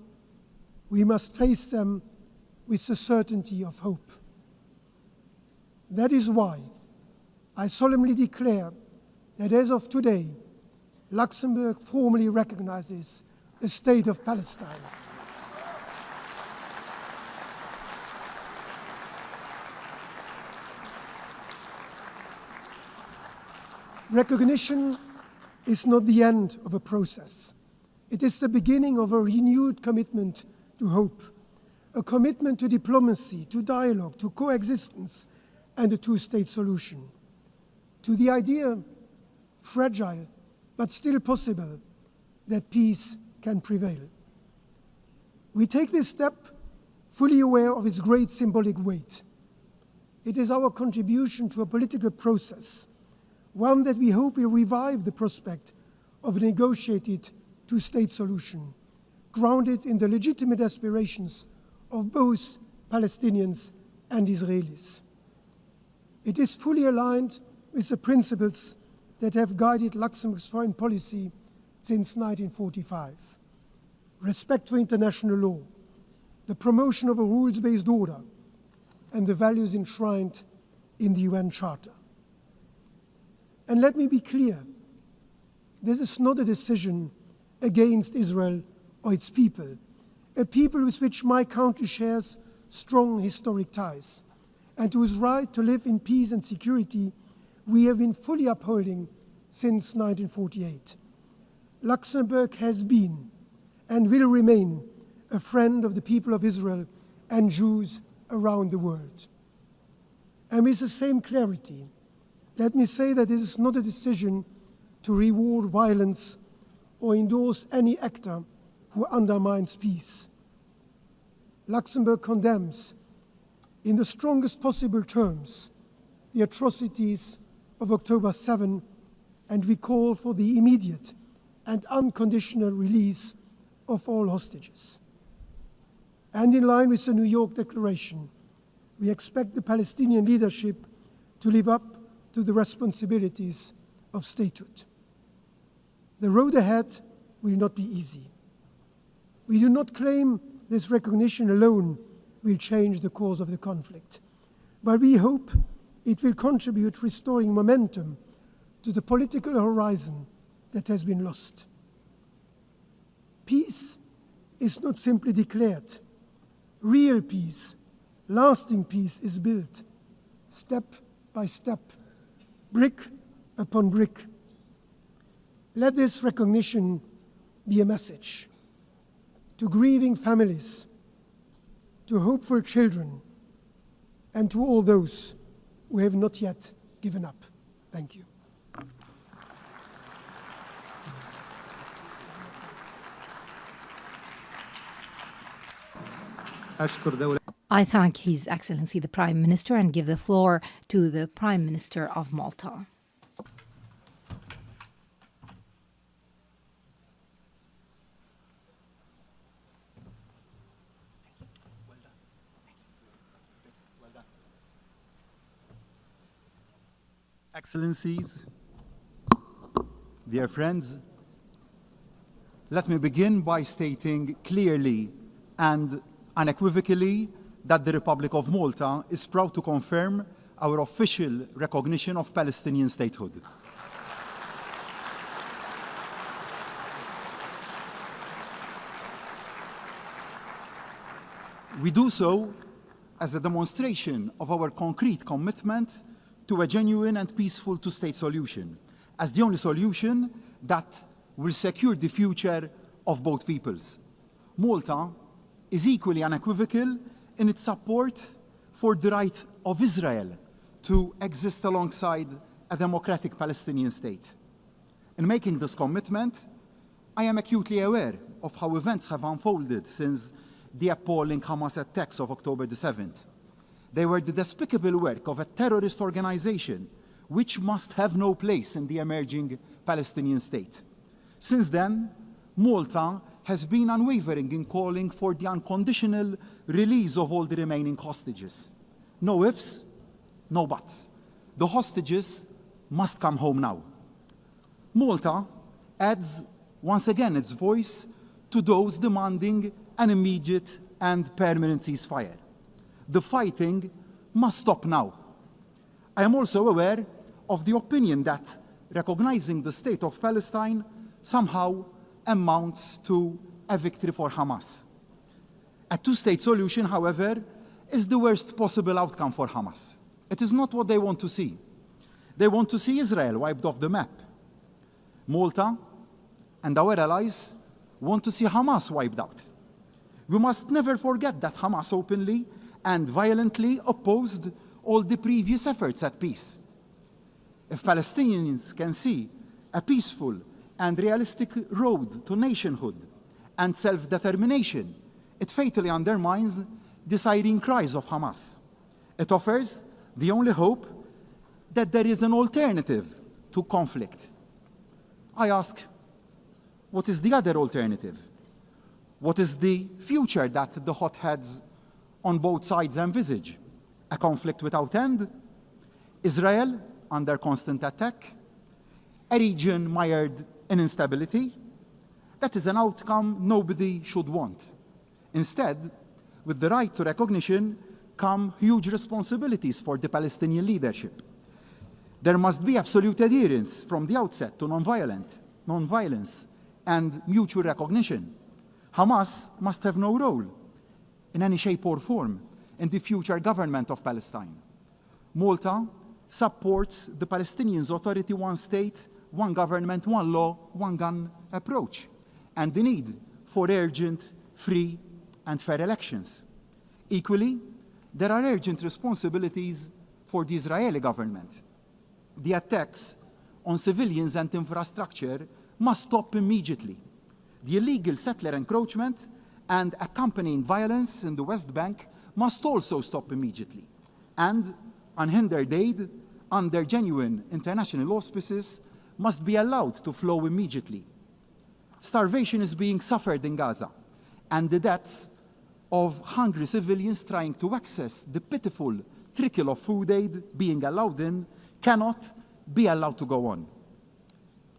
we must face them with the certainty of hope. That is why I solemnly declare that as of today, Luxembourg formally recognizes the state of Palestine. Recognition is not the end of a process. It is the beginning of a renewed commitment to hope, a commitment to diplomacy, to dialogue, to coexistence, and a two-state solution, to the idea, fragile but still possible, that peace can prevail. We take this step fully aware of its great symbolic weight. It is our contribution to a political process, one that we hope will revive the prospect of a negotiated two-state solution, grounded in the legitimate aspirations of both Palestinians and Israelis. It is fully aligned with the principles that have guided Luxembourg's foreign policy since 1945. Respect for international law, the promotion of a rules-based order, and the values enshrined in the UN Charter. And let me be clear, this is not a decision against Israel or its people, a people with which my country shares strong historic ties, and whose right to live in peace and security we have been fully upholding since 1948. Luxembourg has been and will remain a friend of the people of Israel and Jews around the world. And with the same clarity, let me say that this is not a decision to reward violence or endorse any actor who undermines peace. Luxembourg condemns, in the strongest possible terms, the atrocities of October 7, and we call for the immediate and unconditional release of all hostages. And in line with the New York Declaration, we expect the Palestinian leadership to live up to the responsibilities of statehood. The road ahead will not be easy. We do not claim this recognition alone will change the course of the conflict, but we hope it will contribute restoring momentum to the political horizon that has been lost. Peace is not simply declared. Real peace, lasting peace is built step by step, brick upon brick. Let this recognition be a message to grieving families, to hopeful children, and to all those who have not yet given up. Thank you. I thank His Excellency the Prime Minister and give the floor to the Prime Minister of Malta. Excellencies, dear friends, let me begin by stating clearly and unequivocally that the Republic of Malta is proud to confirm our official recognition of Palestinian statehood. We do so as a demonstration of our concrete commitment to a genuine and peaceful two-state solution, as the only solution that will secure the future of both peoples. Malta is equally unequivocal in its support for the right of Israel to exist alongside a democratic Palestinian state. In making this commitment, I am acutely aware of how events have unfolded since the appalling Hamas attacks of October the 7th. They were the despicable work of a terrorist organization which must have no place in the emerging Palestinian state. Since then, Malta has been unwavering in calling for the unconditional release of all the remaining hostages. No ifs, no buts. The hostages must come home now. Malta adds once again its voice to those demanding an immediate and permanent ceasefire. The fighting must stop now. I am also aware of the opinion that recognizing the state of Palestine somehow amounts to a victory for Hamas. A two-state solution, however, is the worst possible outcome for Hamas. It is not what they want to see. They want to see Israel wiped off the map. Malta and our allies want to see Hamas wiped out. We must never forget that Hamas openly and violently opposed all the previous efforts at peace. If Palestinians can see a peaceful and realistic road to nationhood and self-determination, it fatally undermines the siren cries of Hamas. It offers the only hope that there is an alternative to conflict. I ask, what is the other alternative? What is the future that the hotheads on both sides envisage? A conflict without end? Israel under constant attack? A region mired in instability? That is an outcome nobody should want. Instead, with the right to recognition come huge responsibilities for the Palestinian leadership. There must be absolute adherence from the outset to non-violence, and mutual recognition. Hamas must have no role in any shape or form in the future government of Palestine. Malta supports the Palestinians' authority, one state, one government, one law, one gun approach, and the need for urgent, free, and fair elections. Equally, there are urgent responsibilities for the Israeli government. The attacks on civilians and infrastructure must stop immediately. The illegal settler encroachment and accompanying violence in the West Bank must also stop immediately. And unhindered aid under genuine international auspices must be allowed to flow immediately. Starvation is being suffered in Gaza, and the deaths of hungry civilians trying to access the pitiful trickle of food aid being allowed in cannot be allowed to go on.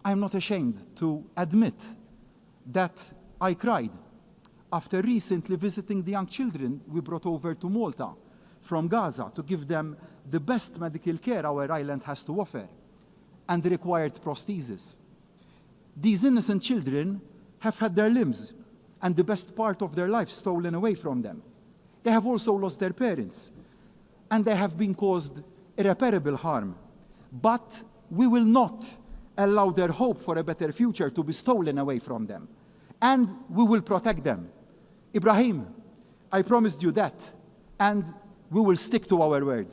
I am not ashamed to admit that I cried after recently visiting the young children we brought over to Malta from Gaza to give them the best medical care our island has to offer and the required prosthesis. These innocent children have had their limbs and the best part of their life stolen away from them. They have also lost their parents, and they have been caused irreparable harm. But we will not allow their hope for a better future to be stolen away from them. And we will protect them. Ibrahim, I promised you that, and we will stick to our word.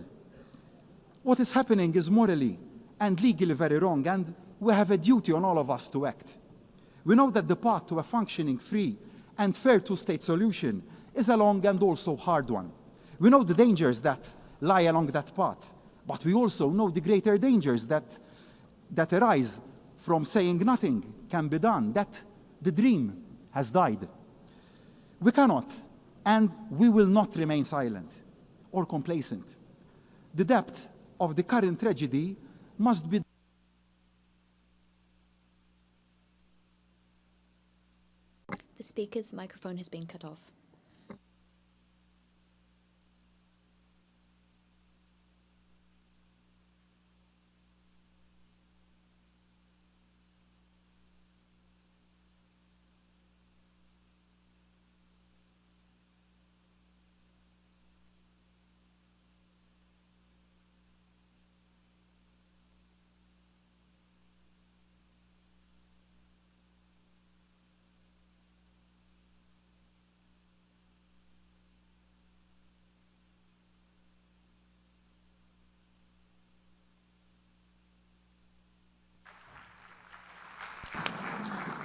What is happening is morally and legally very wrong, and we have a duty on all of us to act. We know that the path to a functioning, free, and fair two-state solution is a long and also hard one. We know the dangers that lie along that path, but we also know the greater dangers that arise from saying nothing can be done, that the dream has died. We cannot, and we will not remain silent or complacent. The depth of the current tragedy must be The speaker's microphone has been cut off.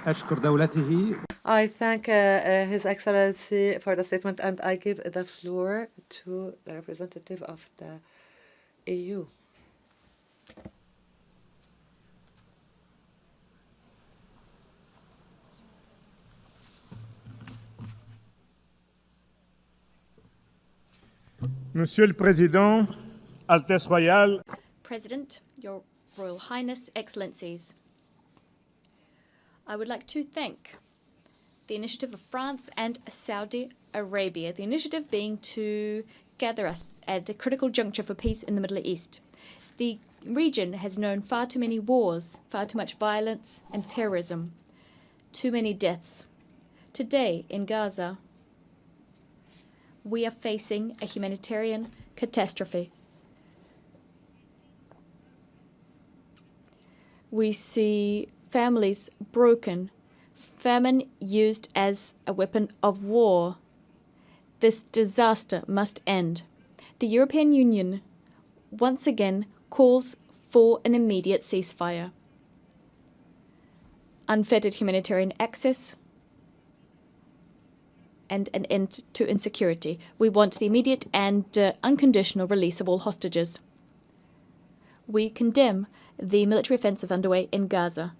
أشكر دولته. I thank His Excellency for the statement, and I give the floor to the representative of the EU. Monsieur le Président, Altesse Royale, President, Your Royal Highness, Excellencies, I would like to thank the initiative of France and Saudi Arabia, the initiative being to gather us at a critical juncture for peace in the Middle East. The region has known far too many wars, far too much violence and terrorism, too many deaths. Today in Gaza, we are facing a humanitarian catastrophe. We see families broken, famine used as a weapon of war. This disaster must end. The European Union once again calls for an immediate ceasefire, unfettered humanitarian access, and an end to insecurity. We want the immediate and unconditional release of all hostages. We condemn the military offensive underway in Gaza.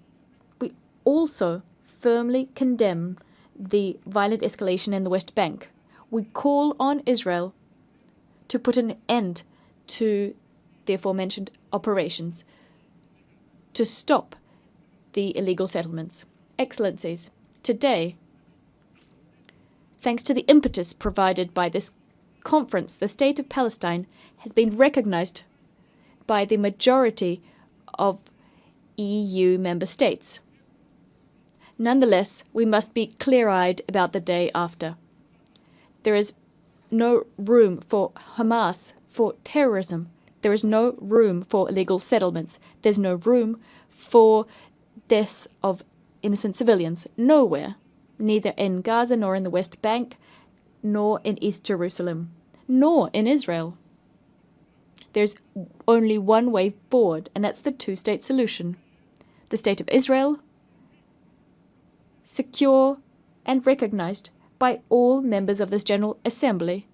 We also firmly condemn the violent escalation in the West Bank. We call on Israel to put an end to the aforementioned operations, to stop the illegal settlements. Excellencies, today, thanks to the impetus provided by this conference, the state of Palestine has been recognized by the majority of EU member states. Nonetheless, we must be clear-eyed about the day after. There is no room for Hamas, for terrorism. There is no room for illegal settlements. There's no room for deaths of innocent civilians. Nowhere. Neither in Gaza, nor in the West Bank, nor in East Jerusalem, nor in Israel. There's only one way forward, and that's the two-state solution. The State of Israel, secure and recognized by all members of this General Assembly,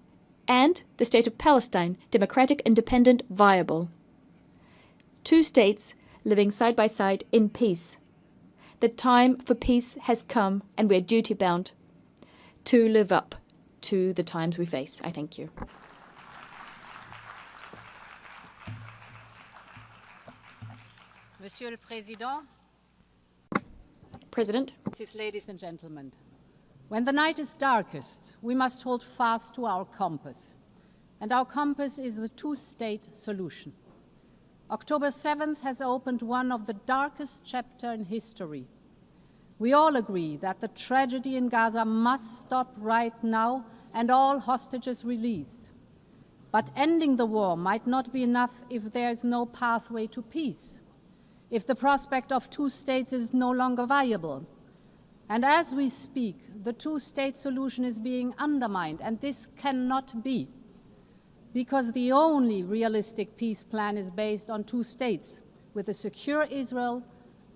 and the State of Palestine, democratic, independent, viable. Two states living side by side in peace. The time for peace has come, and we are duty-bound to live up to the times we face. I thank you. Monsieur le Président, President, ladies and gentlemen, when the night is darkest, we must hold fast to our compass. And our compass is the two-state solution. October 7th has opened one of the darkest chapters in history. We all agree that the tragedy in Gaza must stop right now and all hostages released. But ending the war might not be enough if there is no pathway to peace, if the prospect of two states is no longer viable. And as we speak, the two-state solution is being undermined, and this cannot be, because the only realistic peace plan is based on two states, with a secure Israel,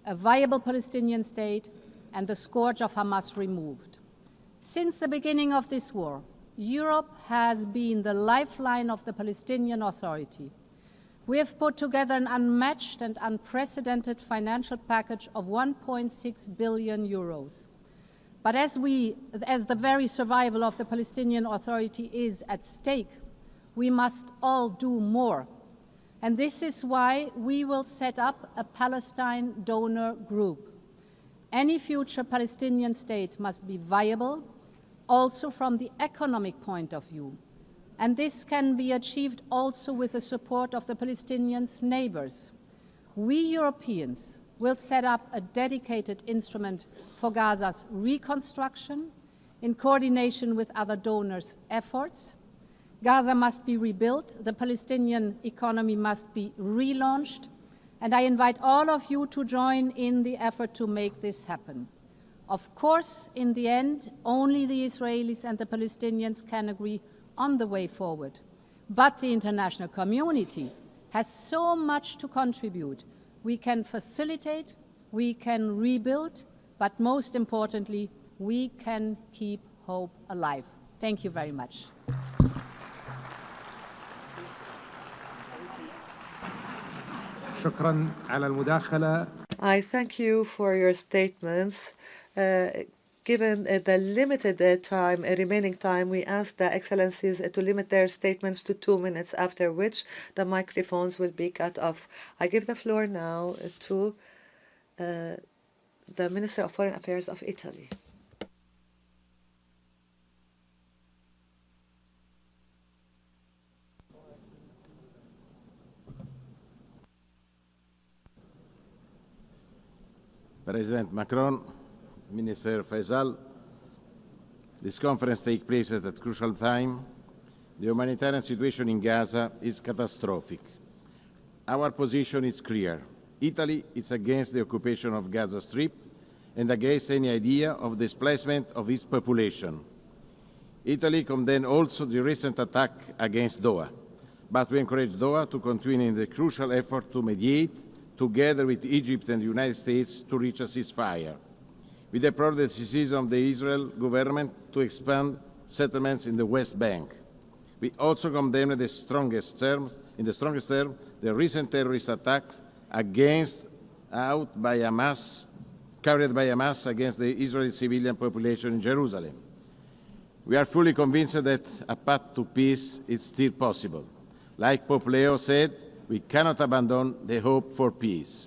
a viable Palestinian state, and the scourge of Hamas removed. Since the beginning of this war, Europe has been the lifeline of the Palestinian Authority. We have put together an unmatched and unprecedented financial package of 1.6 billion euros. But as the very survival of the Palestinian Authority is at stake, we must all do more. And this is why we will set up a Palestine donor group. Any future Palestinian state must be viable, also from the economic point of view. And this can be achieved also with the support of the Palestinians' neighbors. We Europeans will set up a dedicated instrument for Gaza's reconstruction in coordination with other donors' efforts. Gaza must be rebuilt, the Palestinian economy must be relaunched, and I invite all of you to join in the effort to make this happen. Of course, in the end, only the Israelis and the Palestinians can agree on the way forward. But the international community has so much to contribute. We can facilitate, we can rebuild, but most importantly, we can keep hope alive. Thank you very much. I thank you for your statements. Given the limited remaining time, we ask the Excellencies to limit their statements to 2 minutes, after which the microphones will be cut off. I give the floor now to the Minister of Foreign Affairs of Italy. President Macron, Minister Faisal, this conference takes place at a crucial time. The humanitarian situation in Gaza is catastrophic. Our position is clear. Italy is against the occupation of Gaza Strip and against any idea of displacement of its population. Italy condemned also the recent attack against Doha, but we encourage Doha to continue in the crucial effort to mediate together with Egypt and the United States to reach a ceasefire. We deplore the decision of the Israel government to expand settlements in the West Bank. We also condemn in the strongest terms, the recent terrorist attacks carried by Hamas against the Israeli civilian population in Jerusalem. We are fully convinced that a path to peace is still possible. Like Pope Leo said, we cannot abandon the hope for peace.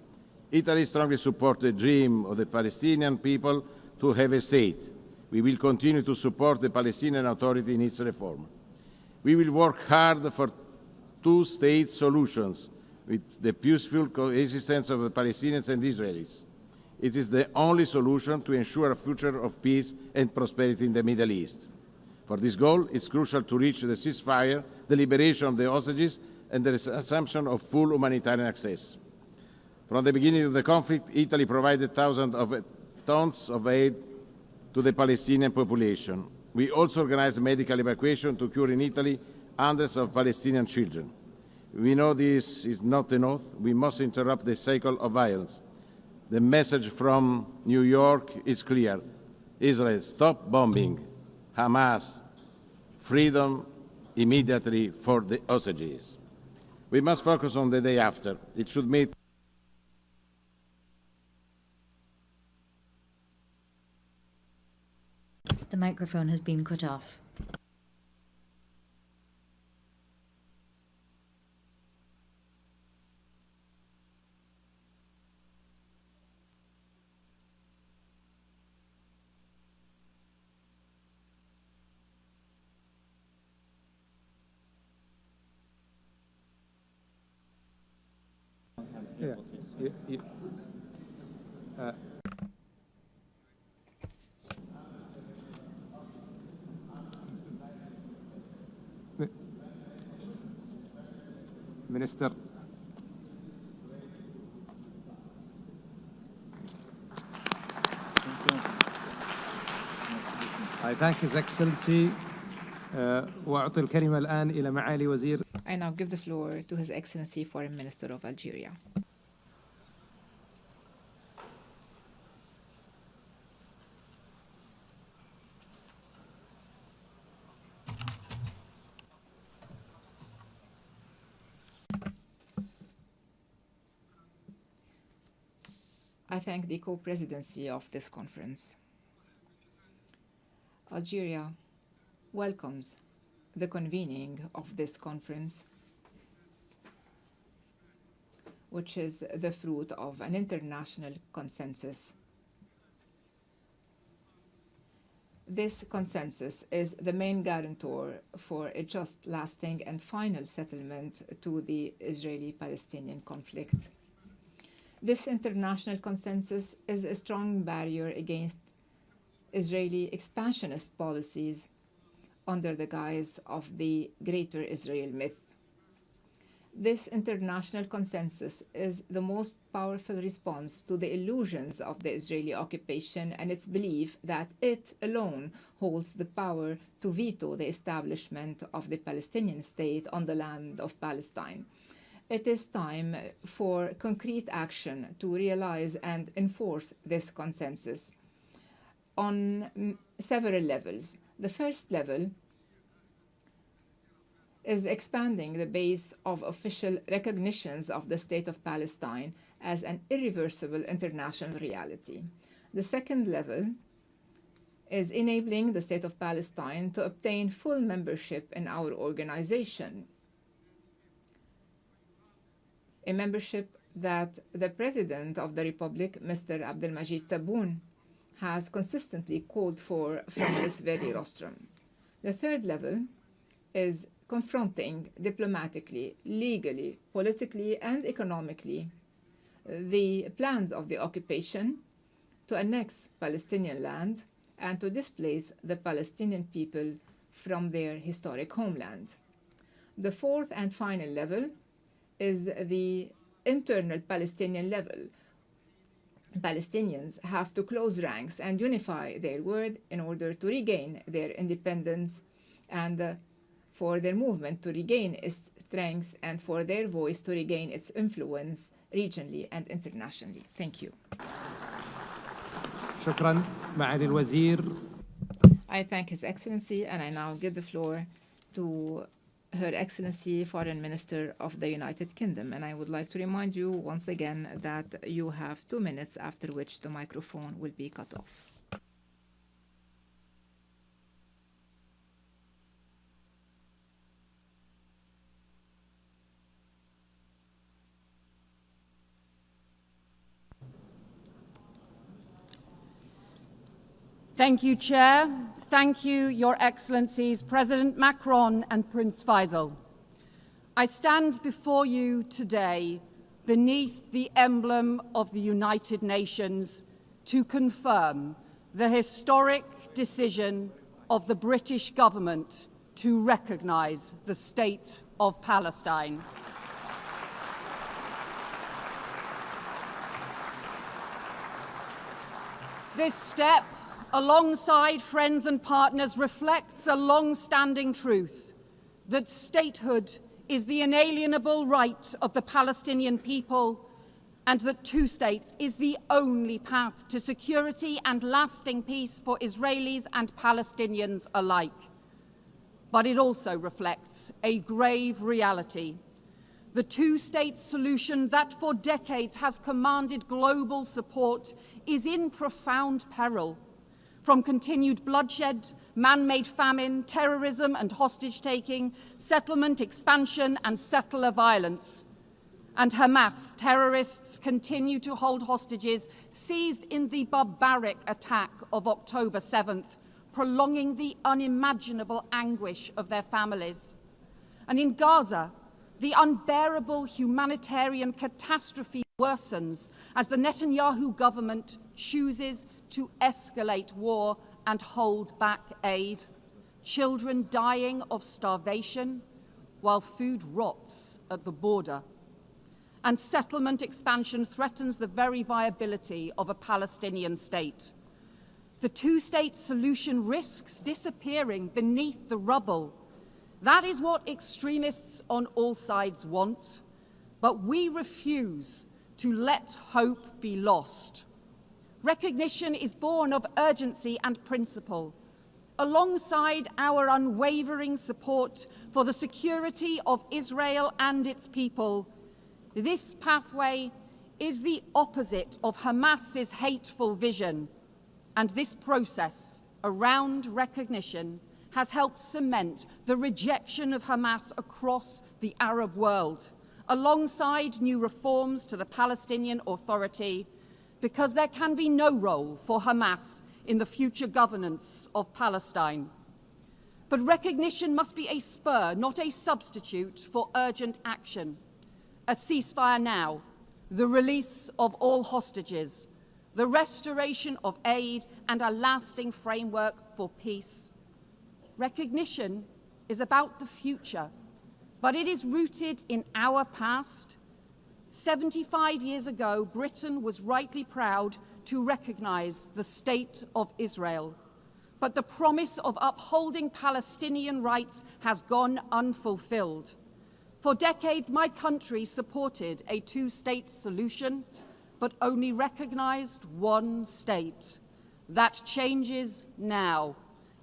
Italy strongly supports the dream of the Palestinian people to have a state. We will continue to support the Palestinian Authority in its reform. We will work hard for two-state solutions with the peaceful coexistence of the Palestinians and Israelis. It is the only solution to ensure a future of peace and prosperity in the Middle East. For this goal, it's crucial to reach the ceasefire, the liberation of the hostages, and the assumption of full humanitarian access. From the beginning of the conflict, Italy provided thousands of tons of aid to the Palestinian population. We also organized medical evacuation to cure in Italy hundreds of Palestinian children. We know this is not enough. We must interrupt the cycle of violence. The message from New York is clear. Israel, stop bombing. Hamas, freedom immediately for the hostages. We must focus on the day after. It should meet The microphone has been cut off. Minister. I thank His Excellency. وأعطي الكلمة الآن إلى معالي وزير. I now give the floor to His Excellency Foreign Minister of Algeria. I thank the co-presidency of this conference. Algeria welcomes the convening of this conference, which is the fruit of an international consensus. This consensus is the main guarantor for a just, lasting, and final settlement to the Israeli-Palestinian conflict. This international consensus is a strong barrier against Israeli expansionist policies under the guise of the Greater Israel myth. This international consensus is the most powerful response to the illusions of the Israeli occupation and its belief that it alone holds the power to veto the establishment of the Palestinian state on the land of Palestine. It is time for concrete action to realize and enforce this consensus on several levels. The first level is expanding the base of official recognitions of the State of Palestine as an irreversible international reality. The second level is enabling the State of Palestine to obtain full membership in our organization, a membership that the President of the Republic, Mr. Abdelmajid Tebboune, has consistently called for from this very rostrum. The third level is confronting diplomatically, legally, politically, and economically the plans of the occupation to annex Palestinian land and to displace the Palestinian people from their historic homeland. The fourth and final level is the internal Palestinian level. Palestinians have to close ranks and unify their word in order to regain their independence and for their movement to regain its strength and for their voice to regain its influence regionally and internationally. Thank you. شكرا معالي الوزير. I thank His Excellency, and I now give the floor to Her Excellency Foreign Minister of the United Kingdom. And I would like to remind you once again that you have 2 minutes, after which the microphone will be cut off. Thank you, Chair. Thank you, Your Excellencies, President Macron and Prince Faisal. I stand before you today beneath the emblem of the United Nations to confirm the historic decision of the British government to recognise the State of Palestine. This step, alongside friends and partners, reflects a long-standing truth that statehood is the inalienable right of the Palestinian people and that two states is the only path to security and lasting peace for Israelis and Palestinians alike. But it also reflects a grave reality. The two-state solution that for decades has commanded global support is in profound peril. From continued bloodshed, man-made famine, terrorism and hostage-taking, settlement expansion and settler violence. And Hamas terrorists continue to hold hostages seized in the barbaric attack of October 7th, prolonging the unimaginable anguish of their families. And in Gaza, the unbearable humanitarian catastrophe worsens as the Netanyahu government chooses to escalate war and hold back aid. Children dying of starvation while food rots at the border. And settlement expansion threatens the very viability of a Palestinian state. The two-state solution risks disappearing beneath the rubble. That is what extremists on all sides want, but we refuse to let hope be lost. Recognition is born of urgency and principle, alongside our unwavering support for the security of Israel and its people. This pathway is the opposite of Hamas's hateful vision, and this process around recognition has helped cement the rejection of Hamas across the Arab world, alongside new reforms to the Palestinian Authority, because there can be no role for Hamas in the future governance of Palestine. But recognition must be a spur, not a substitute for urgent action. A ceasefire now, the release of all hostages, the restoration of aid, and a lasting framework for peace. Recognition is about the future, but it is rooted in our past. 75 years ago, Britain was rightly proud to recognise the State of Israel. But the promise of upholding Palestinian rights has gone unfulfilled. For decades, my country supported a two-state solution, but only recognised one state. That changes now,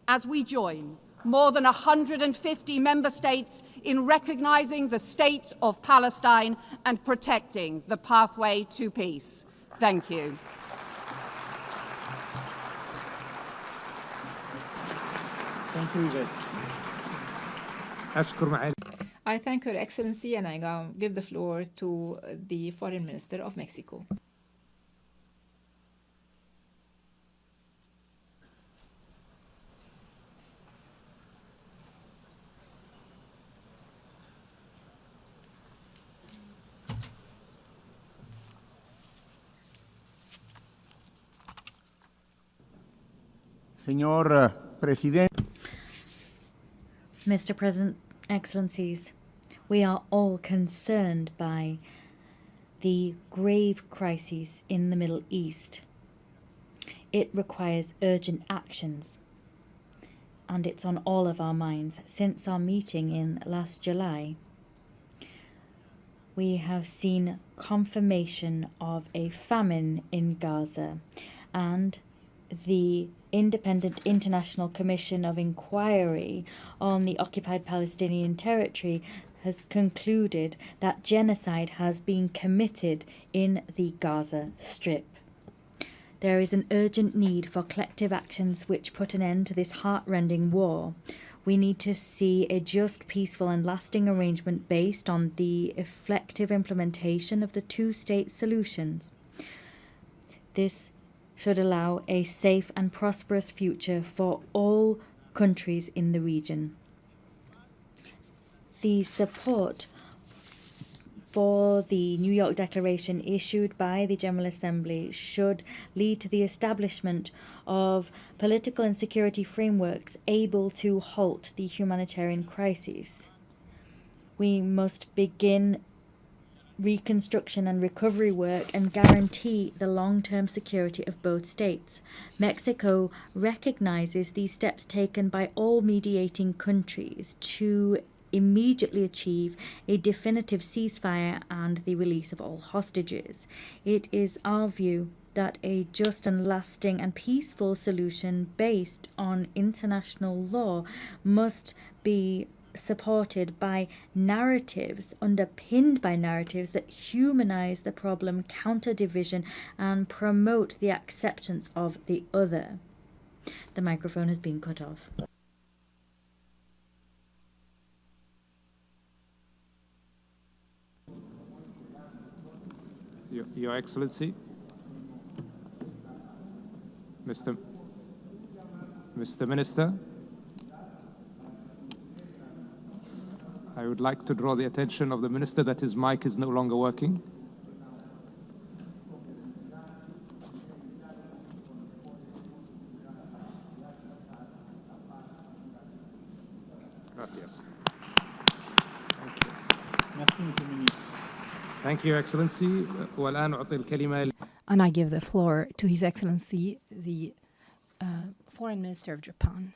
as we join more than 150 member states in recognising the State of Palestine and protecting the pathway to peace. Thank you. Thank you, Yvette. أشكر معالي I thank Her Excellency, and I now give the floor to the Foreign Minister of Mexico. Señor Presidente. Mr. President, Excellencies, we are all concerned by the grave crises in the Middle East. It requires urgent actions, and it's on all of our minds. Since our meeting in last July, we have seen confirmation of a famine in Gaza, and the Independent International Commission of Inquiry on the occupied Palestinian territory has concluded that genocide has been committed in the Gaza Strip. There is an urgent need for collective actions which put an end to this heart-rending war. We need to see a just, peaceful and lasting arrangement based on the effective implementation of the two-state solutions. This should allow a safe and prosperous future for all countries in the region. The support for the New York Declaration issued by the General Assembly should lead to the establishment of political and security frameworks able to halt the humanitarian crisis. We must begin reconstruction and recovery work and guarantee the long-term security of both states. Mexico recognizes these steps taken by all mediating countries to immediately achieve a definitive ceasefire and the release of all hostages. It is our view that a just and lasting and peaceful solution based on international law must be supported by narratives, underpinned by narratives that humanize the problem, counter division, and promote the acceptance of the other. The microphone has been cut off. Your Excellency, Mr. Minister, I would like to draw the attention of the Minister that his mic is no longer working. Yes. Thank you, Excellency. والآن أعطي الكلمة. And I give the floor to His Excellency, the Foreign Minister of Japan.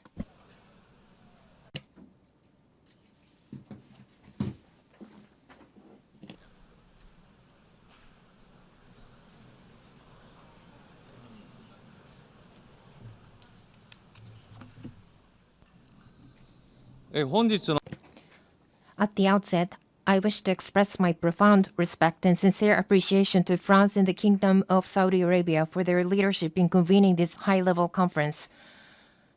At the outset, I wish to express my profound respect and sincere appreciation to France and the Kingdom of Saudi Arabia for their leadership in convening this high-level conference.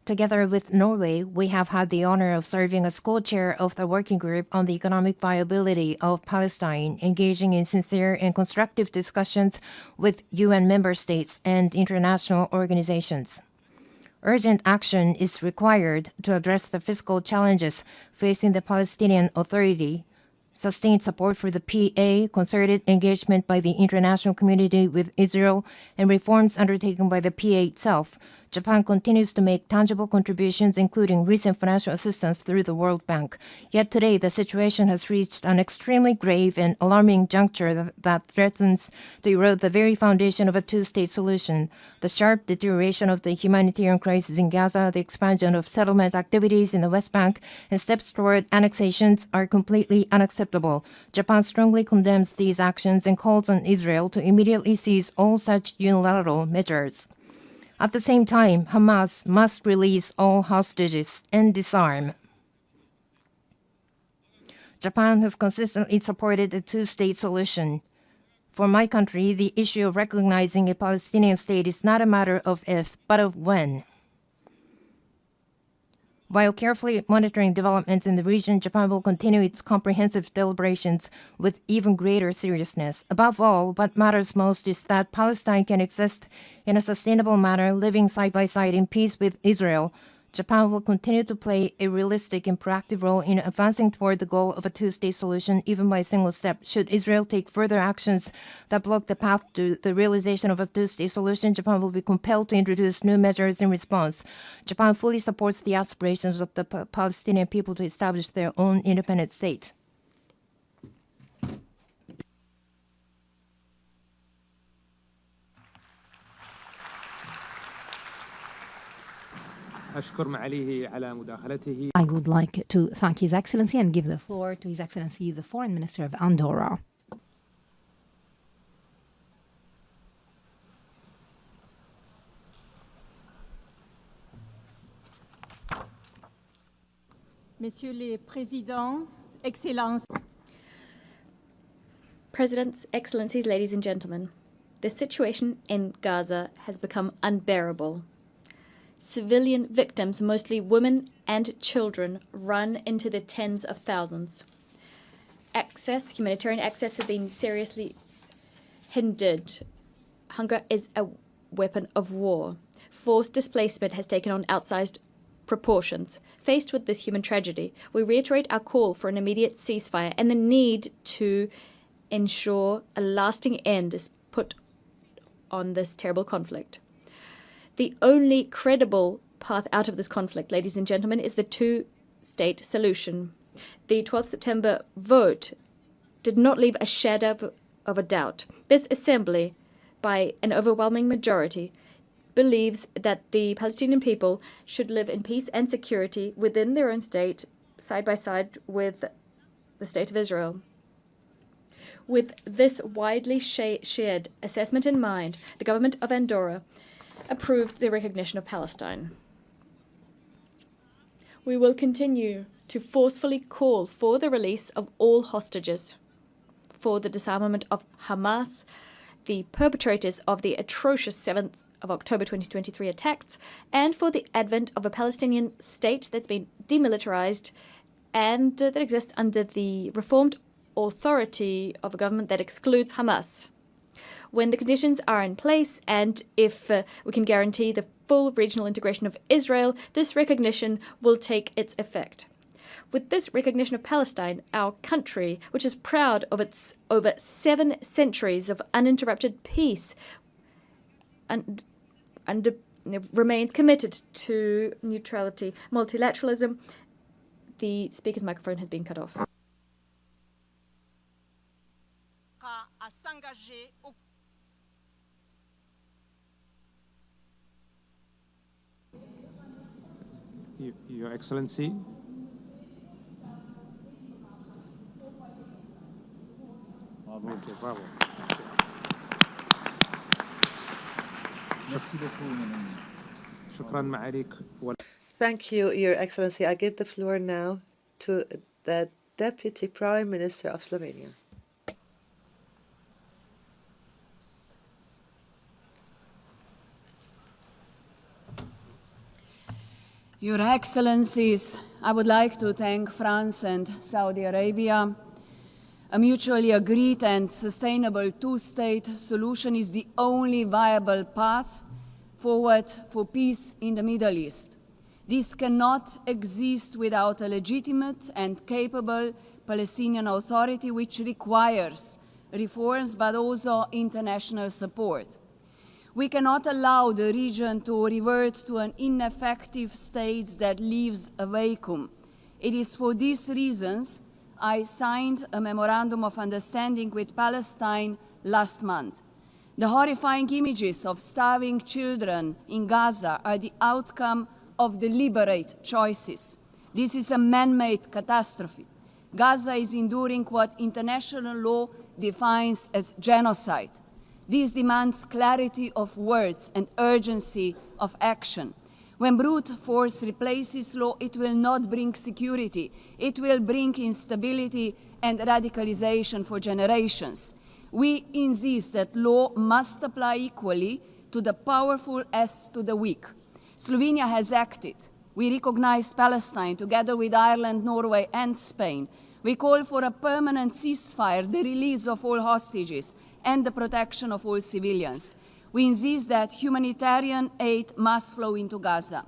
Together with Norway, we have had the honor of serving as co-chair of the working group on the economic viability of Palestine, engaging in sincere and constructive discussions with UN member states and international organizations. Urgent action is required to address the fiscal challenges facing the Palestinian Authority, sustained support for the PA, concerted engagement by the international community with Israel, and reforms undertaken by the PA itself. Japan continues to make tangible contributions, including recent financial assistance through the World Bank. Yet today, the situation has reached an extremely grave and alarming juncture that threatens to erode the very foundation of a two-state solution. The sharp deterioration of the humanitarian crisis in Gaza, the expansion of settlement activities in the West Bank, and steps toward annexations are completely unacceptable. Japan strongly condemns these actions and calls on Israel to immediately cease all such unilateral measures. At the same time, Hamas must release all hostages and disarm. Japan has consistently supported a two-state solution. For my country, the issue of recognizing a Palestinian state is not a matter of if, but of when. While carefully monitoring developments in the region, Japan will continue its comprehensive deliberations with even greater seriousness. Above all, what matters most is that Palestine can exist in a sustainable manner, living side by side in peace with Israel. Japan will continue to play a realistic and proactive role in advancing toward the goal of a two-state solution, even by a single step. Should Israel take further actions that block the path to the realization of a two-state solution, Japan will be compelled to introduce new measures in response. Japan fully supports the aspirations of the Palestinian people to establish their own independent state. I would like to thank His Excellency and give the floor to His Excellency, the Foreign Minister of Andorra. Messieurs les Présidents, Excellences. Presidents, Excellencies, ladies and gentlemen, the situation in Gaza has become unbearable. Civilian victims, mostly women and children, run into the tens of thousands. Humanitarian access has been seriously hindered. Hunger is a weapon of war. Forced displacement has taken on outsized proportions. Faced with this human tragedy, we reiterate our call for an immediate ceasefire and the need to ensure a lasting end is put on this terrible conflict. The only credible path out of this conflict, ladies and gentlemen, is the two-state solution. The 12th September vote did not leave a shadow of a doubt. This assembly, by an overwhelming majority, believes that the Palestinian people should live in peace and security within their own state, side by side with the State of Israel. With this widely shared assessment in mind, the government of Andorra approved the recognition of Palestine. We will continue to forcefully call for the release of all hostages, for the disarmament of Hamas, the perpetrators of the atrocious 7th of October 2023 attacks, and for the advent of a Palestinian state that's been demilitarized and that exists under the reformed authority of a government that excludes Hamas. When the conditions are in place and if we can guarantee the full regional integration of Israel, this recognition will take its effect. With this recognition of Palestine, our country, which is proud of its over 7 centuries of uninterrupted peace, and remains committed to neutrality, multilateralism. The speaker's microphone has been cut off. Your Excellency. Okay, bravo. Thank you, Your Excellency. I give the floor now to the Deputy Prime Minister of Slovenia. Your Excellencies, I would like to thank France and Saudi Arabia. A mutually agreed and sustainable two-state solution is the only viable path forward for peace in the Middle East. This cannot exist without a legitimate and capable Palestinian Authority, which requires reforms but also international support. We cannot allow the region to revert to an ineffective state that leaves a vacuum. It is for these reasons I signed a memorandum of understanding with Palestine last month. The horrifying images of starving children in Gaza are the outcome of deliberate choices. This is a man-made catastrophe. Gaza is enduring what international law defines as genocide. This demands clarity of words and urgency of action. When brute force replaces law, it will not bring security. It will bring instability and radicalization for generations. We insist that law must apply equally to the powerful as to the weak. Slovenia has acted We recognize Palestine together with Ireland, Norway, and Spain. We call for a permanent ceasefire, the release of all hostages, and the protection of all civilians. We insist that humanitarian aid must flow into Gaza.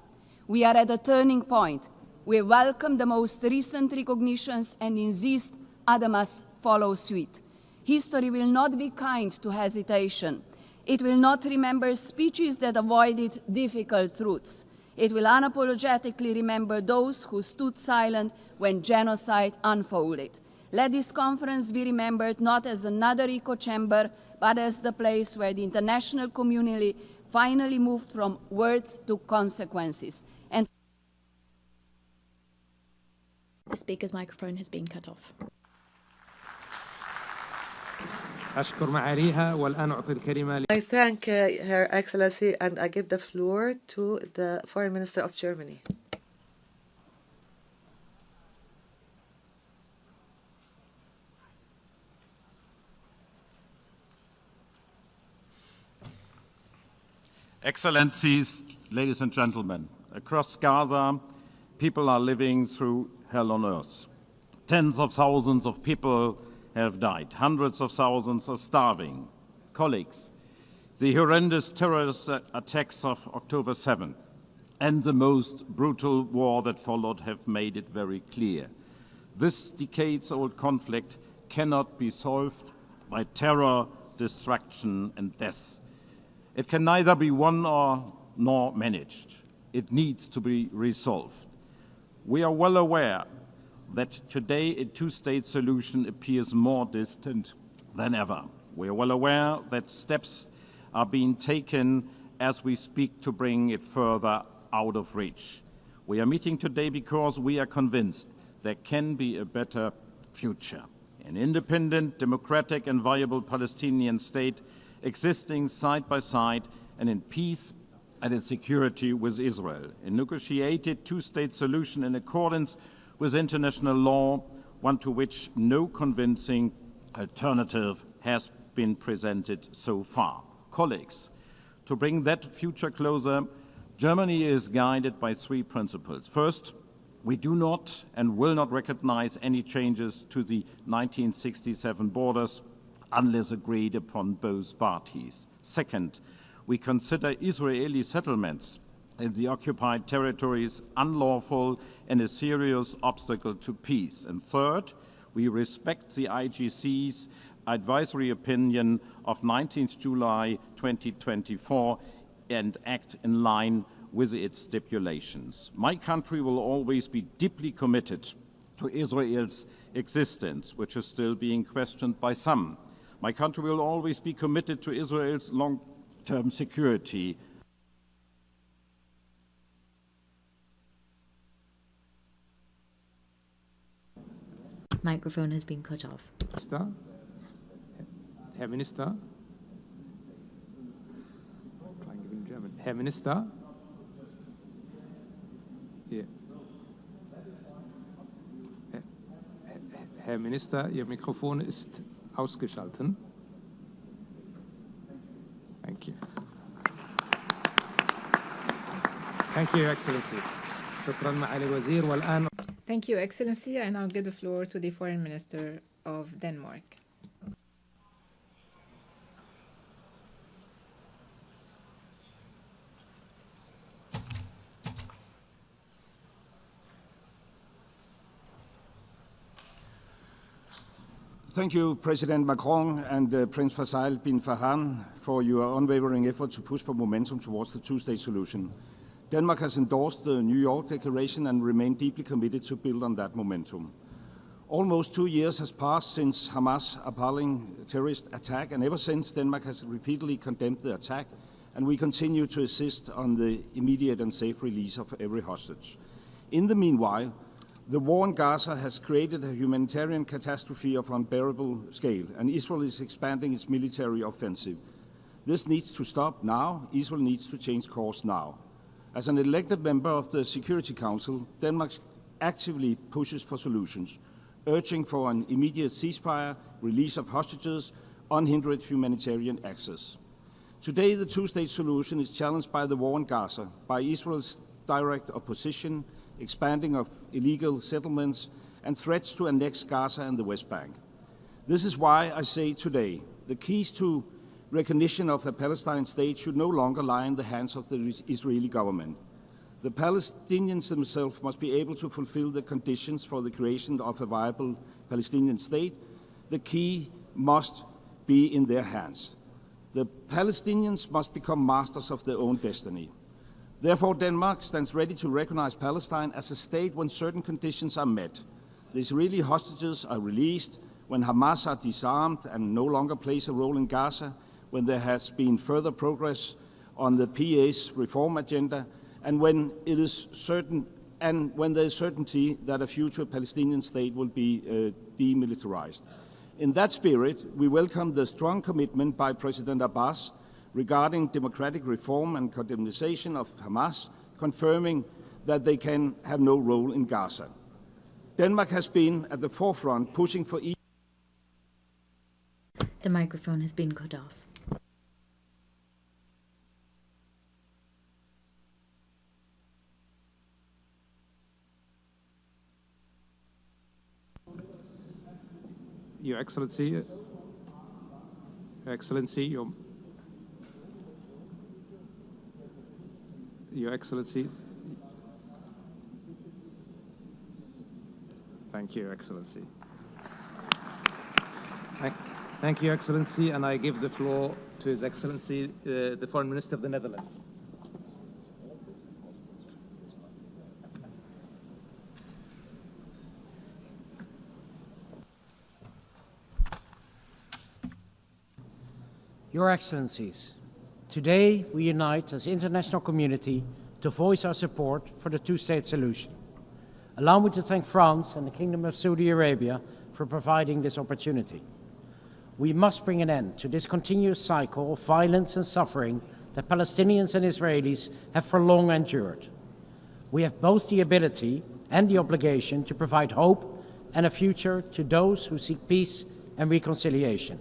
We are at a turning point. We welcome the most recent recognitions and insist others must follow suit. History will not be kind to hesitation. It will not remember speeches that avoided difficult truths. It will unapologetically remember those who stood silent when genocide unfolded. Let this conference be remembered not as another echo chamber, but as the place where the international community finally moved from words to consequences. And the speaker's microphone has been cut off. I thank Her Excellency, and I give the floor to the Foreign Minister of Germany. Excellencies, ladies and gentlemen, across Gaza, people are living through hell on earth. Tens of thousands of people have died. Hundreds of thousands are starving. Colleagues, the horrendous terrorist attacks of October 7 and the most brutal war that followed have made it very clear. This decades-old conflict cannot be solved by terror, destruction, and death. It can neither be won nor managed. It needs to be resolved. We are well aware that today a two-state solution appears more distant than ever. We are well aware that steps are being taken as we speak to bring it further out of reach. We are meeting today because we are convinced there can be a better future. An independent, democratic, and viable Palestinian state existing side by side and in peace and in security with Israel. A negotiated two-state solution in accordance with international law, one to which no convincing alternative has been presented so far. Colleagues, to bring that future closer, Germany is guided by three principles. First, we do not and will not recognize any changes to the 1967 borders unless agreed upon both parties. Second, we consider Israeli settlements in the occupied territories unlawful and a serious obstacle to peace. And third, we respect the IGC's advisory opinion of 19th July 2024 and act in line with its stipulations. My country will always be deeply committed to Israel's existence, which is still being questioned by some. My country will always be committed to Israel's long-term security. Microphone has been cut off. Herr Minister. Herr Minister. Yeah. Herr Minister, Ihr Mikrofon ist ausgeschaltet. Thank you. Thank you, Your Excellency. شكرا معالي الوزير. والآن Thank you, Excellency. I now give the floor to the Foreign Minister of Denmark. Thank you, President Macron and Prince Faisal bin Farhan, for your unwavering effort to push for momentum towards the two-state solution. Denmark has endorsed the New York Declaration and remained deeply committed to build on that momentum. Almost 2 years has passed since Hamas' appalling terrorist attack, and ever since, Denmark has repeatedly condemned the attack, and we continue to insist on the immediate and safe release of every hostage. In the meanwhile, the war in Gaza has created a humanitarian catastrophe of unbearable scale, and Israel is expanding its military offensive. This needs to stop now. Israel needs to change course now. As an elected member of the Security Council, Denmark actively pushes for solutions, urging for an immediate ceasefire, release of hostages, unhindered humanitarian access. Today, the two-state solution is challenged by the war in Gaza, by Israel's direct opposition, expanding of illegal settlements, and threats to annex Gaza and the West Bank. This is why I say today, the keys to recognition of the Palestinian state should no longer lie in the hands of the Israeli government. The Palestinians themselves must be able to fulfill the conditions for the creation of a viable Palestinian state. The key must be in their hands. The Palestinians must become masters of their own destiny. Therefore, Denmark stands ready to recognize Palestine as a state when certain conditions are met. The Israeli hostages are released, when Hamas are disarmed and no longer plays a role in Gaza, when there has been further progress on the PA's reform agenda, and when it is certain, and when there is certainty that a future Palestinian state will be demilitarized. In that spirit, we welcome the strong commitment by President Abbas regarding democratic reform and condemnation of Hamas, confirming that they can have no role in Gaza. Denmark has been at the forefront pushing for The microphone has been cut off. Your Excellency, Your Excellency. Thank you, Your Excellency. Thank you, Your Excellency, and I give the floor to His Excellency, the Foreign Minister of the Netherlands. Your Excellencies, today we unite as international community to voice our support for the two-state solution. Allow me to thank France and the Kingdom of Saudi Arabia for providing this opportunity. We must bring an end to this continuous cycle of violence and suffering that Palestinians and Israelis have for long endured. We have both the ability and the obligation to provide hope and a future to those who seek peace and reconciliation.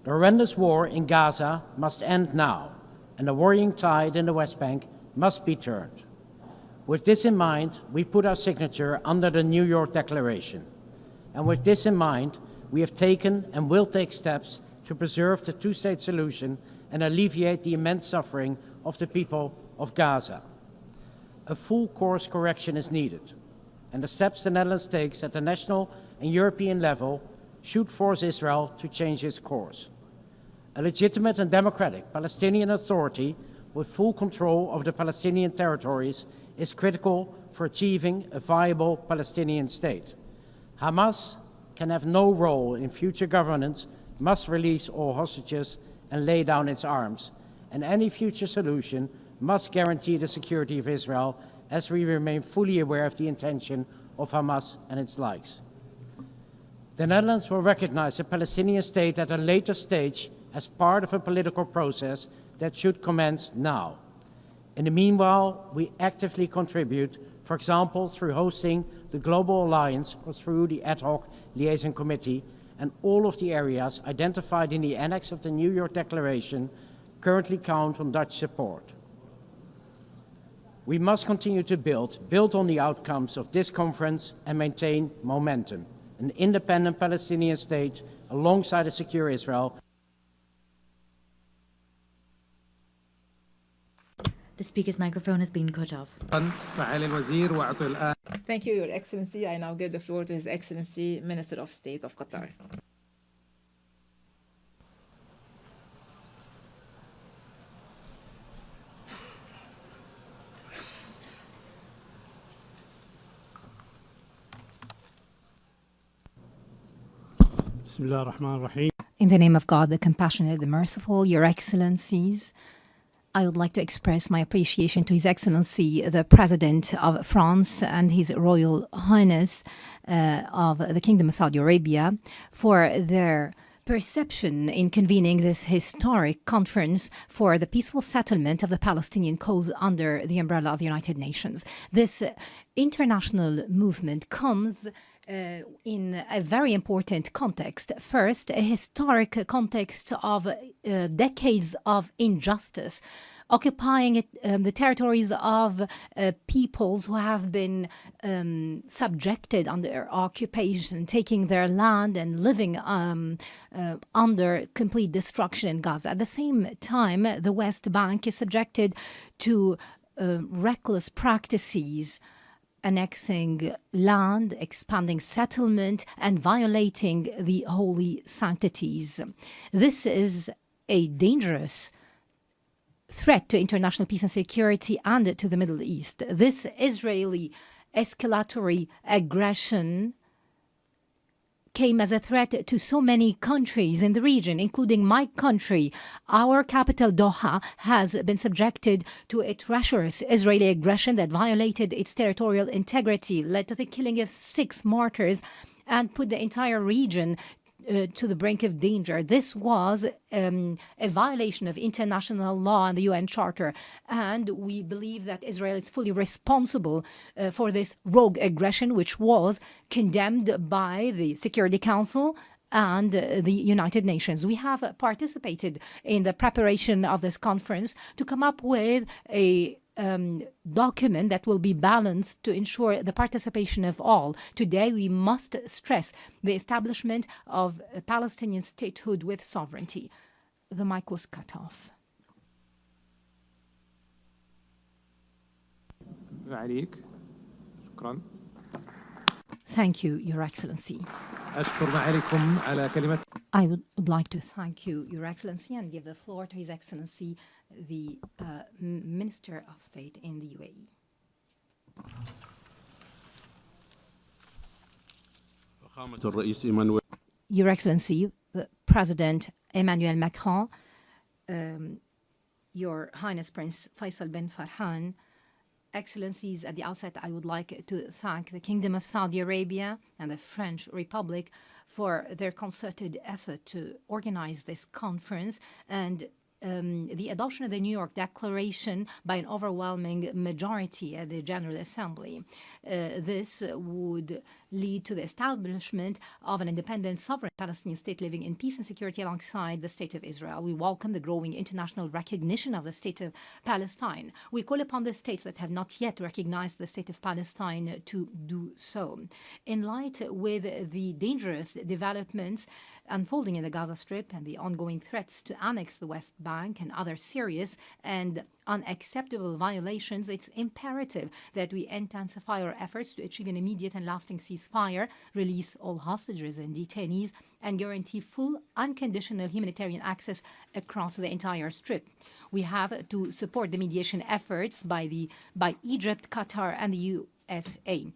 The horrendous war in Gaza must end now, and the worrying tide in the West Bank must be turned. With this in mind, we put our signature under the New York Declaration. And with this in mind, we have taken and will take steps to preserve the two-state solution and alleviate the immense suffering of the people of Gaza. A full course correction is needed, and the steps the Netherlands takes at the national and European level should force Israel to change its course. A legitimate and democratic Palestinian Authority with full control of the Palestinian territories is critical for achieving a viable Palestinian state. Hamas can have no role in future governance, must release all hostages and lay down its arms, and any future solution must guarantee the security of Israel, as we remain fully aware of the intention of Hamas and its likes. The Netherlands will recognize a Palestinian state at a later stage as part of a political process that should commence now. In the meanwhile, we actively contribute, for example, through hosting the Global Alliance or through the Ad Hoc Liaison Committee, and all of the areas identified in the annex of the New York Declaration currently count on Dutch support. We must continue to build on the outcomes of this conference and maintain momentum. An independent Palestinian state alongside a secure Israel. The speaker's microphone has been cut off. Thank you, Your Excellency. I now give the floor to His Excellency, Minister of State of Qatar. In the name of God, the compassionate, the merciful, Your Excellencies, I would like to express my appreciation to His Excellency, the President of France, and His Royal Highness of the Kingdom of Saudi Arabia for their perception in convening this historic conference for the peaceful settlement of the Palestinian cause under the umbrella of the United Nations. This international movement comes in a very important context. First, a historic context of decades of injustice, occupying the territories of peoples who have been subjected under occupation, taking their land and living under complete destruction in Gaza. At the same time, the West Bank is subjected to reckless practices, annexing land, expanding settlement, and violating the holy sanctities. This is a dangerous threat to international peace and security and to the Middle East. This Israeli escalatory aggression came as a threat to so many countries in the region, including my country. Our capital, Doha, has been subjected to a treacherous Israeli aggression that violated its territorial integrity, led to the killing of 6 martyrs, and put the entire region to the brink of danger. This was a violation of international law and the UN Charter, and we believe that Israel is fully responsible for this rogue aggression, which was condemned by the Security Council and the United Nations. We have participated in the preparation of this conference to come up with a document that will be balanced to ensure the participation of all. Today, we must stress the establishment of a Palestinian statehood with sovereignty. The mic was cut off. Thank you, Your Excellency. I would like to thank you, Your Excellency, and give the floor to His Excellency, the Minister of State in the UAE. Your Excellency, President Emmanuel Macron, Your Highness Prince Faisal bin Farhan, Excellencies, at the outset, I would like to thank the Kingdom of Saudi Arabia and the French Republic for their concerted effort to organize this conference and the adoption of the New York Declaration by an overwhelming majority at the General Assembly. This would lead to the establishment of an independent, sovereign Palestinian state living in peace and security alongside the State of Israel. We welcome the growing international recognition of the State of Palestine. We call upon the states that have not yet recognized the State of Palestine to do so. In light with the dangerous developments unfolding in the Gaza Strip and the ongoing threats to annex the West Bank and other serious and unacceptable violations, it's imperative that we intensify our efforts to achieve an immediate and lasting ceasefire, release all hostages and detainees, and guarantee full, unconditional humanitarian access across the entire Strip. We have to support the mediation efforts by Egypt, Qatar, and the USA.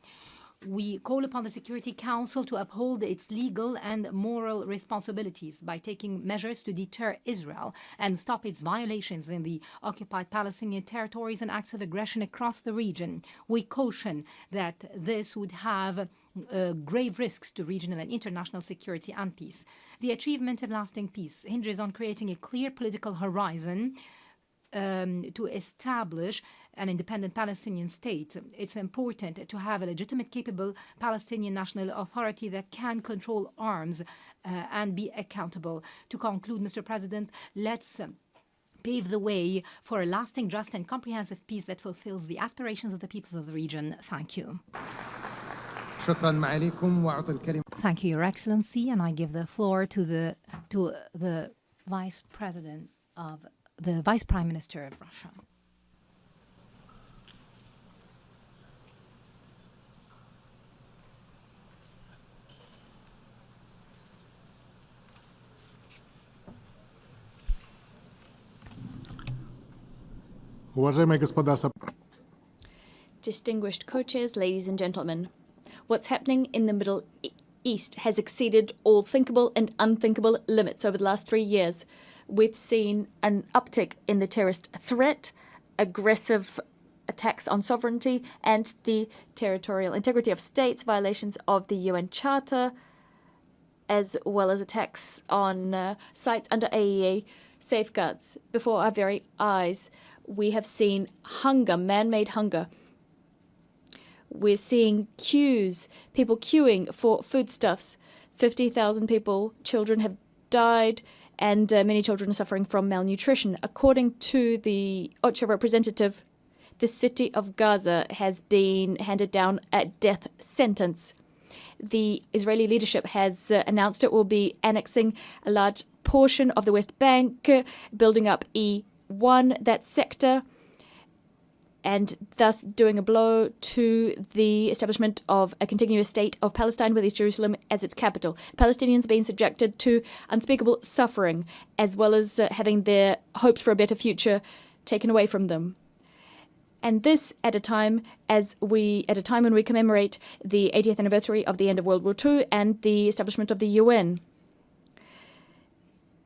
We call upon the Security Council to uphold its legal and moral responsibilities by taking measures to deter Israel and stop its violations in the occupied Palestinian territories and acts of aggression across the region. We caution that this would have grave risks to regional and international security and peace. The achievement of lasting peace hinges on creating a clear political horizon to establish an independent Palestinian state. It's important to have a legitimate, capable Palestinian national authority that can control arms and be accountable. To conclude, Mr. President, let's pave the way for a lasting, just, and comprehensive peace that fulfills the aspirations of the peoples of the region. Thank you. Thank you, Your Excellency, and I give the floor to the Vice President of the Vice Prime Minister of Russia. Distinguished co-chairs, ladies and gentlemen, what's happening in the Middle East has exceeded all thinkable and unthinkable limits over the last 3 years. We've seen an uptick in the terrorist threat, aggressive attacks on sovereignty and the territorial integrity of states, violations of the UN Charter, as well as attacks on sites under AEA safeguards. Before our very eyes, we have seen hunger, man-made hunger. We're seeing people queuing for foodstuffs. 50,000 people, children have died, and many children are suffering from malnutrition. According to the OCHA representative, the city of Gaza has been handed down a death sentence. The Israeli leadership has announced it will be annexing a large portion of the West Bank, building up E1, that sector, and thus doing a blow to the establishment of a continuous state of Palestine with East Jerusalem as its capital. Palestinians are being subjected to unspeakable suffering, as well as having their hopes for a better future taken away from them. And this at a time when we commemorate the 80th anniversary of the end of World War II and the establishment of the UN.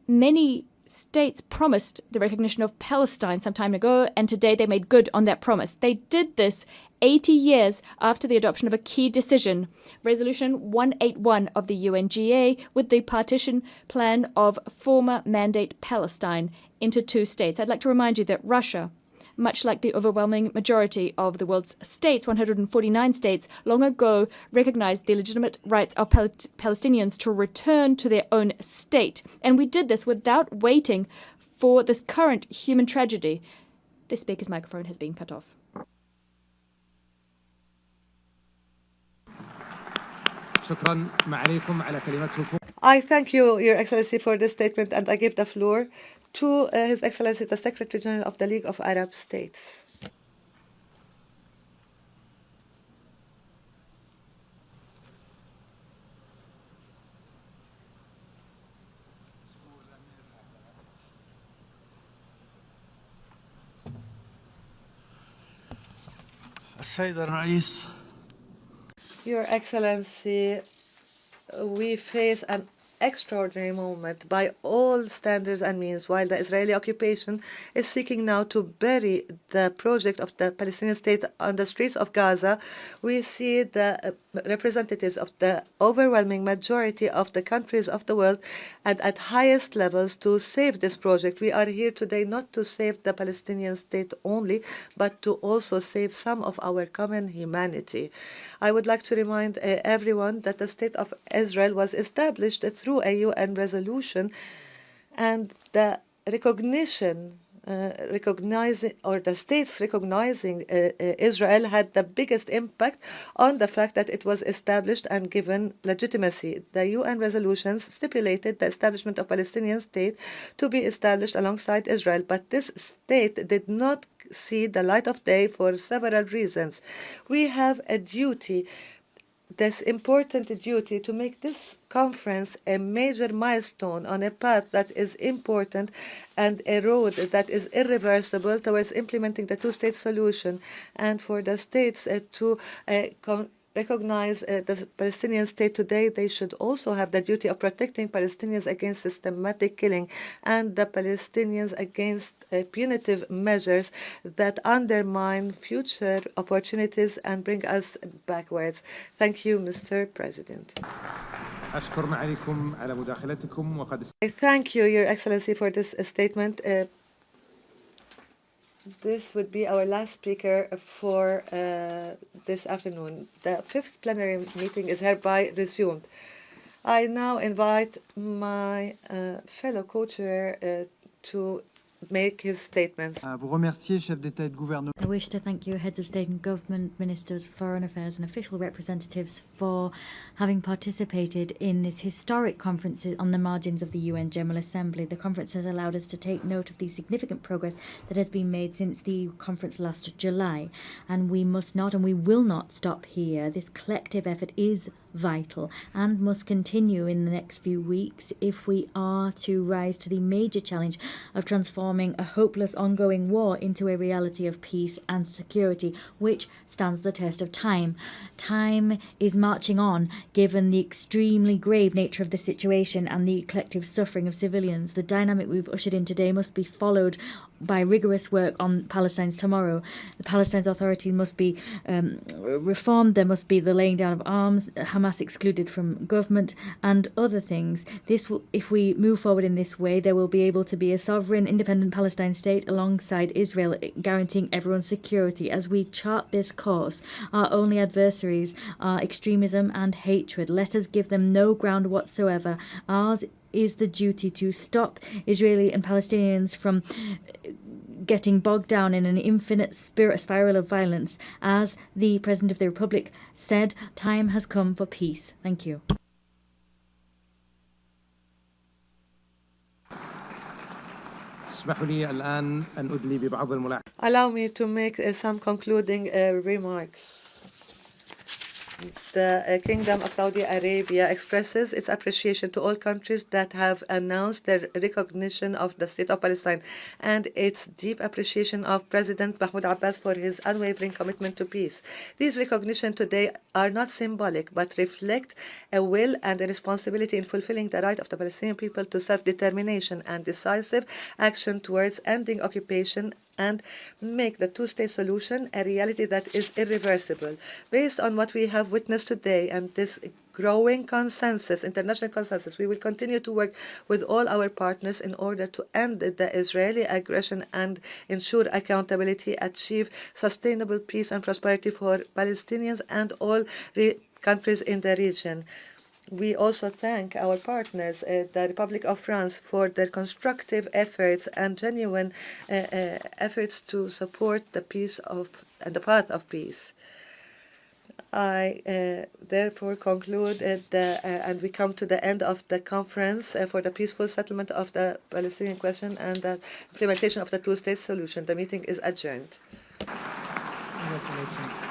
Many states promised the recognition of Palestine some time ago, and today they made good on that promise. They did this 80 years after the adoption of a key decision, Resolution 181 of the UNGA, with the partition plan of former Mandate Palestine into two states. I'd like to remind you that Russia, much like the overwhelming majority of the world's states, 149 states, long ago recognized the legitimate rights of Palestinians to return to their own state. And we did this without waiting for this current human tragedy. The speaker's microphone has been cut off. I thank you, Your Excellency, for this statement, and I give the floor to His Excellency, the Secretary General of the League of Arab States. Your Excellency, we face an extraordinary moment by all standards and means, while the Israeli occupation is seeking now to bury the project of the Palestinian state on the streets of Gaza. We see the representatives of the overwhelming majority of the countries of the world and at highest levels to save this project. We are here today not to save the Palestinian state only, but to also save some of our common humanity. I would like to remind everyone that the state of Israel was established through a UN resolution, and the recognition the states recognizing Israel had the biggest impact on the fact that it was established and given legitimacy. The UN resolutions stipulated the establishment of Palestinian state to be established alongside Israel, but this state did not see the light of day for several reasons. We have a duty, this important duty, to make this conference a major milestone on a path that is important and a road that is irreversible towards implementing the two-state solution, and for the states to recognize the Palestinian state today. They should also have the duty of protecting Palestinians against systematic killing and the Palestinians against punitive measures that undermine future opportunities and bring us backwards. Thank you, Mr. President. I thank you, Your Excellency, for this statement. This would be our last speaker for this afternoon. The fifth plenary meeting is hereby resumed. I now invite my fellow co-chair to make his statements. Vous remercier, chef d'État et de gouvernement. I wish to thank you, heads of state and government, ministers, foreign affairs and official representatives for having participated in this historic conference on the margins of the UN General Assembly. The conference has allowed us to take note of the significant progress that has been made since the conference last July. And we must not and we will not stop here. This collective effort is vital and must continue in the next few weeks if we are to rise to the major challenge of transforming a hopeless ongoing war into a reality of peace and security, which stands the test of time. Time is marching on, given the extremely grave nature of the situation and the collective suffering of civilians. The dynamic we've ushered in today must be followed by rigorous work on Palestine's tomorrow. The Palestinian Authority must be reformed. There must be the laying down of arms. Hamas Hamas excluded from government, and other things. This will, if we move forward in this way, there will be able to be a sovereign, independent Palestine state alongside Israel, guaranteeing everyone's security. As we chart this course, our only adversaries are extremism and hatred. Let us give them no ground whatsoever. Ours is the duty to stop Israeli and Palestinians from getting bogged down in an infinite spiral of violence. As the President of the Republic said, time has come for peace. Thank you. Allow me to make some concluding remarks. The Kingdom of Saudi Arabia expresses its appreciation to all countries that have announced their recognition of the State of Palestine and its deep appreciation of President Mahmoud Abbas for his unwavering commitment to peace. These recognitions today are not symbolic but reflect a will and a responsibility in fulfilling the right of the Palestinian people to self-determination and decisive action towards ending occupation and make the two-state solution a reality that is irreversible. Based on what we have witnessed today and this growing consensus, international consensus, we will continue to work with all our partners in order to end the Israeli aggression and ensure accountability, achieve sustainable peace and prosperity for Palestinians and all countries in the region. We also thank our partners, the Republic of France, for their constructive efforts and genuine efforts to support the peace and the path of peace. I therefore conclude and we come to the end of the conference for the peaceful settlement of the Palestinian question and the implementation of the two-state solution. The meeting is adjourned. Congratulations.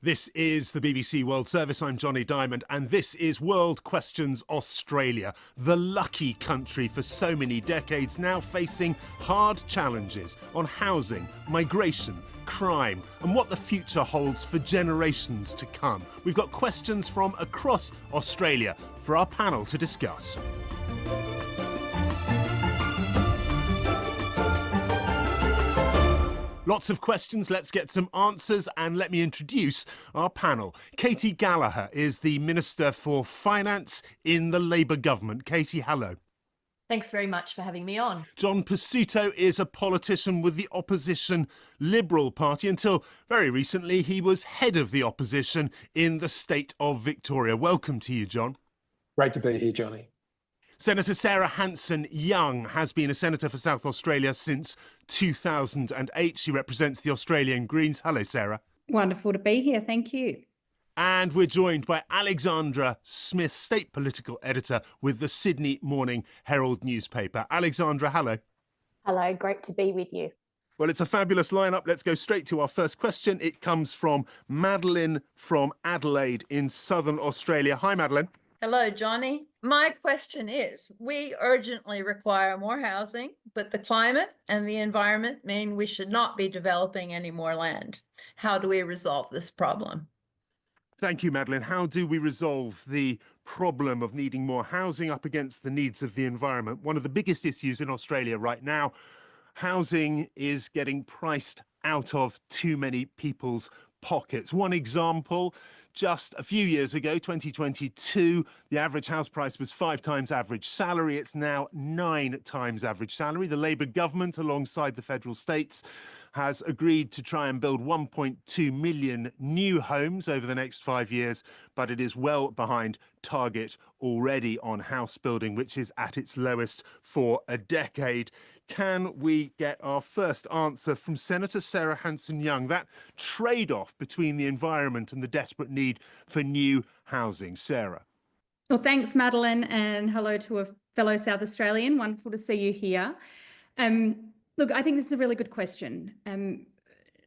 This is the BBC World Service. I'm Johnny Diamond, and this is World Questions Australia, the lucky country for so many decades, now facing hard challenges on housing, migration, crime, and what the future holds for generations to come. We've got questions from across Australia for our panel to discuss. Lots of questions, let's get some answers, and let me introduce our panel. Katie Gallagher is the Minister for Finance in the Labour government. Katie, hello. Thanks very much for having me on. John Pesutto is a politician with the opposition Liberal Party. Until very recently, he was head of the opposition in the state of Victoria. Welcome to you, John. Great to be here, Johnny. Senator Sarah Hanson-Young has been a senator for South Australia since 2008. She represents the Australian Greens. Hello, Sarah. Wonderful to be here. Thank you. And we're joined by Alexandra Smith, state political editor with the Sydney Morning Herald newspaper. Alexandra, hello. Hello, great to be with you. Well, it's a fabulous lineup. Let's go straight to our first question. It comes from Madeline from Adelaide in southern Australia. Hi, Madeline. Hello, Johnny. My question is, we urgently require more housing, but the climate and the environment mean we should not be developing any more land. How do we resolve this problem? Thank you, Madeline. How do we resolve the problem of needing more housing up against the needs of the environment? One of the biggest issues in Australia right now, housing is getting priced out of too many people's pockets. One example, just a few years ago, 2022, the average house price was 5 times average salary. It's now 9 times average salary. The Labour government, alongside the federal states, has agreed to try and build 1.2 million new homes over the next 5 years, but it is well behind target already on house building, which is at its lowest for a decade. Can we get our first answer from Senator Sarah Hanson-Young, that trade-off between the environment and the desperate need for new housing? Sarah. Well, thanks, Madeline, and hello to a fellow South Australian. Wonderful to see you here. Look, I think this is a really good question.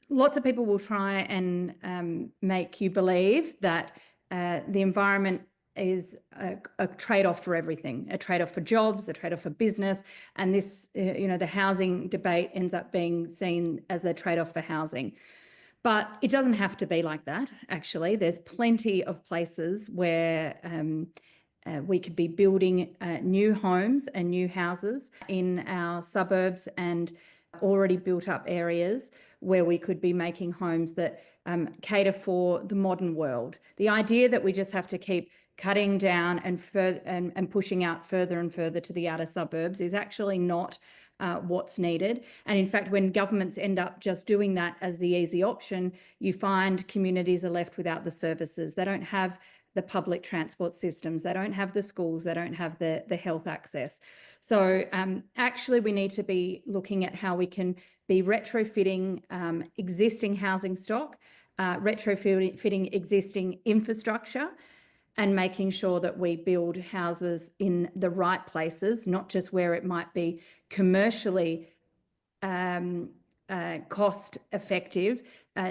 Lots of people will try and make you believe that the environment is a trade-off for everything, a trade-off for jobs, a trade-off for business, and this, the housing debate ends up being seen as a trade-off for housing. But it doesn't have to be like that, actually. There's plenty of places where we could be building new homes and new houses in our suburbs and already built up areas where we could be making homes that cater for the modern world. The idea that we just have to keep cutting down and pushing out further and further to the outer suburbs is actually not what's needed. And in fact, when governments end up just doing that as the easy option, you find communities are left without the services. They don't have the public transport systems, they don't have the schools, they don't have the health access. So actually we need to be looking at how we can be retrofitting existing housing stock, retrofitting existing infrastructure, and making sure that we build houses in the right places, not just where it might be commercially cost effective.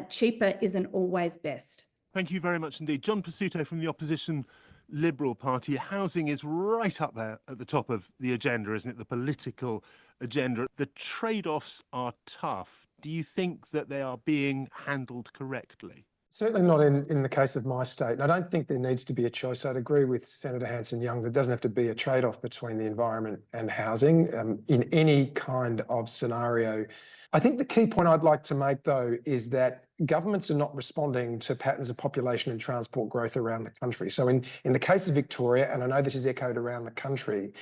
Cheaper isn't always best. Thank you very much indeed. John Pesutto from the opposition Liberal Party. Housing is right up there at the top of the agenda, isn't it? The political agenda. The trade-offs are tough. Do you think that they are being handled correctly? Certainly not in the case of my state. And I don't think there needs to be a choice. I'd agree with Senator Hanson-Young. There doesn't have to be a trade-off between the environment and housing in any kind of scenario. I think the key point I'd like to make, though, is that governments are not responding to patterns of population and transport growth around the country. So in the case of Victoria, and I know this is echoed around the country,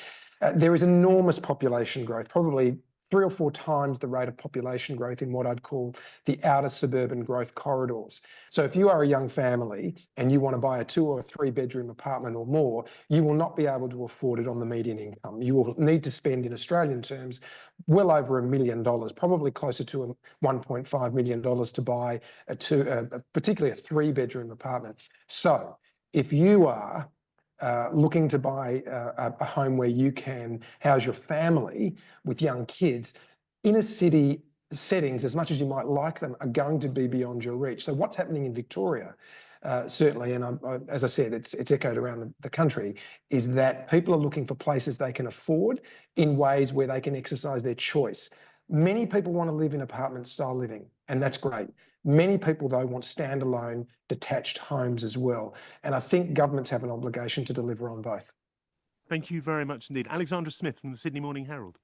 there is enormous population growth, probably 3 or 4 times the rate of population growth in what I'd call the outer suburban growth corridors. So if you are a young family and you want to buy a 2 or 3 bedroom apartment or more, you will not be able to afford it on the median income. You will need to spend, in Australian terms, well over $1 million, probably closer to $1.5 million to buy particularly a 3 bedroom apartment. So if you are looking to buy a home where you can house your family with young kids, inner city settings, as much as you might like them, are going to be beyond your reach. So what's happening in Victoria, certainly, and as I said, it's echoed around the country, is that people are looking for places they can afford in ways where they can exercise their choice. Many people want to live in apartment-style living, and that's great. Many people, though, want standalone, detached homes as well. And I think governments have an obligation to deliver on both. Thank you very much indeed. Alexandra Smith from the Sydney Morning Herald.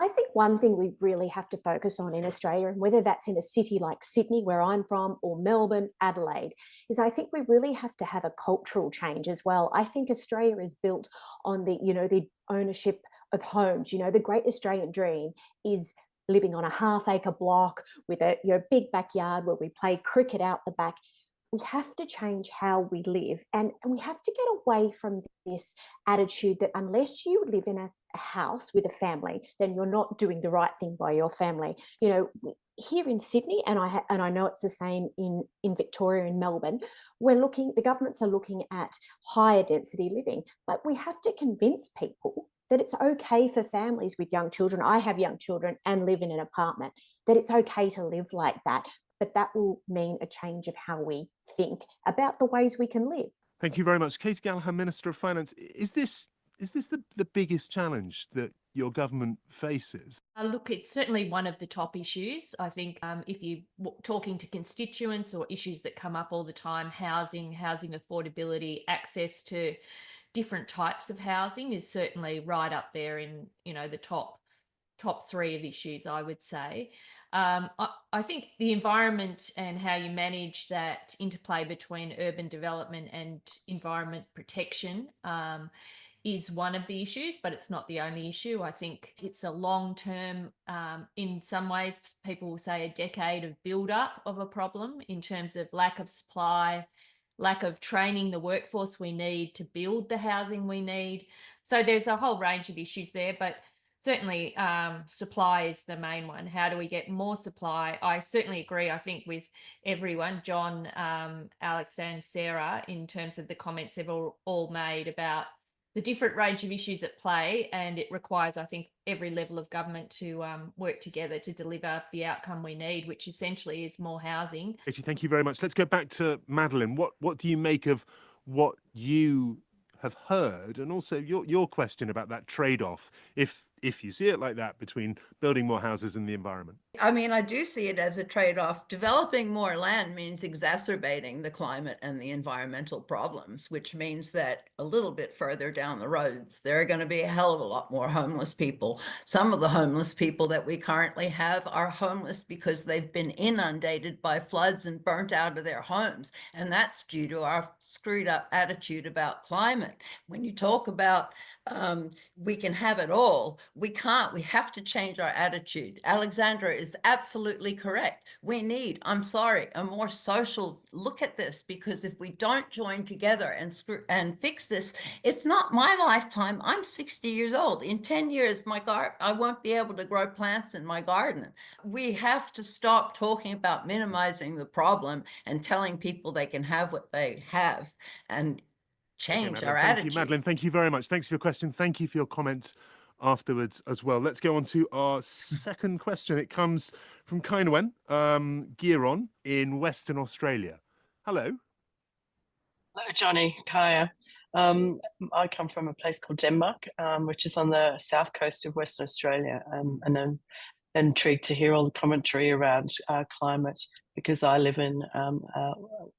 I think one thing we really have to focus on in Australia, and whether that's in a city like Sydney, where I'm from, or Melbourne, Adelaide, is I think we really have to have a cultural change as well. I think Australia is built on the ownership of homes. The great Australian dream is living on a half-acre block with a big backyard where we play cricket out the back. We have to change how we live, and we have to get away from this attitude that unless you live in a house with a family, then you're not doing the right thing by your family. Here in Sydney, and I know it's the same in Victoria and Melbourne, the governments are looking at higher density living, but we have to convince people that it's okay for families with young children. I have young children and live in an apartment, that it's okay to live like that. But that will mean a change of how we think about the ways we can live. Thank you very much. Katie Gallagher, Minister of Finance. Is this the biggest challenge that your government faces? Look, it's certainly one of the top issues. I think if you're talking to constituents or issues that come up all the time, housing affordability, access to different types of housing is certainly right up there in the top three of issues, I would say. I think the environment and how you manage that interplay between urban development and environment protection is one of the issues, but it's not the only issue. I think it's a long-term, in some ways, people will say a decade of build-up of a problem in terms of lack of supply, lack of training the workforce we need to build the housing we need. So there's a whole range of issues there, but certainly supply is the main one. How do we get more supply? I certainly agree, I think, with everyone, John, Alex and Sarah, in terms of the comments they've all made about the different range of issues at play, and it requires, I think, every level of government to work together to deliver the outcome we need, which essentially is more housing. Katie, thank you very much. Let's go back to Madeleine. What do you make of what you have heard, and also your question about that trade-off, if you see it like that, between building more houses and the environment? I mean, I do see it as a trade-off. Developing more land means exacerbating the climate and the environmental problems, which means that a little bit further down the roads, there are going to be a hell of a lot more homeless people. Some of the homeless people that we currently have are homeless because they've been inundated by floods and burnt out of their homes. And that's due to our screwed up attitude about climate. When you talk about we can have it all, we can't. We have to change our attitude. Alexandra is absolutely correct. We need, I'm sorry, a more social look at this, because if we don't join together and fix this, it's not my lifetime. I'm 60 years old. In 10 years, I won't be able to grow plants in my garden. We have to stop talking about minimizing the problem and telling people they can have what they have, and change our attitude. Thank you, Madeleine. Thank you very much. Thanks for your question. Thank you for your comments afterwards as well. Let's go on to our second question. It comes from Kainwen Giron in Western Australia. Hello. Hello, Johnny, Kaya. I come from a place called Denmark, which is on the south coast of Western Australia, and I'm intrigued to hear all the commentary around climate, because I live in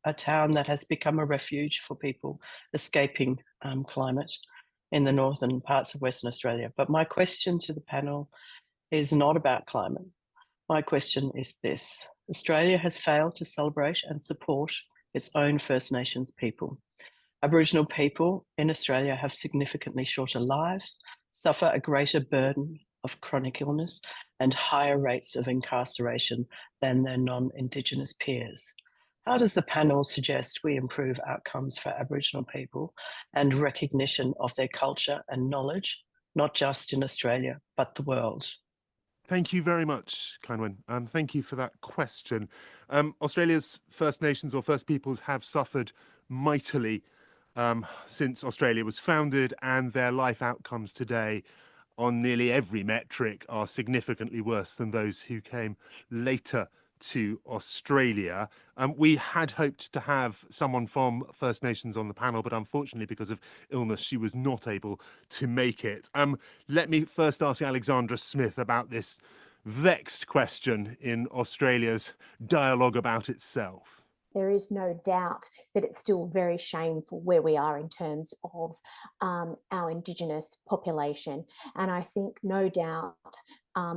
a town that has become a refuge for people escaping climate in the northern parts of Western Australia. But my question to the panel is not about climate. My question is this: Australia has failed to celebrate and support its own First Nations people. Aboriginal people in Australia have significantly shorter lives, suffer a greater burden of chronic illness, and higher rates of incarceration than their non-Indigenous peers. How does the panel suggest we improve outcomes for Aboriginal people and recognition of their culture and knowledge, not just in Australia, but the world? Thank you very much, Kainwen. Thank you for that question. Australia's First Nations or First Peoples have suffered mightily since Australia was founded, and their life outcomes today on nearly every metric are significantly worse than those who came later to Australia. We had hoped to have someone from First Nations on the panel, but unfortunately, because of illness, she was not able to make it. Let me first ask Alexandra Smith about this vexed question in Australia's dialogue about itself. There is no doubt that it's still very shameful where we are in terms of our Indigenous population. And I think no doubt,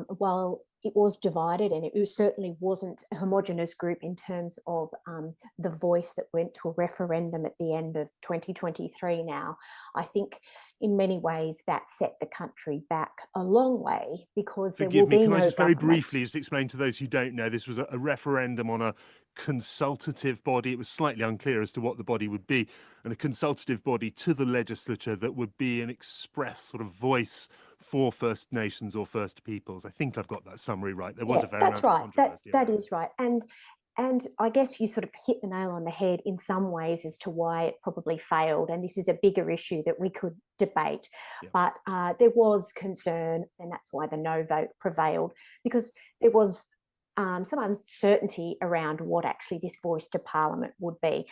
while it was divided and it certainly wasn't a homogenous group in terms of the voice that went to a referendum at the end of 2023 now, I think in many ways that set the country back a long way because there will be no government. Can I just very briefly just explain to those who don't know, this was a referendum on a consultative body. It was slightly unclear as to what the body would be, and a consultative body to the legislature that would be an express sort of voice for First Nations or First Peoples. I think I've got that summary right. There was a very that's right. That is right. And I guess you sort of hit the nail on the head in some ways as to why it probably failed. And this is a bigger issue that we could debate. Yeah. But there was concern, and that's why the no vote prevailed, because there was some uncertainty around what actually this voice to Parliament would be.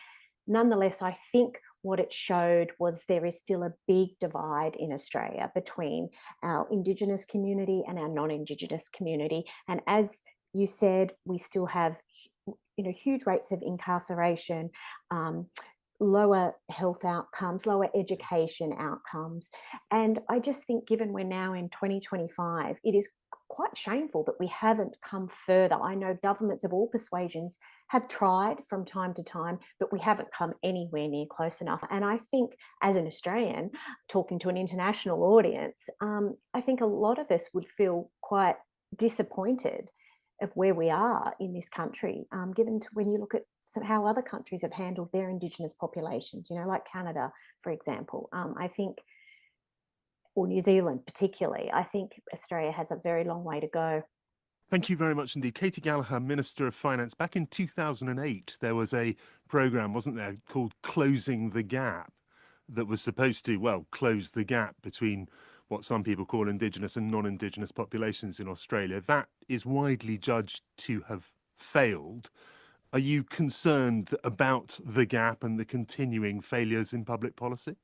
Nonetheless, I think what it showed was there is still a big divide in Australia between our Indigenous community and our non-Indigenous community. And as you said, we still have huge rates of incarceration, lower health outcomes, lower education outcomes. And I just think given we're now in 2025, it is quite shameful that we haven't come further. I know governments of all persuasions have tried from time to time, but we haven't come anywhere near close enough. And I think as an Australian, talking to an international audience, I think a lot of us would feel quite disappointed of where we are in this country, given when you look at how other countries have handled their Indigenous populations, like Canada, for example. I think, or New Zealand particularly, I think Australia has a very long way to go. Thank you very much indeed. Katie Gallagher, Minister of Finance. Back in 2008, there was a programme, wasn't there, called Closing the Gap, that was supposed to, well, close the gap between what some people call Indigenous and non-Indigenous populations in Australia. That is widely judged to have failed. Are you concerned about the gap and the continuing failures in public policy?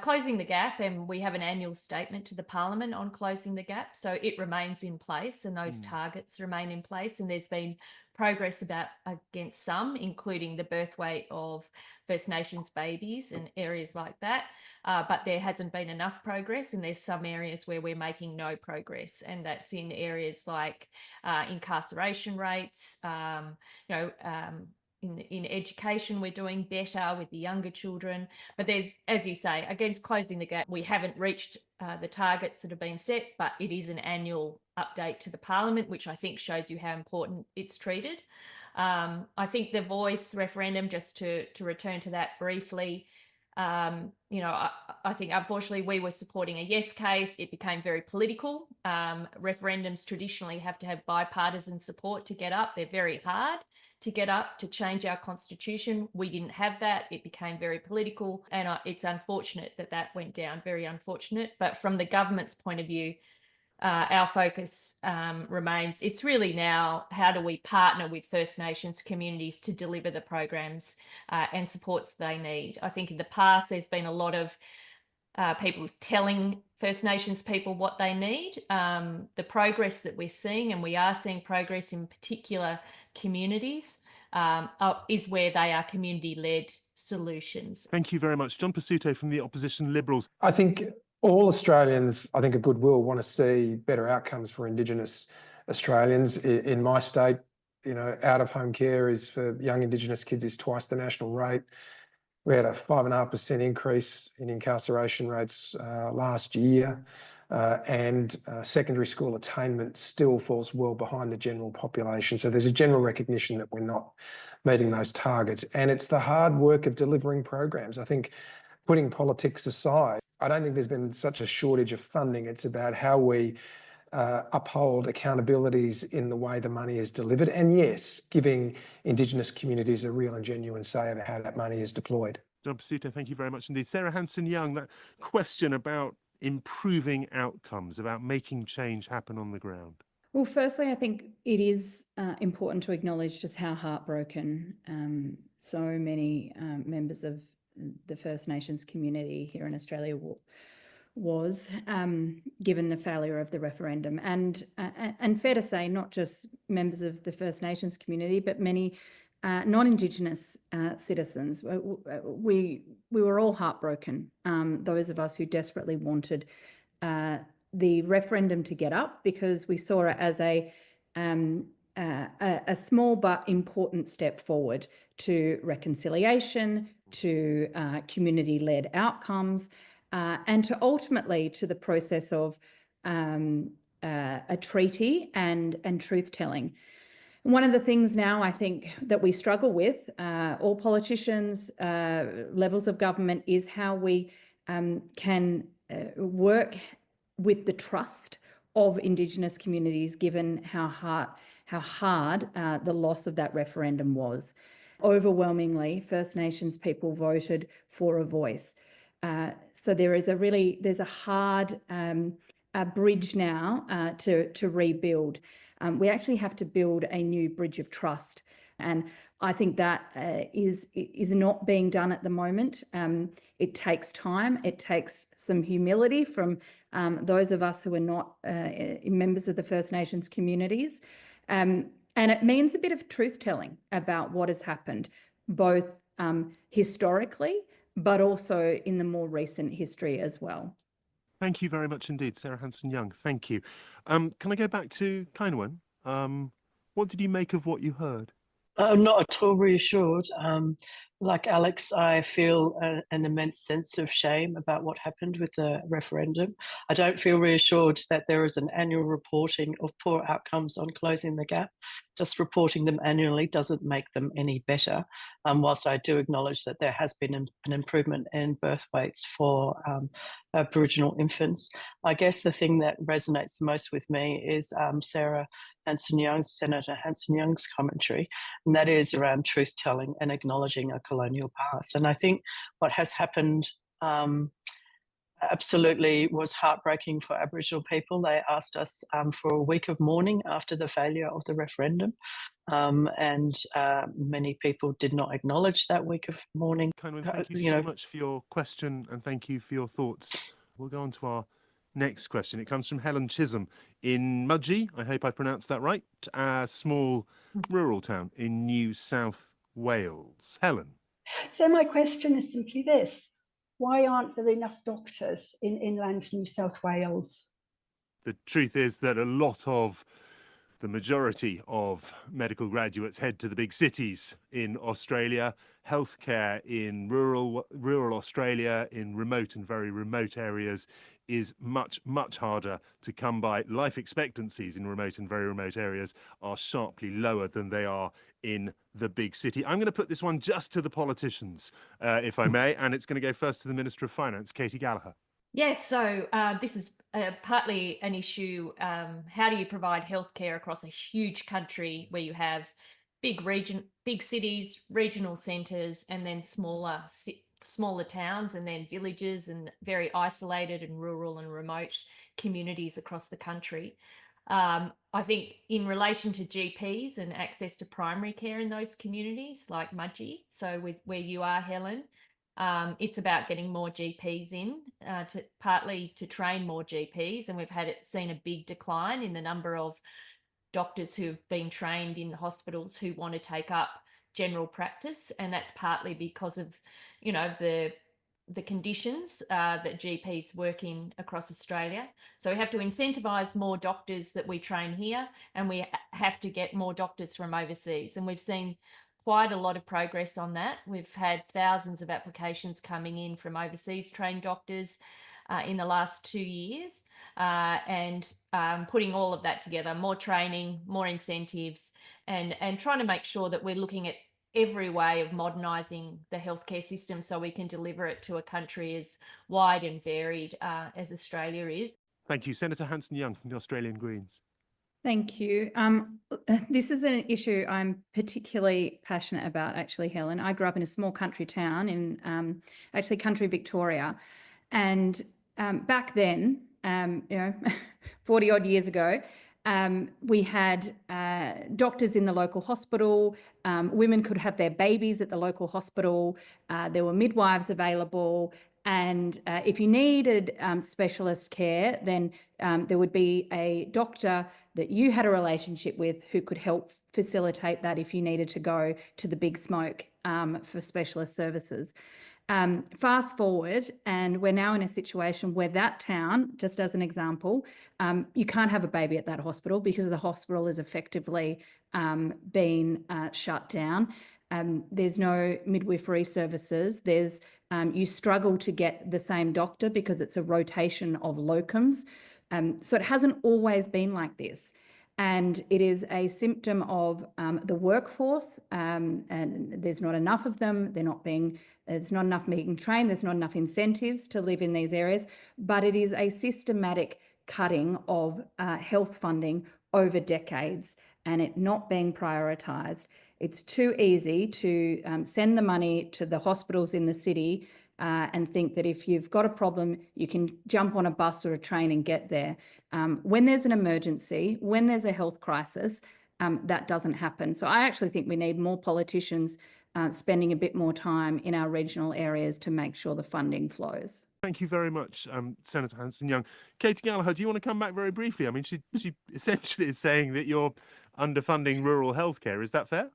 Closing the gap, and we have an annual statement to the Parliament on closing the gap, so it remains in place and those targets remain in place, and there's been progress against some, including the birth weight of First Nations babies and areas like that, but there hasn't been enough progress, and there's some areas where we're making no progress, and that's in areas like incarceration rates, in education, we're doing better with the younger children. But there's, as you say, against closing the gap, we haven't reached the targets that have been set, but it is an annual update to the Parliament, which I think shows you how important it's treated. I think the voice referendum, just to return to that briefly, I think unfortunately we were supporting a yes case. It became very political. Referendums traditionally have to have bipartisan support to get up. They're very hard to get up to change our constitution. We didn't have that. It became very political, and it's unfortunate that went down, very unfortunate. But from the government's point of view, our focus remains, it's really now, how do we partner with First Nations communities to deliver the programs and supports they need? I think in the past there's been a lot of people telling First Nations people what they need. The progress that we're seeing, and we are seeing progress in particular communities, is where they are community-led solutions. Thank you very much. John Pasuto from the Opposition Liberals. I think all Australians, I think of goodwill, want to see better outcomes for Indigenous Australians. In my state, out-of-home care is for young Indigenous kids is twice the national rate. We had a 5.5% increase in incarceration rates last year, and secondary school attainment still falls well behind the general population. So there's a general recognition that we're not meeting those targets. And it's the hard work of delivering programs. I think putting politics aside, I don't think there's been such a shortage of funding. It's about how we uphold accountabilities in the way the money is delivered, and yes, giving Indigenous communities a real and genuine say over how that money is deployed. John Pasuto, thank you very much indeed. Sarah Hanson-Young, that question about improving outcomes, about making change happen on the ground? Well, firstly, I think it is important to acknowledge just how heartbroken so many members of the First Nations community here in Australia was, given the failure of the referendum. And fair to say, not just members of the First Nations community, but many non-Indigenous citizens. We were all heartbroken, those of us who desperately wanted the referendum to get up, because we saw it as a small but important step forward to reconciliation, to community-led outcomes, and to ultimately to the process of a treaty and truth-telling. One of the things now I think that we struggle with, all politicians, levels of government, is how we can work with the trust of Indigenous communities, given how hard the loss of that referendum was. Overwhelmingly, First Nations people voted for a voice. So there's a hard bridge now to rebuild. We actually have to build a new bridge of trust, and I think that is not being done at the moment. It takes time. It takes some humility from those of us who are not members of the First Nations communities. And it means a bit of truth-telling about what has happened, both historically, but also in the more recent history as well. Thank you very much indeed, Sarah Hanson-Young. Thank you. Can I go back to Kainwen? What did you make of what you heard? I'm not at all reassured. Like Alex, I feel an immense sense of shame about what happened with the referendum. I don't feel reassured that there is an annual reporting of poor outcomes on closing the gap. Just reporting them annually doesn't make them any better, whilst I do acknowledge that there has been an improvement in birth weights for Aboriginal infants. I guess the thing that resonates most with me is Senator Hanson-Young's commentary, and that is around truth-telling and acknowledging a colonial past. And I think what has happened absolutely was heartbreaking for Aboriginal people. They asked us for a week of mourning after the failure of the referendum, and many people did not acknowledge that week of mourning. Kainwen, thank you so much for your question, and thank you for your thoughts. We'll go on to our next question. It comes from Helen Chisholm in Mudgee, I hope I pronounced that right, a small rural town in New South Wales. Helen. So my question is simply this: why aren't there enough doctors in inland New South Wales? The truth is that the majority of medical graduates head to the big cities in Australia. Healthcare in rural Australia, in remote and very remote areas, is much, much harder to come by. Life expectancies in remote and very remote areas are sharply lower than they are in the big city. I'm going to put this one just to the politicians, if I may, and it's going to go first to the Minister of Finance, Katie Gallagher. Yes, so this is partly an issue. How do you provide healthcare across a huge country where you have big cities, regional centres, and then smaller towns, and then villages, and very isolated and rural and remote communities across the country? I think in relation to GPs and access to primary care in those communities like Mudgee, so with where you are, Helen, it's about getting more GPs in, partly to train more GPs, and we've seen a big decline in the number of doctors who've been trained in hospitals who want to take up general practice, and that's partly because of the conditions that GPs work in across Australia. So we have to incentivise more doctors that we train here, and we have to get more doctors from overseas, and we've seen quite a lot of progress on that. We've had thousands of applications coming in from overseas trained doctors in the last 2 years, and putting all of that together, more training, more incentives, and trying to make sure that we're looking at every way of modernising the healthcare system so we can deliver it to a country as wide and varied as Australia is. Thank you. Senator Hanson-Young from the Australian Greens. Thank you. This is an issue I'm particularly passionate about, actually, Helen. I grew up in a small country town in country Victoria, and back then, 40 odd years ago, we had doctors in the local hospital. Women could have their babies at the local hospital. There were midwives available. And if you needed specialist care, then there would be a doctor that you had a relationship with who could help facilitate that if you needed to go to the big smoke for specialist services. Fast forward, and we're now in a situation where that town, just as an example, you can't have a baby at that hospital because the hospital is effectively been shut down. There's no midwifery services. You struggle to get the same doctor because it's a rotation of locums. So it hasn't always been like this. And it is a symptom of the workforce, and there's not enough of them. There's not enough being trained. There's not enough incentives to live in these areas. But it is a systematic cutting of health funding over decades and it not being prioritised. It's too easy to send the money to the hospitals in the city and think that if you've got a problem, you can jump on a bus or a train and get there. When there's an emergency, when there's a health crisis, that doesn't happen. So I actually think we need more politicians spending a bit more time in our regional areas to make sure the funding flows. Thank you very much, Senator Hanson-Young. Katie Gallagher, do you want to come back very briefly? I mean, she essentially is saying that you're underfunding rural healthcare. Is that fair?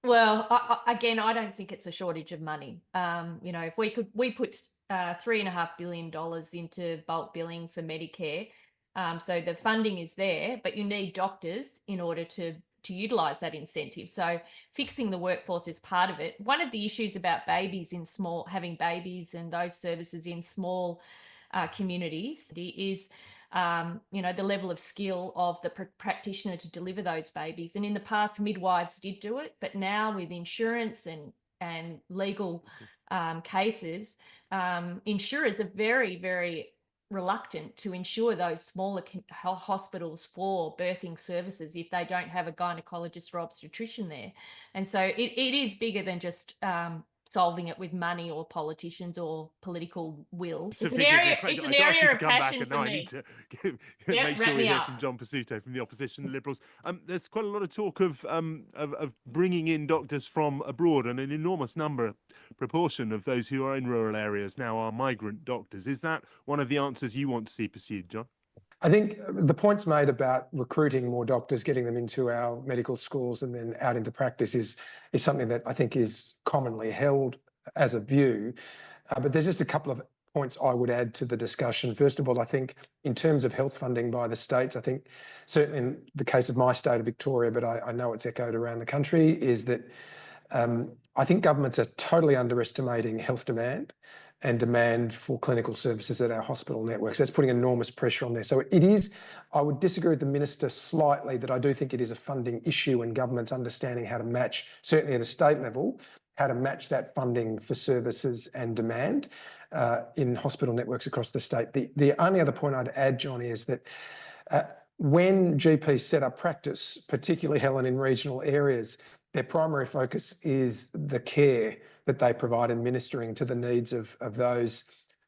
Well, again, I don't think it's a shortage of money. If we put $3.5 billion into bulk billing for Medicare, so the funding is there, but you need doctors in order to utilise that incentive. So fixing the workforce is part of it. One of the issues about having babies and those services in small communities is the level of skill of the practitioner to deliver those babies. And in the past, midwives did do it, but now with insurance and legal cases, insurers are very, very reluctant to insure those smaller hospitals for birthing services if they don't have a gynecologist or obstetrician there. And so it is bigger than just solving it with money or politicians or political will. It's an area of passion for me. I need to make sure we hear from John Pizzuto from the opposition Liberals. There's quite a lot of talk of bringing in doctors from abroad, and an enormous proportion of those who are in rural areas now are migrant doctors. Is that one of the answers you want to see pursued, John? I think the points made about recruiting more doctors, getting them into our medical schools and then out into practice is something that I think is commonly held as a view. But there's just a couple of points I would add to the discussion. First of all, I think in terms of health funding by the states, I think certainly in the case of my state of Victoria, but I know it's echoed around the country, is that I think governments are totally underestimating health demand and demand for clinical services at our hospital networks. That's putting enormous pressure on there. So it is, I would disagree with the Minister slightly that I do think it is a funding issue and governments understanding how to match, certainly at a state level, how to match that funding for services and demand in hospital networks across the state. The only other point I'd add, John, is that when GPs set up practice, particularly, Helen, in regional areas, their primary focus is the care that they provide and ministering to the needs of those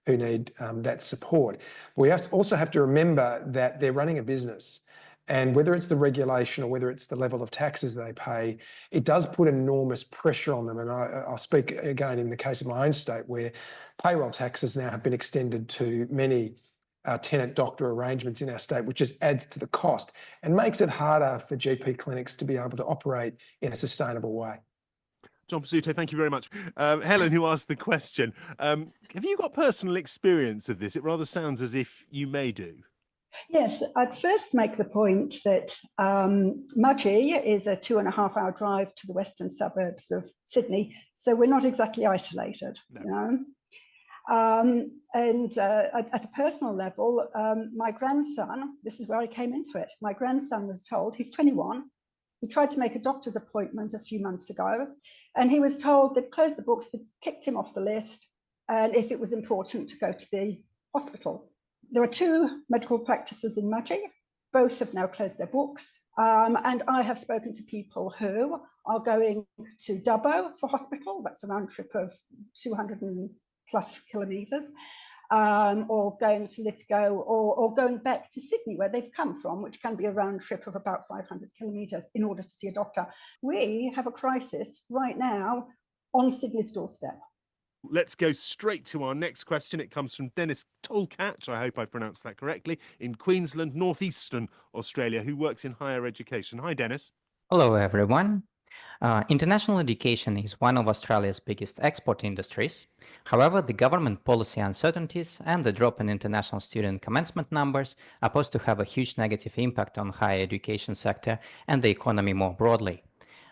who need that support. We also have to remember that they're running a business, and whether it's the regulation or whether it's the level of taxes they pay, it does put enormous pressure on them. And I'll speak again in the case of my own state, where payroll taxes now have been extended to many tenant doctor arrangements in our state, which just adds to the cost and makes it harder for GP clinics to be able to operate in a sustainable way. John Pizzuto, thank you very much. Helen, who asked the question, have you got personal experience of this? It rather sounds as if you may do. Yes, I'd first make the point that Mudgee is a 2.5-hour drive to the western suburbs of Sydney, so we're not exactly isolated. No. And at a personal level, my grandson, this is where I came into it, my grandson was told, he's 21, he tried to make a doctor's appointment a few months ago, and he was told they'd closed the books, they'd kicked him off the list, and if it was important to go to the hospital. There are 2 medical practices in Mudgee. Both have now closed their books, and I have spoken to people who are going to Dubbo for hospital. That's a round trip of 200+ kilometres. or going to Lithgow, or going back to Sydney, where they've come from, which can be a round trip of about 500 kilometres in order to see a doctor. We have a crisis right now on Sydney's doorstep. Let's go straight to our next question. It comes from Dennis Tolkatch, I hope I pronounced that correctly, in Queensland, northeastern Australia, who works in higher education. Hi, Dennis. Hello, everyone. International education is one of Australia's biggest export industries. However, the government policy uncertainties and the drop in international student commencement numbers are supposed to have a huge negative impact on higher education sector and the economy more broadly.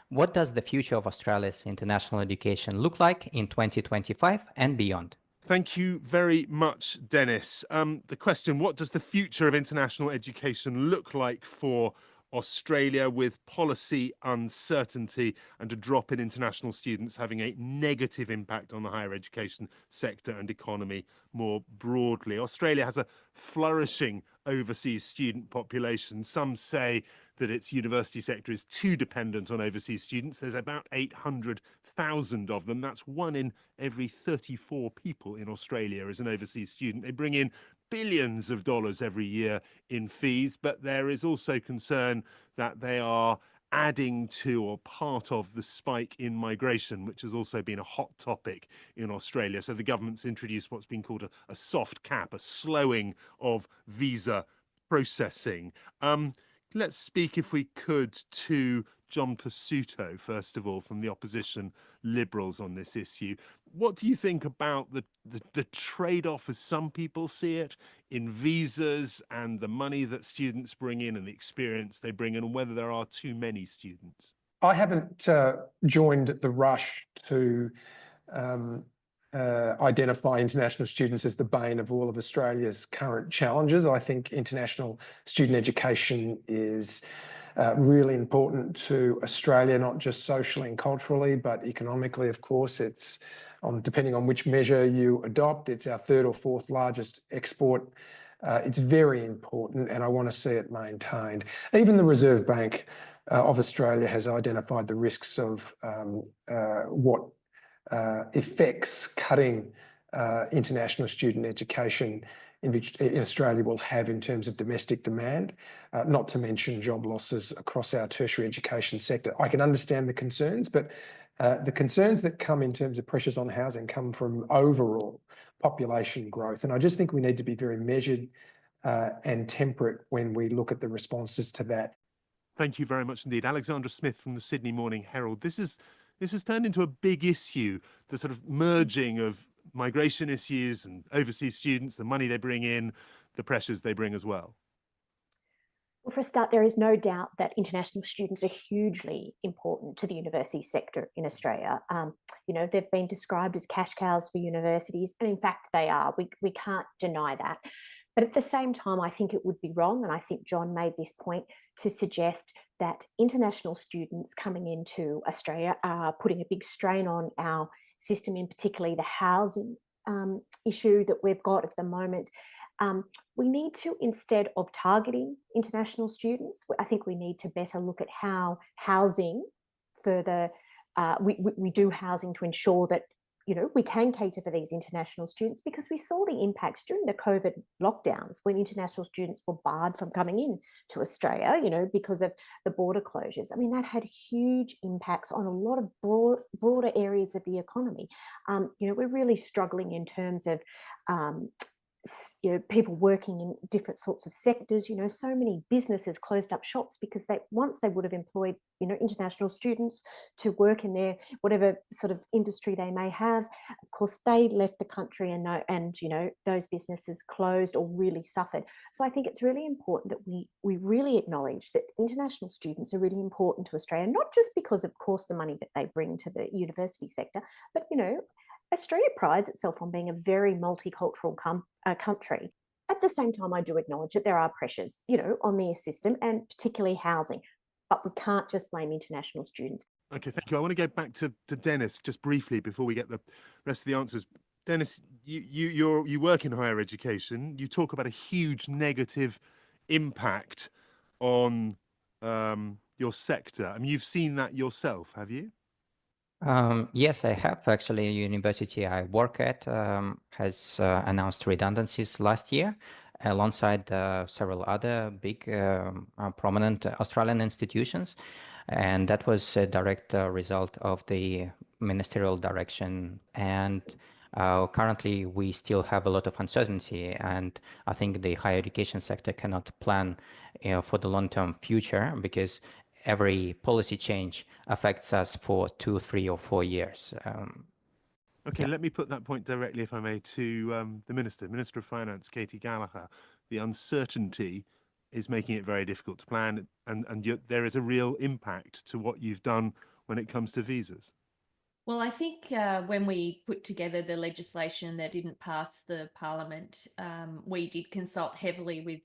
What does the future of Australia's international education look like in 2025 and beyond? Thank you very much, Dennis. The question, what does the future of international education look like for Australia with policy uncertainty and a drop in international students having a negative impact on the higher education sector and economy more broadly? Australia has a flourishing overseas student population. Some say that its university sector is too dependent on overseas students. There's about 800,000 of them. That's 1 in every 34 people in Australia is an overseas student. They bring in billions of dollars every year in fees, but there is also concern that they are adding to or part of the spike in migration, which has also been a hot topic in Australia. So the government's introduced what's been called a soft cap, a slowing of visa processing. Let's speak, if we could, to John Pasuto, first of all, from the opposition Liberals on this issue. What do you think about the trade-off, as some people see it, in visas and the money that students bring in and the experience they bring in, and whether there are too many students? I haven't joined the rush to identify international students as the bane of all of Australia's current challenges. I think international student education is really important to Australia, not just socially and culturally, but economically, of course. It's, depending on which measure you adopt, it's our 3rd or 4th largest export. It's very important, and I want to see it maintained. Even the Reserve Bank of Australia has identified the risks of what effects cutting international student education in Australia will have in terms of domestic demand, not to mention job losses across our tertiary education sector. I can understand the concerns, but the concerns that come in terms of pressures on housing come from overall population growth. And I just think we need to be very measured and temperate when we look at the responses to that. Thank you very much indeed. Alexandra Smith from the Sydney Morning Herald. This has turned into a big issue, the sort of merging of migration issues and overseas students, the money they bring in, the pressures they bring as well. Well, for a start, there is no doubt that international students are hugely important to the university sector in Australia. You know, they've been described as cash cows for universities, and in fact they are. We can't deny that. But at the same time, I think it would be wrong, and I think John made this point, to suggest that international students coming into Australia are putting a big strain on our system, in particularly the housing issue that we've got at the moment. We need to, instead of targeting international students, I think we need to better look at how housing further, we do housing to ensure that, you know, we can cater for these international students, because we saw the impacts during the COVID lockdowns when international students were barred from coming in to Australia, you know, because of the border closures. I mean, that had huge impacts on a lot of broader areas of the economy. You know, we're really struggling in terms of you know, people working in different sorts of sectors. You know, so many businesses closed up shops because once they would have employed, you know, international students to work in their whatever sort of industry they may have. Of course, they left the country, and you know, those businesses closed or really suffered. So I think it's really important that we really acknowledge that international students are really important to Australia, not just because, of course, the money that they bring to the university sector, but you know, Australia prides itself on being a very multicultural country. At the same time, I do acknowledge that there are pressures, you know, on the system, and particularly housing, but we can't just blame international students. Okay, thank you. I want to go back to Dennis just briefly before we get the rest of the answers. Dennis, you work in higher education. You talk about a huge negative impact on your sector. I mean, you've seen that yourself, have you? Yes, I have. Actually, a university I work at has announced redundancies last year alongside several other big prominent Australian institutions. And that was a direct result of the ministerial direction. And currently, we still have a lot of uncertainty. And I think the higher education sector cannot plan for the long-term future because every policy change affects us for 2, 3, or 4 years. Okay, let me put that point directly, if I may, to the Minister of Finance, Katie Gallagher. The uncertainty is making it very difficult to plan, and yet there is a real impact to what you've done when it comes to visas. Well, I think when we put together the legislation that didn't pass the Parliament, we did consult heavily with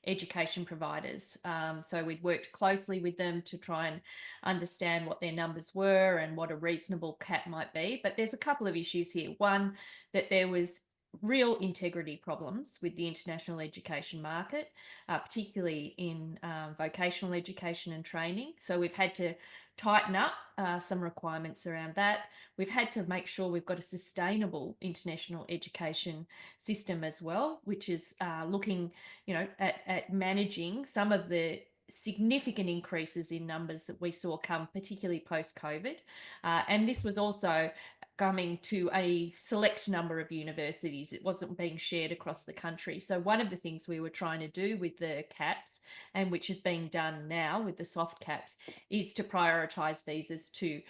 education providers. So we'd worked closely with them to try and understand what their numbers were and what a reasonable cap might be. But there's a couple of issues here. One, that there was real integrity problems with the international education market, particularly in vocational education and training. So we've had to tighten up some requirements around that. We've had to make sure we've got a sustainable international education system as well, which is looking, at managing some of the significant increases in numbers that we saw come, particularly post-COVID. And this was also coming to a select number of universities. It wasn't being shared across the country. So one of the things we were trying to do with the caps, and which is being done now with the soft caps, is to prioritise visas to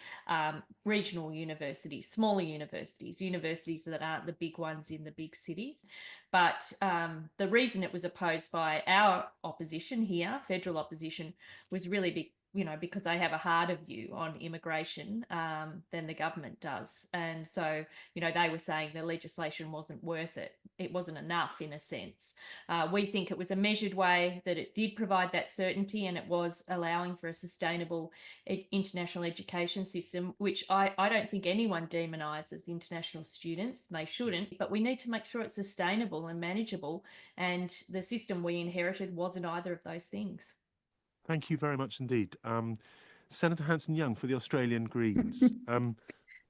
regional universities, smaller universities, universities that aren't the big ones in the big cities. But the reason it was opposed by our opposition here, federal opposition, was really because they have a harder view on immigration than the government does. And so, they were saying the legislation wasn't worth it. It wasn't enough in a sense. We think it was a measured way, that it did provide that certainty, and it was allowing for a sustainable international education system, which I don't think anyone demonises international students. They shouldn't, but we need to make sure it's sustainable and manageable. And the system we inherited wasn't either of those things. Thank you very much indeed. Senator Hanson-Young for the Australian Greens.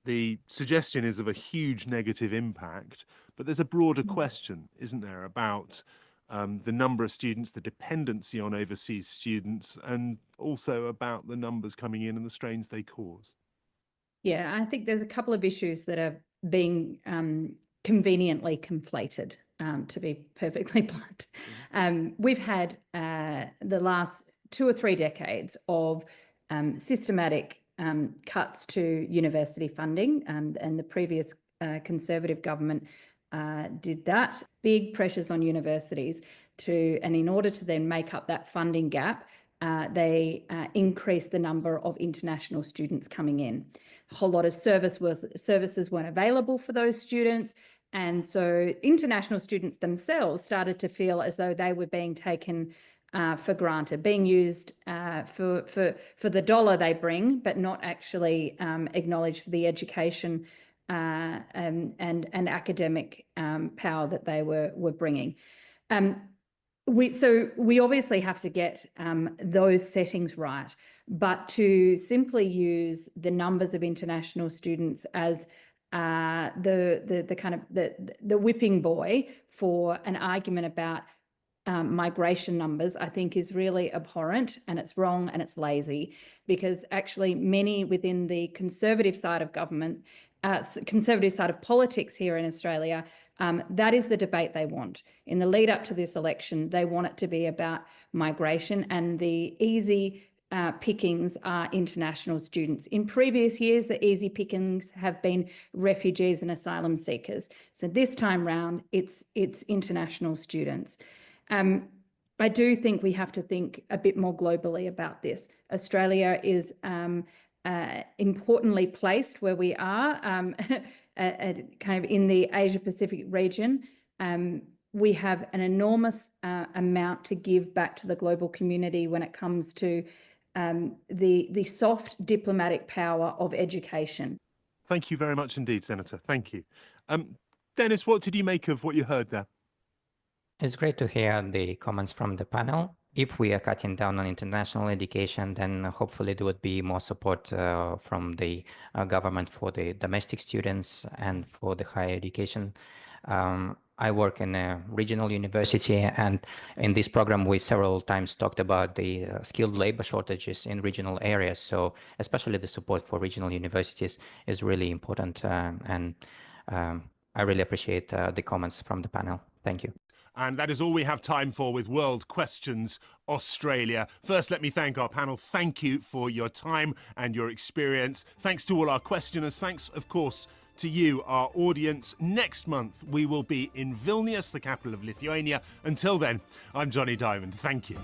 The suggestion is of a huge negative impact, but there's a broader question, isn't there, about the number of students, the dependency on overseas students, and also about the numbers coming in and the strains they cause. Yeah, I think there's a couple of issues that are being conveniently conflated, to be perfectly blunt. We've had the last 2 or 3 decades of systematic cuts to university funding, and the previous Conservative government did that. Big pressures on universities and in order to then make up that funding gap, they increased the number of international students coming in. A whole lot of services weren't available for those students. And so international students themselves started to feel as though they were being taken for granted, being used for the dollar they bring, but not actually acknowledged for the education and academic power that they were bringing. We obviously have to get those settings right, but to simply use the numbers of international students as the kind of the whipping boy for an argument about migration numbers, I think is really abhorrent, and it's wrong and it's lazy, because actually many within the conservative side of government, conservative side of politics here in Australia, that is the debate they want. In the lead up to this election, they want it to be about migration, and the easy pickings are international students. In previous years, the easy pickings have been refugees and asylum seekers. So this time round, it's international students. I do think we have to think a bit more globally about this. Australia is importantly placed where we are, kind of in the Asia-Pacific region. We have an enormous amount to give back to the global community when it comes to the soft diplomatic power of education. Thank you very much indeed, Senator. Thank you. Dennis, what did you make of what you heard there? It's great to hear the comments from the panel. if we are cutting down on international education, then hopefully there would be more support from the government for the domestic students and for the higher education. I work in a regional university, and in this program we several times talked about the skilled labor shortages in regional areas. So especially the support for regional universities is really important, and I really appreciate the comments from the panel. Thank you. And that is all we have time for with World Questions Australia. First, let me thank our panel. Thank you for your time and your experience. Thanks to all our questioners. Thanks, of course, to you, our audience. Next month, we will be in Vilnius, the capital of Lithuania. Until then, I'm Johnny Diamond. Thank you.